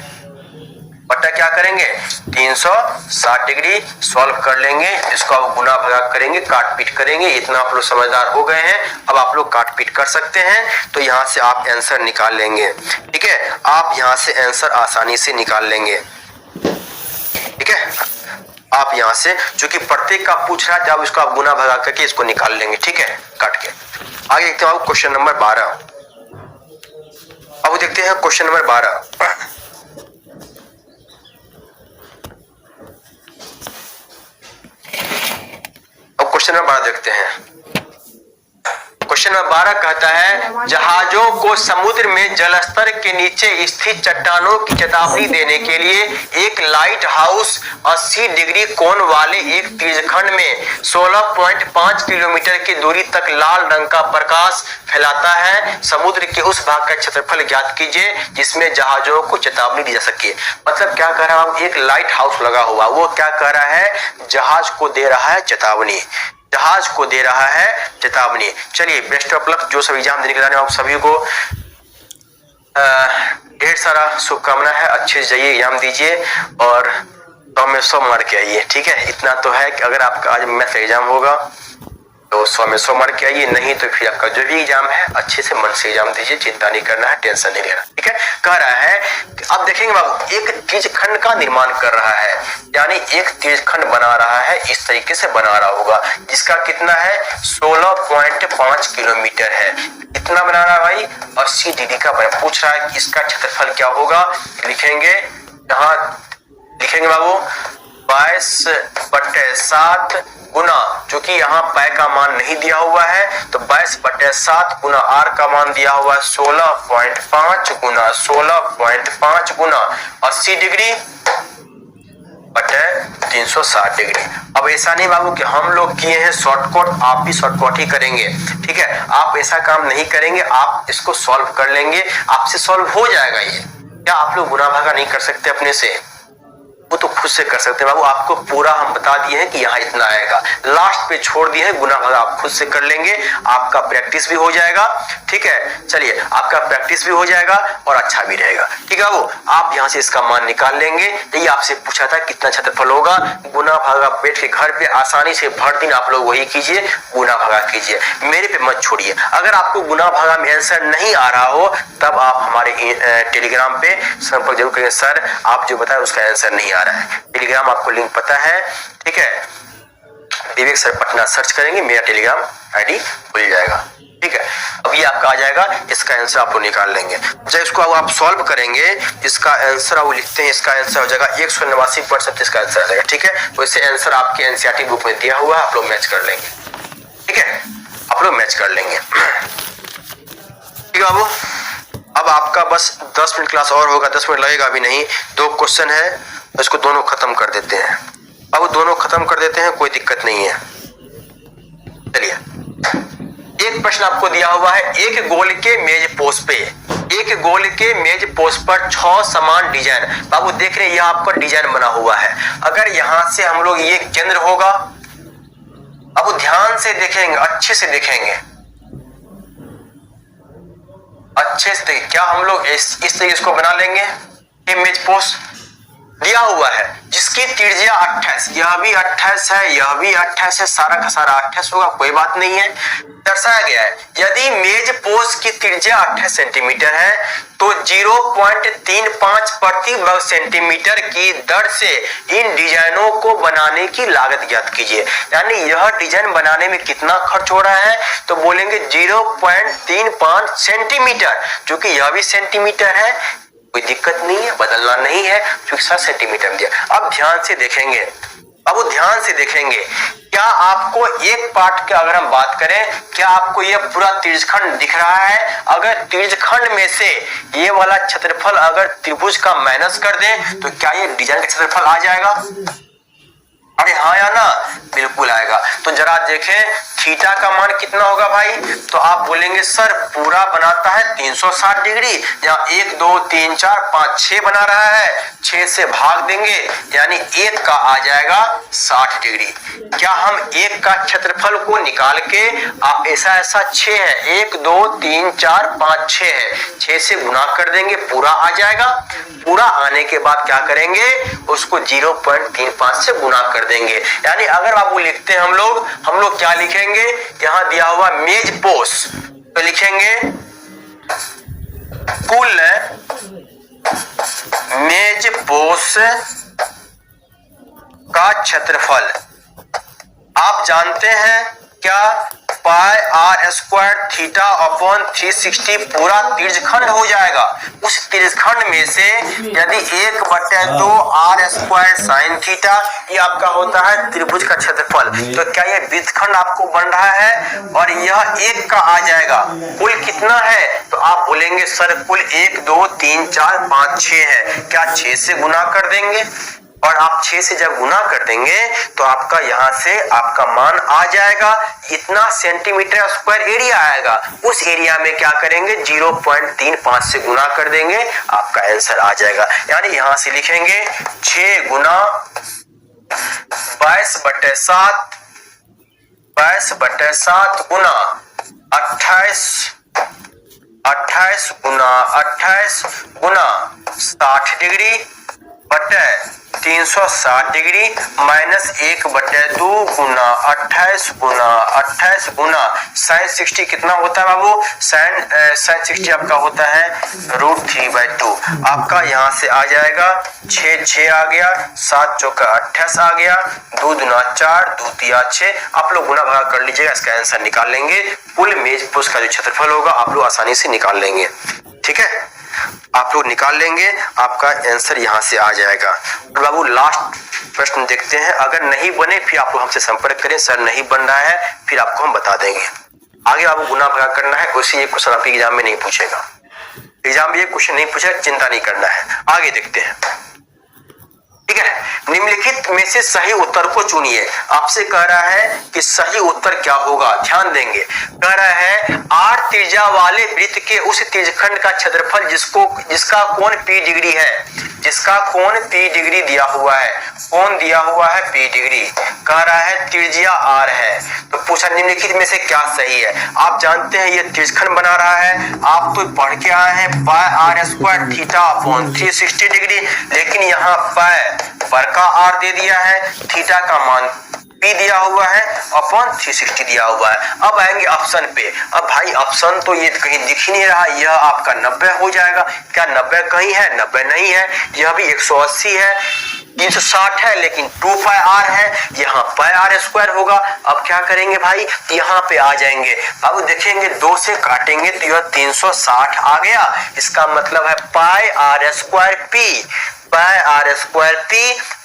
बटा क्या करेंगे 360 डिग्री। सॉल्व कर लेंगे, इसको आप गुना भाग करेंगे, काट पीट करेंगे। इतना आप लोग समझदार हो गए हैं, अब आप लोग काट पीट कर सकते हैं, तो यहाँ से आप आंसर निकाल लेंगे, ठीक है। आप यहाँ से आंसर आसानी से निकाल लेंगे, ठीक है। आप यहाँ से, चूंकि प्रत्येक का पूछ रहा है, जब इसको आप गुना भगा करके इसको निकाल लेंगे, ठीक है, काट के। आगे देखते हैं क्वेश्चन नंबर 12। अब देखते हैं क्वेश्चन नंबर 12। अब क्वेश्चन नंबर 12 देखते हैं। क्वेश्चन नंबर 12 कहता है जहाजों को समुद्र में जलस्तर के नीचे स्थित चट्टानों की चेतावनी देने के लिए एक लाइट हाउस 80 डिग्री कोण वाले एक त्रिज्यखंड में 16.5 किलोमीटर की दूरी तक लाल रंग का प्रकाश फैलाता है। समुद्र के उस भाग का क्षेत्रफल ज्ञात कीजिए जिसमें जहाजों को चेतावनी दी जा सके। मतलब क्या कह रहा है, एक लाइट हाउस लगा हुआ, वो क्या कह रहा है, जहाज को दे रहा है चेतावनी, जहाज को दे रहा है चेतावनी। चलिए बेस्ट ऑफ लक, जो सब एग्जाम देने के लिए आप सभी को ढेर सारा शुभकामना है। अच्छे से जाइए, एग्जाम दीजिए और 100 में 100 मार के आइए, ठीक है। इतना तो है कि अगर आपका आज मैथ एग्जाम होगा तो 100 में 100 मार्क के आइए, नहीं तो फिर आपका जो भी एग्जाम है अच्छे से मन से एग्जाम दीजिए, चिंता नहीं करना है, टेंशन नहीं लेना, ठीक है। कह रहा है कि अब देखेंगे बाबू, एक त्रिज्यखंड का निर्माण कर रहा है, यानी एक त्रिज्यखंड बना रहा है, इस तरीके से बना रहा होगा, जिसका कितना है 16.5 किलोमीटर है। कितना बना रहा है भाई, 80 डिग्री का बना। पूछ रहा है कि इसका क्षेत्रफल क्या होगा, लिखेंगे यहाँ, लिखेंगे बाबू 22/7 गुना, जो कि यहाँ पाई का मान नहीं दिया हुआ है, तो 22/7 गुना आर का मान दिया हुआ है 16.5 गुना 16.5 गुना 80 डिग्री बटे 360 डिग्री। अब ऐसा नहीं बाबू कि हम लोग किए हैं शॉर्टकट, आप भी शॉर्टकट ही करेंगे, ठीक है। आप ऐसा काम नहीं करेंगे, आप इसको सॉल्व कर लेंगे, आपसे सॉल्व हो जाएगा ये। क्या आप लोग गुना भागा नहीं कर सकते अपने से? वो तो खुद से कर सकते हैं बाबू, आपको पूरा हम बता दिए हैं कि यहाँ इतना आएगा, लास्ट पे छोड़ दिए हैं, गुना भागा आप खुद से कर लेंगे, आपका प्रैक्टिस भी हो जाएगा, ठीक है। चलिए, आपका प्रैक्टिस भी हो जाएगा और अच्छा भी रहेगा, ठीक है बाबू। आप यहाँ से इसका मान निकाल लेंगे। ये आपसे पूछा था कितना क्षेत्रफल होगा, गुना भागा बैठ के घर पे आसानी से भर दिन आप लोग वही कीजिए, गुना भागा कीजिए, मेरे पे मत छोड़िए। अगर आपको गुना भागा में आंसर नहीं आ रहा हो, तब आप हमारे टेलीग्राम पे संपर्क जरूर करेंगे, सर आप जो बताए उसका आंसर नहीं आ रहा है। टेलीग्राम आपको लिंक पता है, ठीक है, विवेक सर पटना सर्च करेंगे, मेरा टेलीग्राम आईडी खुल जाएगा, ठीक है। अब ये आपका आ जाएगा, इसका आंसर आप लोग निकाल लेंगे। जब इसको आप सॉल्व करेंगे, इसका आंसर आप लिखते हैं, इसका आंसर हो जाएगा 189% इसका आंसर आ जाएगा, ठीक है। वैसे आंसर आपके एनसीईआरटी बुक में दिया हुआ है, आप लोग मैच कर लेंगे, ठीक है, आप लोग मैच कर लेंगे, ठीक है बाबू। अब आपका बस 10 मिनट क्लास और होगा, 10 मिनट लगेगा भी नहीं, 2 क्वेश्चन है, तो इसको दोनों खत्म कर देते हैं। अब दोनों खत्म कर देते हैं, कोई दिक्कत नहीं है। चलिए, एक प्रश्न आपको दिया हुआ है, एक गोल के मेज पोस्ट पे, एक गोल के मेज पोस्ट पर 6 समान डिजाइन। बाबू देख रहे हैं, यह आपका डिजाइन बना हुआ है। अगर यहां से हम लोग, ये केंद्र होगा, अब ध्यान से देखेंगे, अच्छे से देखेंगे, अच्छे से देखें, क्या हम लोग इस तरीके इसको बना लेंगे। इमेज पोस्ट दिया हुआ है जिसकी त्रिज्या 28, यह भी 28 है, यह भी 28 है, सारा का सारा 28 होगा, कोई बात नहीं है। दर्शाया गया है, यदि मेज पोस्ट की त्रिज्या 28 सेंटीमीटर है, तो 0.35 प्रति वर्ग सेंटीमीटर की दर से इन डिजाइनों को बनाने की लागत ज्ञात कीजिए। यानी यह डिजाइन बनाने में कितना खर्च हो रहा है, तो बोलेंगे 0.35 सेंटीमीटर, जो कि यह भी सेंटीमीटर है, कोई दिक्कत नहीं है, बदलना नहीं है, क्योंकि 7 सेंटीमीटर दिया। अब ध्यान से देखेंगे, अब वो ध्यान से देखेंगे, क्या आपको एक पार्ट की अगर हम बात करें, क्या आपको यह पूरा त्रिज्यखंड दिख रहा है? अगर त्रिज्यखंड में से ये वाला क्षेत्रफल अगर त्रिभुज का माइनस कर दें, तो क्या ये डिजाइन का क्षेत्रफल आ जाएगा? अरे हाँ या ना, बिल्कुल आएगा। तो जरा देखें थीटा का मान कितना होगा भाई, तो आप बोलेंगे सर पूरा बनाता है 360 डिग्री, जहाँ 1 2 3 4 5 6 बना रहा है, 6 से भाग देंगे, यानी 1 का आ जाएगा 60 डिग्री। क्या हम 1 का क्षेत्रफल को निकाल के, आप ऐसा 6 है, 1 2 3 4 5 6 है, 6 से गुना कर देंगे, पूरा आ जाएगा। पूरा आने के बाद क्या करेंगे, उसको 0.35 से गुना कर देंगे। यानी अगर बाबू लिखते हैं हम लोग क्या लिखेंगे, यहां दिया हुआ मेज पोस्ट, तो लिखेंगे कुल मेज पोस्ट का क्षेत्रफल। आप जानते हैं क्या, पाई आर स्क्वायर थीटा अपॉन 360 पूरा त्रिज्यखंड हो जाएगा। उस त्रिज्यखंड में से यदि 1/2 आर स्क्वायर साइन थीटा, ये आपका होता है त्रिभुज का क्षेत्रफल, तो क्या ये वृत्तखंड आपको बन रहा है, और यह 1 का आ जाएगा। कुल कितना है, तो आप बोलेंगे सर कुल 1 2 3 4 5 6 है, क्या 6 से गुना कर देंगे, और आप 6 से जब गुना कर देंगे तो आपका यहां से आपका मान आ जाएगा, इतना सेंटीमीटर स्क्वायर एरिया आएगा। उस एरिया में क्या करेंगे, 0.35 से गुना कर देंगे, आपका आंसर आ जाएगा। यानी यहां से लिखेंगे 6 गुना 22/7 गुना 28 गुना 60 डिग्री बटे 360 डिग्री माइनस 1/2 गुना 28 गुना साइन 60 कितना होता है बाबू? साइन 60 आपका होता है √3/2। आपका यहाँ से आ जाएगा 6 आ गया, 7 चौका 28 आ गया, 2 दूना 4, 2 तिया 6। आप लोग गुना भागा कर लीजिएगा, इसका आंसर निकाल लेंगे। कुल मेजपुष का जो क्षेत्रफल होगा आप लोग आसानी से निकाल लेंगे। ठीक है, आप लोग निकाल लेंगे, आपका आंसर यहाँ से आ जाएगा। और बाबू लास्ट प्रश्न देखते हैं, अगर नहीं बने फिर आप लोग हमसे संपर्क करें, सर नहीं बन रहा है, फिर आपको हम बता देंगे। आगे आपको गुना भागा करना है, उसी एक क्वेश्चन आपके एग्जाम में नहीं पूछेगा, एग्जाम में ये क्वेश्चन नहीं पूछेगा, चिंता नहीं करना है। आगे देखते हैं। ठीक है, निम्नलिखित में से सही उत्तर को चुनिए। आपसे कह रहा है कि सही उत्तर क्या होगा, ध्यान देंगे। कह रहा है 8 त्रिज्या वाले वृत्त के उस त्रिज्यखंड का क्षेत्रफल जिसका कोण P डिग्री है, जिसका कोण P डिग्री दिया हुआ है, कोण दिया हुआ है P डिग्री। कह रहा है त्रिज्या R है, तो पूछा निम्नलिखित में से क्या सही है। आप जानते हैं ये त्रिज्यखंड बना रहा है, आप तो पढ़ के आए हैं πr² θ 360 डिग्री, लेकिन यहाँ बड़का R दे दिया है, थीटा का मान P दिया हुआ है अपॉन 360 दिया हुआ है। अब आएंगे ऑप्शन पे। अब भाई ऑप्शन तो ये कहीं दिख ही नहीं रहा, यह आपका 90 हो जाएगा। क्या 90 कहीं है? 90 नहीं है। यह भी 180 है, 360 है, लेकिन 2πr है, यहाँ πr² होगा। अब क्या करेंगे भाई, यहाँ पे आ जाएंगे। अब देखेंगे 2 से काटेंगे तो यह 360 आ गया, इसका मतलब है πr² P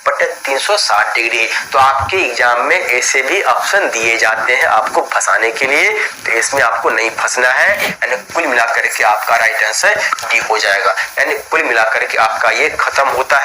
बटे 360 डिग्री। तो आपके एग्जाम में ऐसे भी ऑप्शन दिए जाते हैं आपको फंसाने के लिए, तो इसमें आपको नहीं फंसना है। यानी कुल मिलाकर के आपका राइट आंसर डी हो जाएगा। यानी कुल मिलाकर के आपका ये खत्म होता है।